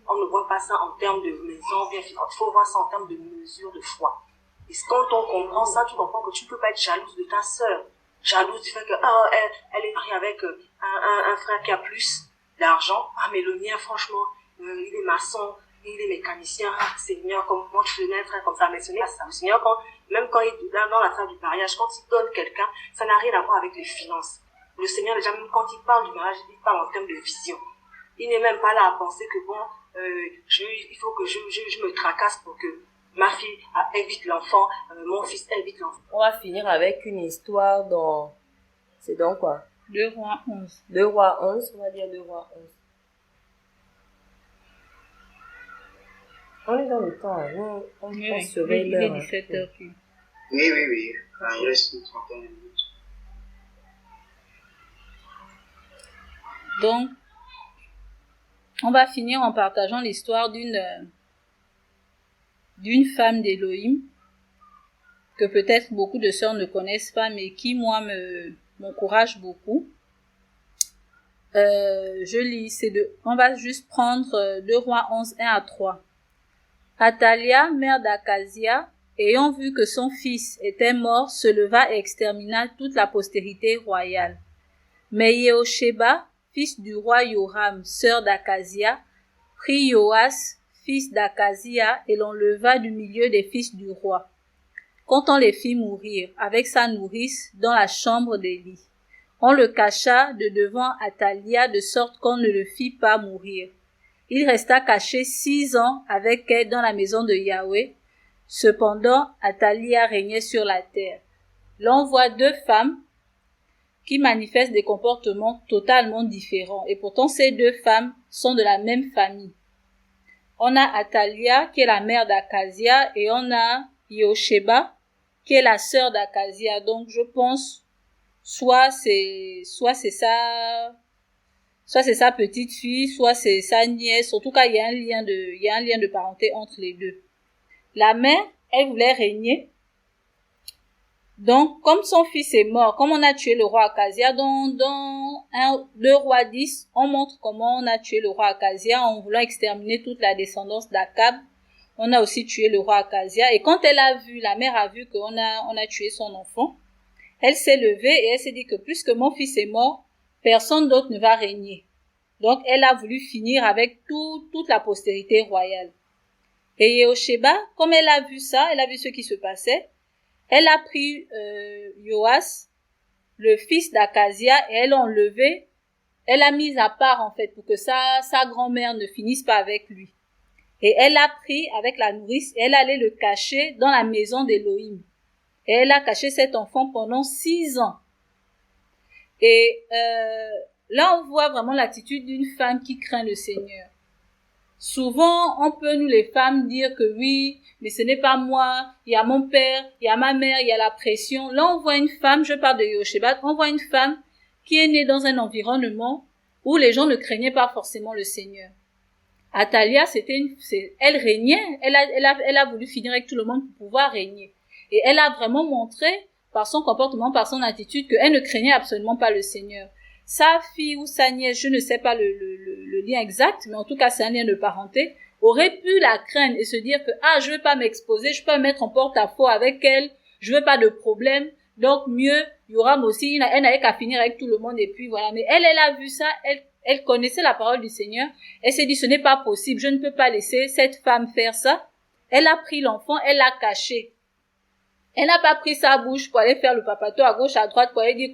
On ne voit pas ça en termes de maison, bien, il faut voir ça en termes de mesure de foi. Et quand on comprend ça, tu comprends que tu ne peux pas être jalouse de ta sœur. Jalouse du fait que, elle est mariée avec un frère qui a plus d'argent. Ah, mais le mien, franchement, il est maçon, il est mécanicien. Ah, Seigneur, comment tu donnais un frère comme ça? Mais ce n'est pas ça. Le Seigneur, même quand il est dans l'affaire du mariage, quand il donne quelqu'un, ça n'a rien à voir avec les finances. Le Seigneur, déjà, même quand il parle du mariage, il parle en termes de vision. Il n'est même pas là à penser que bon, il faut que je me tracasse pour que ma fille évite l'enfant, mon fils évite l'enfant. On va finir avec une histoire dans... C'est dans quoi? 2 Rois 11. 2 Rois 11, on va dire 2 Rois 11. On est dans le temps, hein. On serait il est 17h. Oui. Il reste une trentaine de minutes. Donc, on va finir en partageant l'histoire d'une femme d'Élohim que peut-être beaucoup de sœurs ne connaissent pas, mais qui, moi, m'encourage beaucoup. Je lis, on va juste prendre 2 Rois 11, 1 à 3. Athalia, mère d'Akazia, ayant vu que son fils était mort, se leva et extermina toute la postérité royale. Mais Yehosheba, fils du roi Yoram, sœur d'Akazia, prit Joas, fils d'Akazia, et l'enleva du milieu des fils du roi. Quand on les fit mourir, avec sa nourrice, dans la chambre d'Élie, on le cacha de devant Athalia, de sorte qu'on ne le fit pas mourir. Il resta caché 6 ans avec elle dans la maison de Yahweh. Cependant, Athalia régnait sur la terre. L'on voit 2 femmes qui manifestent des comportements totalement différents. Et pourtant, ces 2 femmes sont de la même famille. On a Athalia, qui est la mère d'Akazia, et on a Yehosheba, qui est la sœur d'Akazia. Donc, je pense, soit c'est sa petite fille, soit c'est sa nièce. En tout cas, il y a un lien de parenté entre les 2. La mère, elle voulait régner. Donc, comme son fils est mort, comme on a tué le roi Akazia, dans 2 Rois 10, on montre comment on a tué le roi Akazia en voulant exterminer toute la descendance d'Akab. On a aussi tué le roi Akazia. Et quand la mère a vu qu'on a tué son enfant, elle s'est levée et elle s'est dit que puisque mon fils est mort, personne d'autre ne va régner. Donc, elle a voulu finir avec toute la postérité royale. Et Yehosheba, comme elle a vu ça, elle a vu ce qui se passait, elle a pris Joas, le fils d'Akazia, et elle l'a enlevé. Elle l'a mis à part, en fait, pour que sa grand-mère ne finisse pas avec lui. Et elle l'a pris avec la nourrice, et elle allait le cacher dans la maison d'Élohim. Et elle a caché cet enfant pendant 6 ans. Et là, on voit vraiment l'attitude d'une femme qui craint le Seigneur. Souvent, on peut, nous les femmes, dire que oui, mais ce n'est pas moi, il y a mon père, il y a ma mère, il y a la pression. Là, on voit une femme, je parle de Yehosheba, on voit une femme qui est née dans un environnement où les gens ne craignaient pas forcément le Seigneur. Athalia, elle régnait, elle a voulu finir avec tout le monde pour pouvoir régner. Et elle a vraiment montré, par son comportement, par son attitude, qu'elle ne craignait absolument pas le Seigneur. Sa fille ou sa nièce, je ne sais pas le lien exact, mais en tout cas, c'est un lien de parenté, aurait pu la craindre et se dire que, je veux pas m'exposer, je peux pas me mettre en porte-à-faux avec elle, je veux pas de problème, donc mieux, il y aura aussi, elle n'avait qu'à finir avec tout le monde et puis voilà. Mais elle a vu ça, elle connaissait la parole du Seigneur, elle s'est dit, ce n'est pas possible, je ne peux pas laisser cette femme faire ça. Elle a pris l'enfant, elle l'a caché. Elle n'a pas pris sa bouche pour aller faire le papato à gauche, à droite, pour aller dire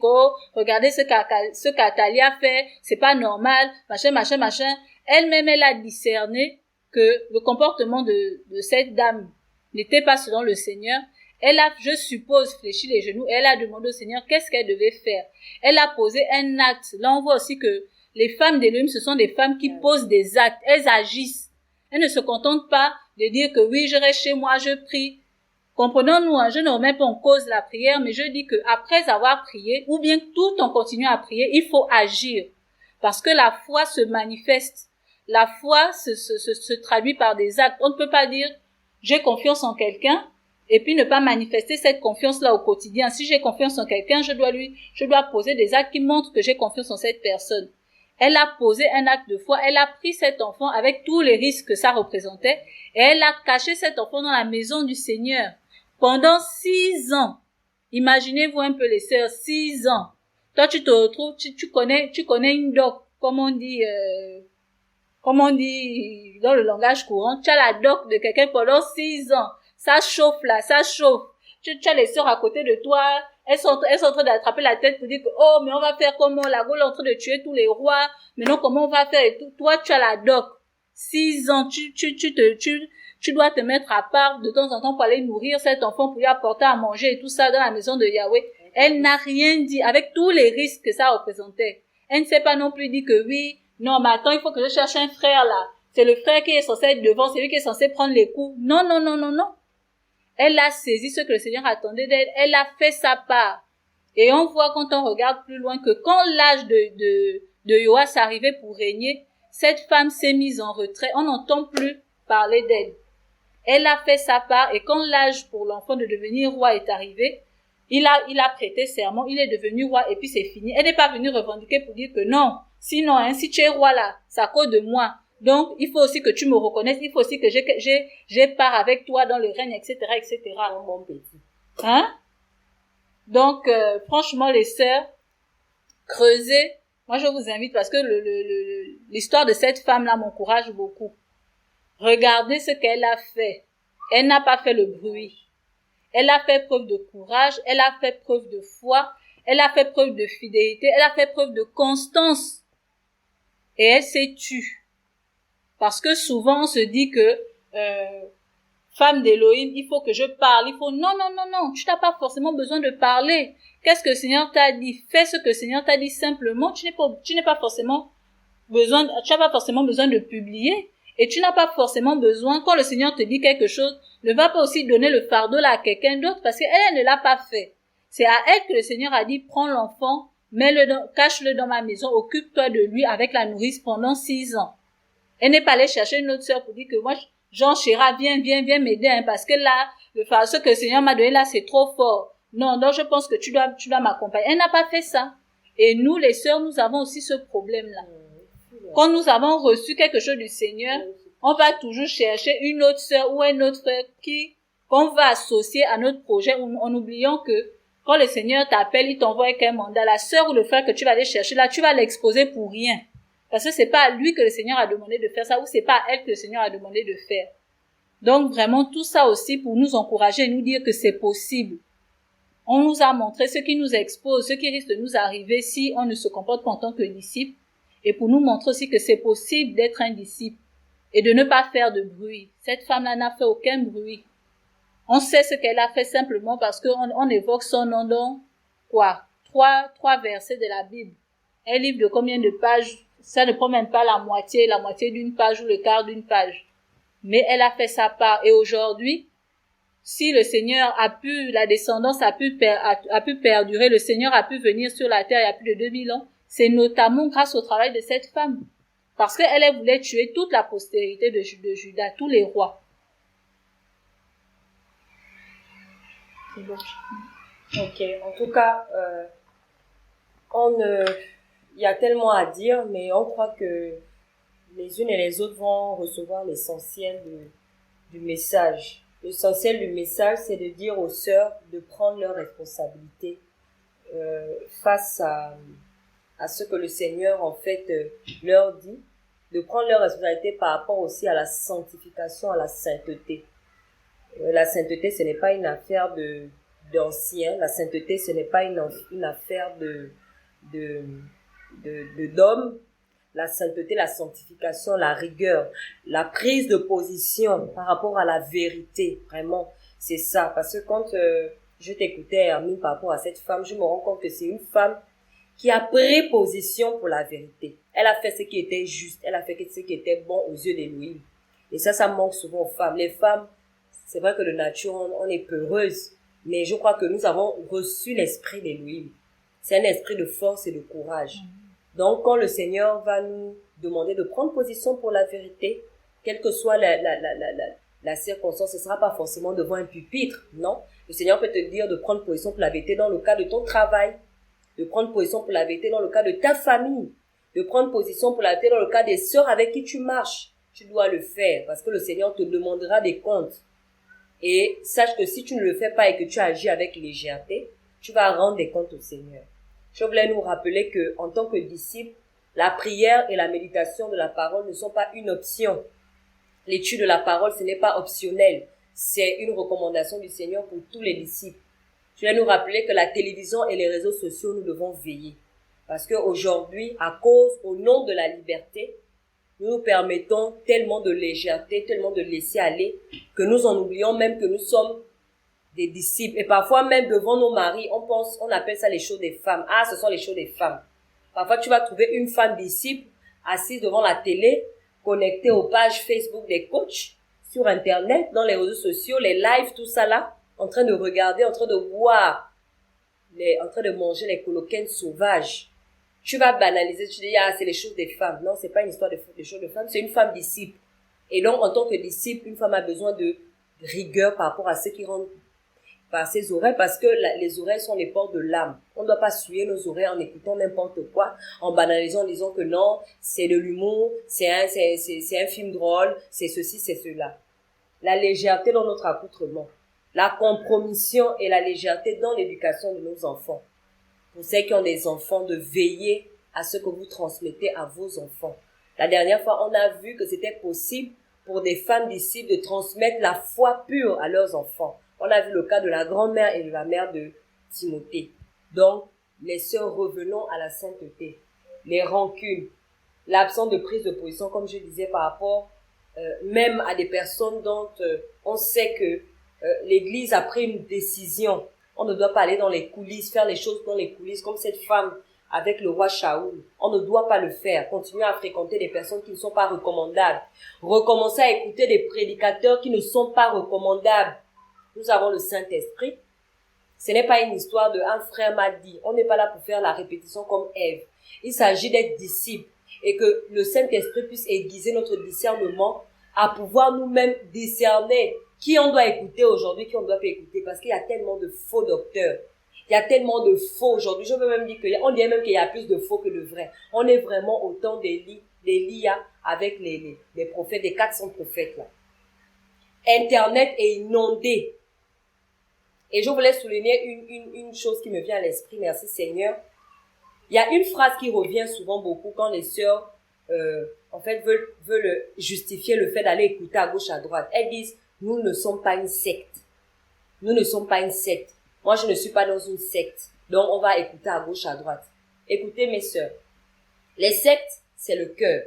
regardez ce qu'Atalia fait, c'est pas normal, machin. Elle-même, elle a discerné que le comportement de cette dame n'était pas selon le Seigneur. Elle a, je suppose, fléchi les genoux, et elle a demandé au Seigneur qu'est-ce qu'elle devait faire. Elle a posé un acte. Là, on voit aussi que les femmes d'Élohim, ce sont des femmes qui posent des actes, elles agissent. Elles ne se contentent pas de dire que oui, je reste chez moi, je prie. Comprenons-nous, je ne remets pas en cause la prière, mais je dis que après avoir prié, ou bien tout en continuant à prier, il faut agir. Parce que la foi se manifeste. La foi se traduit par des actes. On ne peut pas dire, j'ai confiance en quelqu'un, et puis ne pas manifester cette confiance-là au quotidien. Si j'ai confiance en quelqu'un, je dois poser des actes qui montrent que j'ai confiance en cette personne. Elle a posé un acte de foi, elle a pris cet enfant avec tous les risques que ça représentait, et elle a caché cet enfant dans la maison du Seigneur. Pendant 6 ans. Imaginez-vous un peu les sœurs, 6 ans. Toi, tu te retrouves, tu connais une doc, comme on dit dans le langage courant, tu as la doc de quelqu'un pendant 6 ans. Ça chauffe là, ça chauffe. Tu as les sœurs à côté de toi, elles sont en train d'attraper la tête pour dire que, mais on va faire comment, la Gaule est en train de tuer tous les rois, mais non, comment on va faire et tout. Toi, tu as la doc. 6 ans, tu dois te mettre à part de temps en temps pour aller nourrir cet enfant, pour lui apporter à manger et tout ça dans la maison de Yahweh. Elle n'a rien dit, avec tous les risques que ça représentait. Elle ne s'est pas non plus dit que oui, non, mais attends, il faut que je cherche un frère là. C'est le frère qui est censé être devant, c'est lui qui est censé prendre les coups. Non. Elle a saisi ce que le Seigneur attendait d'elle. Elle a fait sa part. Et on voit quand on regarde plus loin que quand l'âge de Joas arrivait pour régner, cette femme s'est mise en retrait. On n'entend plus parler d'elle. Elle a fait sa part et quand l'âge pour l'enfant de devenir roi est arrivé, il a prêté serment, il est devenu roi et puis c'est fini. Elle n'est pas venue revendiquer pour dire que non, sinon, si tu es roi là, c'est à cause de moi. Donc, il faut aussi que tu me reconnaisses, il faut aussi que j'ai part avec toi dans le règne, etc., etc. Mon petit. Donc, franchement, les sœurs, creusez. Moi, je vous invite parce que l'histoire de cette femme-là m'encourage beaucoup. Regardez ce qu'elle a fait. Elle n'a pas fait le bruit. Elle a fait preuve de courage, elle a fait preuve de foi, elle a fait preuve de fidélité, elle a fait preuve de constance. Et elle s'est tue. Parce que souvent, on se dit que, femme d'Élohim, il faut que je parle, non, tu n'as pas forcément besoin de parler. Qu'est-ce que le Seigneur t'a dit? Fais ce que le Seigneur t'a dit simplement, tu n'as pas forcément besoin de publier. Et tu n'as pas forcément besoin, quand le Seigneur te dit quelque chose, ne va pas aussi donner le fardeau là à quelqu'un d'autre parce qu'elle ne l'a pas fait. C'est à elle que le Seigneur a dit, prends l'enfant, cache-le dans ma maison, occupe-toi de lui avec la nourrice pendant 6 ans. Elle n'est pas allée chercher une autre sœur pour dire que moi, Jean Chéra, viens m'aider, parce que là, ce que le Seigneur m'a donné là, c'est trop fort. Non, je pense que tu dois m'accompagner. Elle n'a pas fait ça. Et nous, les sœurs, nous avons aussi ce problème-là. Quand nous avons reçu quelque chose du Seigneur, on va toujours chercher une autre sœur ou un autre frère qu'on va associer à notre projet en oubliant que quand le Seigneur t'appelle, il t'envoie avec un mandat. La sœur ou le frère que tu vas aller chercher là, tu vas l'exposer pour rien. Parce que c'est pas à lui que le Seigneur a demandé de faire ça ou c'est pas à elle que le Seigneur a demandé de faire. Donc vraiment tout ça aussi pour nous encourager et nous dire que c'est possible. On nous a montré ce qui nous expose, ce qui risque de nous arriver si on ne se comporte pas en tant que disciple. Et pour nous montrer aussi que c'est possible d'être un disciple et de ne pas faire de bruit. Cette femme-là n'a fait aucun bruit. On sait ce qu'elle a fait simplement parce qu'on évoque son nom dans trois versets de la Bible. Un livre de combien de pages? Ça ne prend même pas la moitié d'une page ou le quart d'une page. Mais elle a fait sa part. Et aujourd'hui, si le Seigneur la descendance a pu perdurer, le Seigneur a pu venir sur la terre il y a plus de 2000 ans, c'est notamment grâce au travail de cette femme. Parce qu'elle voulait tuer toute la postérité de Juda, tous les rois. C'est bon. Ok, en tout cas, il y a tellement à dire, mais on croit que les unes et les autres vont recevoir l'essentiel du message. L'essentiel du message, c'est de dire aux sœurs de prendre leurs responsabilités face à ce que le Seigneur, en fait, leur dit, de prendre leurs responsabilités par rapport aussi à la sanctification, à la sainteté. La sainteté, ce n'est pas une affaire d'anciens. La sainteté, ce n'est pas une affaire d'hommes. La sainteté, la sanctification, la rigueur, la prise de position par rapport à la vérité, vraiment, c'est ça. Parce que quand je t'écoutais, Hermine, par rapport à cette femme, je me rends compte que c'est une femme qui a pris position pour la vérité. Elle a fait ce qui était juste, elle a fait ce qui était bon aux yeux d'Élohim. Et ça manque souvent aux femmes. Les femmes, c'est vrai que de nature, on est peureuse, mais je crois que nous avons reçu l'esprit d'Élohim. C'est un esprit de force et de courage. Donc, quand le Seigneur va nous demander de prendre position pour la vérité, quelle que soit la circonstance, ce ne sera pas forcément devant un pupitre, non. Le Seigneur peut te dire de prendre position pour la vérité dans le cas de ton travail, de prendre position pour la vérité dans le cas de ta famille, de prendre position pour la vérité dans le cas des sœurs avec qui tu marches. Tu dois le faire parce que le Seigneur te demandera des comptes. Et sache que si tu ne le fais pas et que tu agis avec légèreté, tu vas rendre des comptes au Seigneur. Je voulais nous rappeler que, en tant que disciples, la prière et la méditation de la parole ne sont pas une option. L'étude de la parole, ce n'est pas optionnel. C'est une recommandation du Seigneur pour tous les disciples. Je voulais nous rappeler que la télévision et les réseaux sociaux, nous devons veiller. Parce qu'aujourd'hui, au nom de la liberté, nous nous permettons tellement de légèreté, tellement de laisser aller, que nous en oublions même que nous sommes des disciples. Et parfois même devant nos maris, on appelle ça les choses des femmes. Ah, ce sont les choses des femmes. Parfois tu vas trouver une femme disciple assise devant la télé, connectée aux pages Facebook des coachs, sur Internet, dans les réseaux sociaux, les lives, tout ça là, en train de regarder, en train de boire, en train de manger les coloquines sauvages. Tu vas banaliser, tu dis, ah, c'est les choses des femmes. Non, c'est pas une histoire des choses de femmes, c'est une femme disciple. Et donc, en tant que disciple, une femme a besoin de rigueur par rapport à ce qui rentre par ses oreilles, parce que les oreilles sont les portes de l'âme. On ne doit pas souiller nos oreilles en écoutant n'importe quoi, en banalisant, en disant que non, c'est de l'humour, c'est un film drôle, c'est ceci, c'est cela. La légèreté dans notre accoutrement, la compromission et la légèreté dans l'éducation de nos enfants. Pour ceux qui ont des enfants, de veiller à ce que vous transmettez à vos enfants. La dernière fois, on a vu que c'était possible pour des femmes disciples de transmettre la foi pure à leurs enfants. On a vu le cas de la grand-mère et de la mère de Timothée. Donc, les sœurs, revenons à la sainteté. Les rancunes, l'absence de prise de position, comme je disais, par rapport même à des personnes dont on sait que l'Église a pris une décision. On ne doit pas aller dans les coulisses, faire les choses dans les coulisses, comme cette femme avec le roi Shaoul. On ne doit pas le faire. Continuer à fréquenter des personnes qui ne sont pas recommandables. Recommencer à écouter des prédicateurs qui ne sont pas recommandables. Nous avons le Saint-Esprit. Ce n'est pas une histoire de un frère m'a dit. On n'est pas là pour faire la répétition comme Ève. Il s'agit d'être disciple et que le Saint-Esprit puisse aiguiser notre discernement à pouvoir nous-mêmes discerner qui on doit écouter aujourd'hui, qui on ne doit pas écouter, parce qu'il y a tellement de faux docteurs. Il y a tellement de faux aujourd'hui. Je veux même dire on dirait même qu'il y a plus de faux que de vrais. On est vraiment au temps d'Élia avec les prophètes, les 400 prophètes là. Internet est inondé. Et je voulais souligner une chose qui me vient à l'esprit, merci Seigneur. Il y a une phrase qui revient souvent beaucoup quand les sœurs, en fait, veulent justifier le fait d'aller écouter à gauche, à droite. Elles disent, nous ne sommes pas une secte. Nous ne sommes pas une secte. Moi, je ne suis pas dans une secte. Donc, on va écouter à gauche, à droite. Écoutez, mes sœurs. Les sectes, c'est le cœur.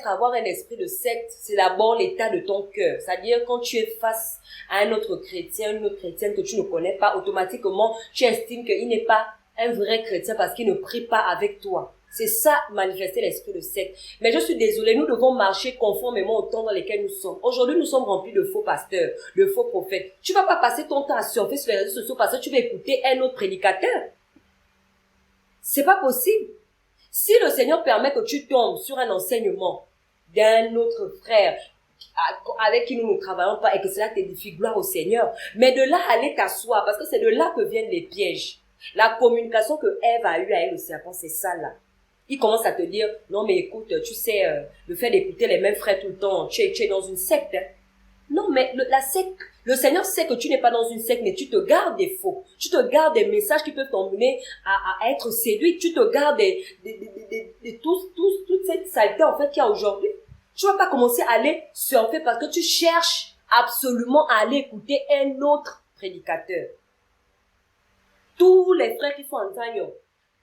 Avoir un esprit de secte, c'est d'abord l'état de ton cœur. C'est-à-dire, quand tu es face à un autre chrétien, une autre chrétienne que tu ne connais pas, automatiquement, tu estimes qu'il n'est pas un vrai chrétien parce qu'il ne prie pas avec toi. C'est ça, manifester l'esprit de secte. Mais je suis désolée, nous devons marcher conformément au temps dans lequel nous sommes. Aujourd'hui, nous sommes remplis de faux pasteurs, de faux prophètes. Tu vas pas passer ton temps à surfer sur les réseaux sociaux parce que tu vas écouter un autre prédicateur. C'est pas possible. Si le Seigneur permet que tu tombes sur un enseignement d'un autre frère avec qui nous ne travaillons pas et que cela t'édifie, gloire au Seigneur. Mais de là, aller t'asseoir, parce que c'est de là que viennent les pièges. La communication que Ève a eue avec le serpent, c'est ça là. Il commence à te dire, non mais écoute, tu sais, le fait d'écouter les mêmes frères tout le temps, tu es dans une secte. Hein. Non, mais la secte, le Seigneur sait que tu n'es pas dans une secte, mais tu te gardes des faux. Tu te gardes des messages qui peuvent t'emmener à être séduit. Tu te gardes toute cette saleté, en fait, qu'il y a aujourd'hui. Tu vas pas commencer à aller surfer parce que tu cherches absolument à aller écouter un autre prédicateur. Tous les frères qui sont en Zion,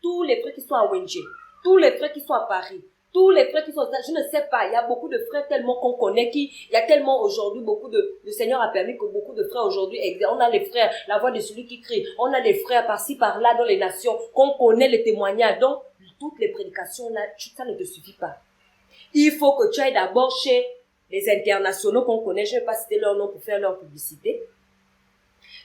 tous les frères qui sont à Wenje, tous les frères qui sont à Paris, tous les frères qui sont, je ne sais pas, il y a beaucoup de frères tellement qu'on connaît il y a tellement aujourd'hui beaucoup le Seigneur a permis que beaucoup de frères aujourd'hui existent. On a les frères, la voix de celui qui crie, on a des frères par-ci par-là dans les nations, qu'on connaît les témoignages. Donc, toutes les prédications là, ça ne te suffit pas. Il faut que tu ailles d'abord chez les internationaux qu'on connaît, je ne vais pas citer leur nom pour faire leur publicité.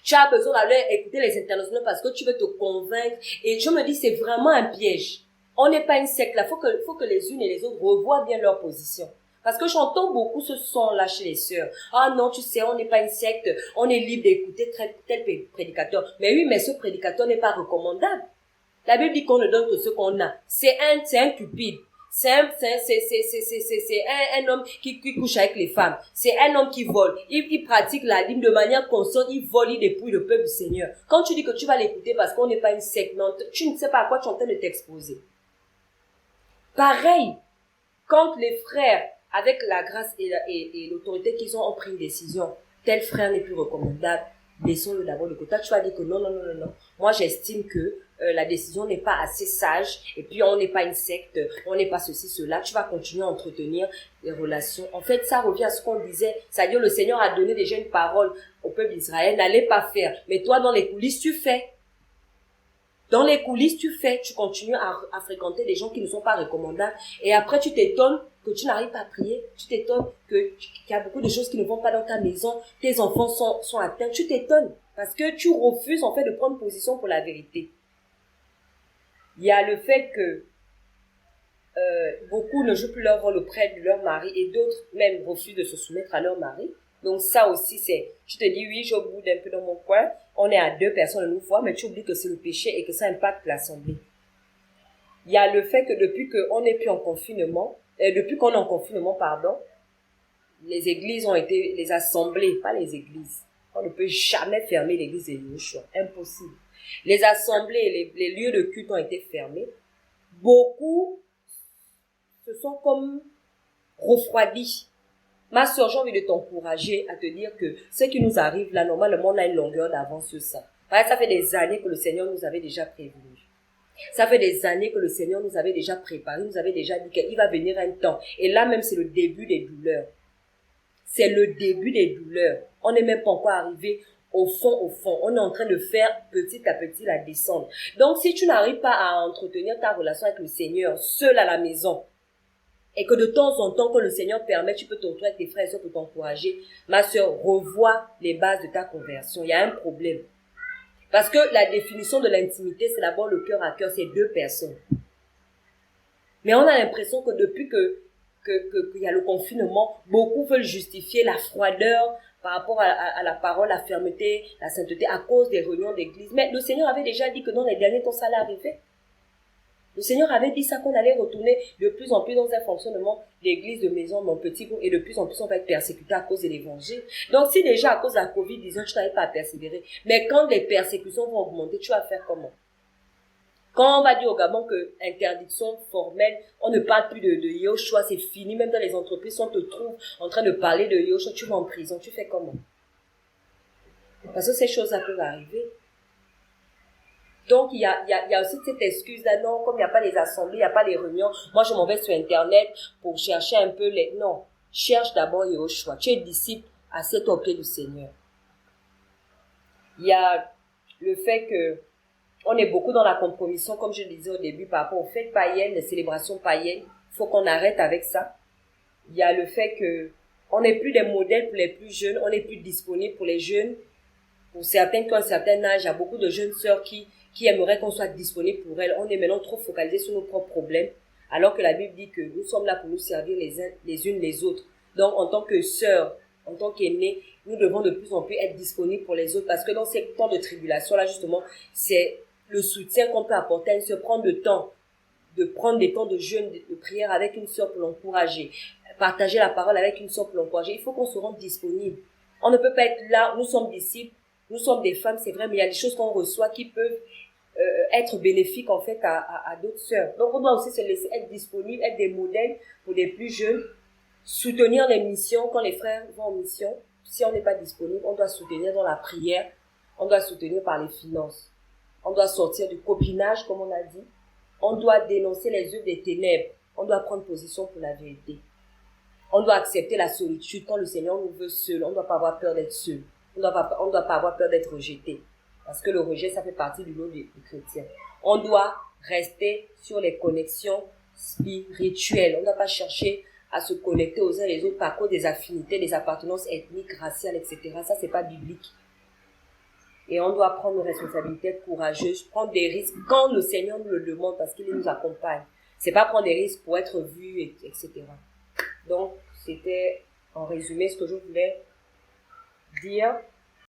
Tu as besoin d'aller écouter les internationaux parce que tu veux te convaincre. Et je me dis, c'est vraiment un piège. On n'est pas une secte là. Faut que les unes et les autres revoient bien leur position. Parce que j'entends beaucoup ce son-là chez les sœurs. Ah non, tu sais, on n'est pas une secte. On est libre d'écouter tel prédicateur. Mais oui, mais ce prédicateur n'est pas recommandable. La Bible dit qu'on ne donne que ce qu'on a. C'est un cupide. C'est un homme qui couche avec les femmes. C'est un homme qui vole. Il pratique la dîme de manière constante. Il vole, il dépouille le peuple du Seigneur. Quand tu dis que tu vas l'écouter parce qu'on n'est pas une secte, non, tu ne sais pas à quoi tu es en train de t'exposer. Pareil, quand les frères, avec la grâce et l'autorité qu'ils ont pris une décision, tel frère n'est plus recommandable, laissons-le d'abord de côté. Tu vas dire que non. Moi, j'estime que la décision n'est pas assez sage, et puis on n'est pas une secte, on n'est pas ceci, cela. Tu vas continuer à entretenir des relations. En fait, ça revient à ce qu'on disait. C'est-à-dire, le Seigneur a donné déjà une parole au peuple d'Israël, n'allez pas faire. Mais toi, dans les coulisses, tu fais. Dans les coulisses, tu continues à fréquenter des gens qui ne sont pas recommandables. Et après, tu t'étonnes que tu n'arrives pas à prier. Tu t'étonnes qu'il y a beaucoup de choses qui ne vont pas dans ta maison. Tes enfants sont atteints. Tu t'étonnes parce que tu refuses en fait de prendre position pour la vérité. Il y a le fait que beaucoup ne jouent plus leur rôle auprès de leur mari et d'autres même refusent de se soumettre à leur mari. Donc ça aussi, tu te dis, oui, je boude un peu dans mon coin, on est à 2 personnes de nous voir, mais tu oublies que c'est le péché et que ça impacte l'assemblée. Il y a le fait que depuis qu'on n'est plus en confinement, les églises ont été, les assemblées, pas les églises. On ne peut jamais fermer l'église de Yeshua, impossible. Les assemblées, les lieux de culte ont été fermés. Beaucoup se sont comme refroidis. Ma soeur, j'ai envie de t'encourager à te dire que ce qui nous arrive là, normalement, on a une longueur d'avance sur ça. Parce que ça fait des années que le Seigneur nous avait déjà prévenu. Ça fait des années que le Seigneur nous avait déjà préparé, nous avait déjà dit qu'il va venir un temps. Et là même, c'est le début des douleurs. C'est le début des douleurs. On n'est même pas encore arrivé au fond. On est en train de faire petit à petit la descente. Donc, si tu n'arrives pas à entretenir ta relation avec le Seigneur, seul à la maison, et que de temps en temps, que le Seigneur permet, tu peux te retrouver avec tes frères et sœurs pour t'encourager, ma sœur, revois les bases de ta conversion. Il y a un problème. Parce que la définition de l'intimité, c'est d'abord le cœur à cœur, c'est 2 personnes. Mais on a l'impression que depuis qu'il y a le confinement, beaucoup veulent justifier la froideur par rapport à la parole, la fermeté, la sainteté, à cause des réunions d'église. Mais le Seigneur avait déjà dit que dans les derniers temps, ça allait arriver. Le Seigneur avait dit ça, qu'on allait retourner de plus en plus dans un fonctionnement d'église, de maison, mon petit groupe, et de plus en plus on va être persécuté à cause de l'évangile. Donc si déjà à cause de la Covid-19, tu n'arrives pas à persévérer, mais quand les persécutions vont augmenter, tu vas faire comment? Quand on va dire au Gabon que interdiction formelle, on ne parle plus de Yeshua, c'est fini, même dans les entreprises, si on te trouve en train de parler de Yeshua, tu vas en prison, tu fais comment? Parce que ces choses-là peuvent arriver. Donc, il y a aussi cette excuse-là, non, comme il n'y a pas les assemblées, il n'y a pas les réunions, moi je m'en vais sur Internet pour chercher un peu non, cherche d'abord Yeshua, tu es disciple, assieds-toi au pied du Seigneur. Il y a le fait que on est beaucoup dans la compromission, comme je le disais au début, par rapport aux fêtes païennes, les célébrations païennes, il faut qu'on arrête avec ça. Il y a le fait que on n'est plus des modèles pour les plus jeunes, on n'est plus disponible pour les jeunes. Pour certains qui ont un certain âge, il y a beaucoup de jeunes sœurs qui aimeraient qu'on soit disponible pour elles. On est maintenant trop focalisé sur nos propres problèmes, alors que la Bible dit que nous sommes là pour nous servir les unes les autres. Donc, en tant que sœurs, en tant qu'aînés, nous devons de plus en plus être disponibles pour les autres, parce que dans ces temps de tribulation-là, justement, c'est le soutien qu'on peut apporter à une sœur, prendre le temps de prendre des temps de jeûne, de prière avec une sœur pour l'encourager, partager la parole avec une sœur pour l'encourager. Il faut qu'on se rende disponible. On ne peut pas être là, nous sommes disciples, nous sommes des femmes, c'est vrai, mais il y a des choses qu'on reçoit qui peuvent être bénéfiques en fait à d'autres sœurs. Donc on doit aussi se laisser être disponible, être des modèles pour les plus jeunes, soutenir les missions quand les frères vont en mission. Si on n'est pas disponible, on doit soutenir dans la prière, on doit soutenir par les finances. On doit sortir du copinage, comme on a dit. On doit dénoncer les œuvres des ténèbres. On doit prendre position pour la vérité. On doit accepter la solitude quand le Seigneur nous veut seuls. On ne doit pas avoir peur d'être seul. On ne doit pas avoir peur d'être rejeté. Parce que le rejet, ça fait partie du lot des chrétiens. On doit rester sur les connexions spirituelles. On ne doit pas chercher à se connecter aux uns et les autres par cause des affinités, des appartenances ethniques, raciales, etc. Ça, c'est pas biblique. Et on doit prendre nos responsabilités courageuses, prendre des risques quand le Seigneur nous le demande parce qu'il nous accompagne. C'est pas prendre des risques pour être vu, etc. Donc, c'était en résumé ce que je voulais dire.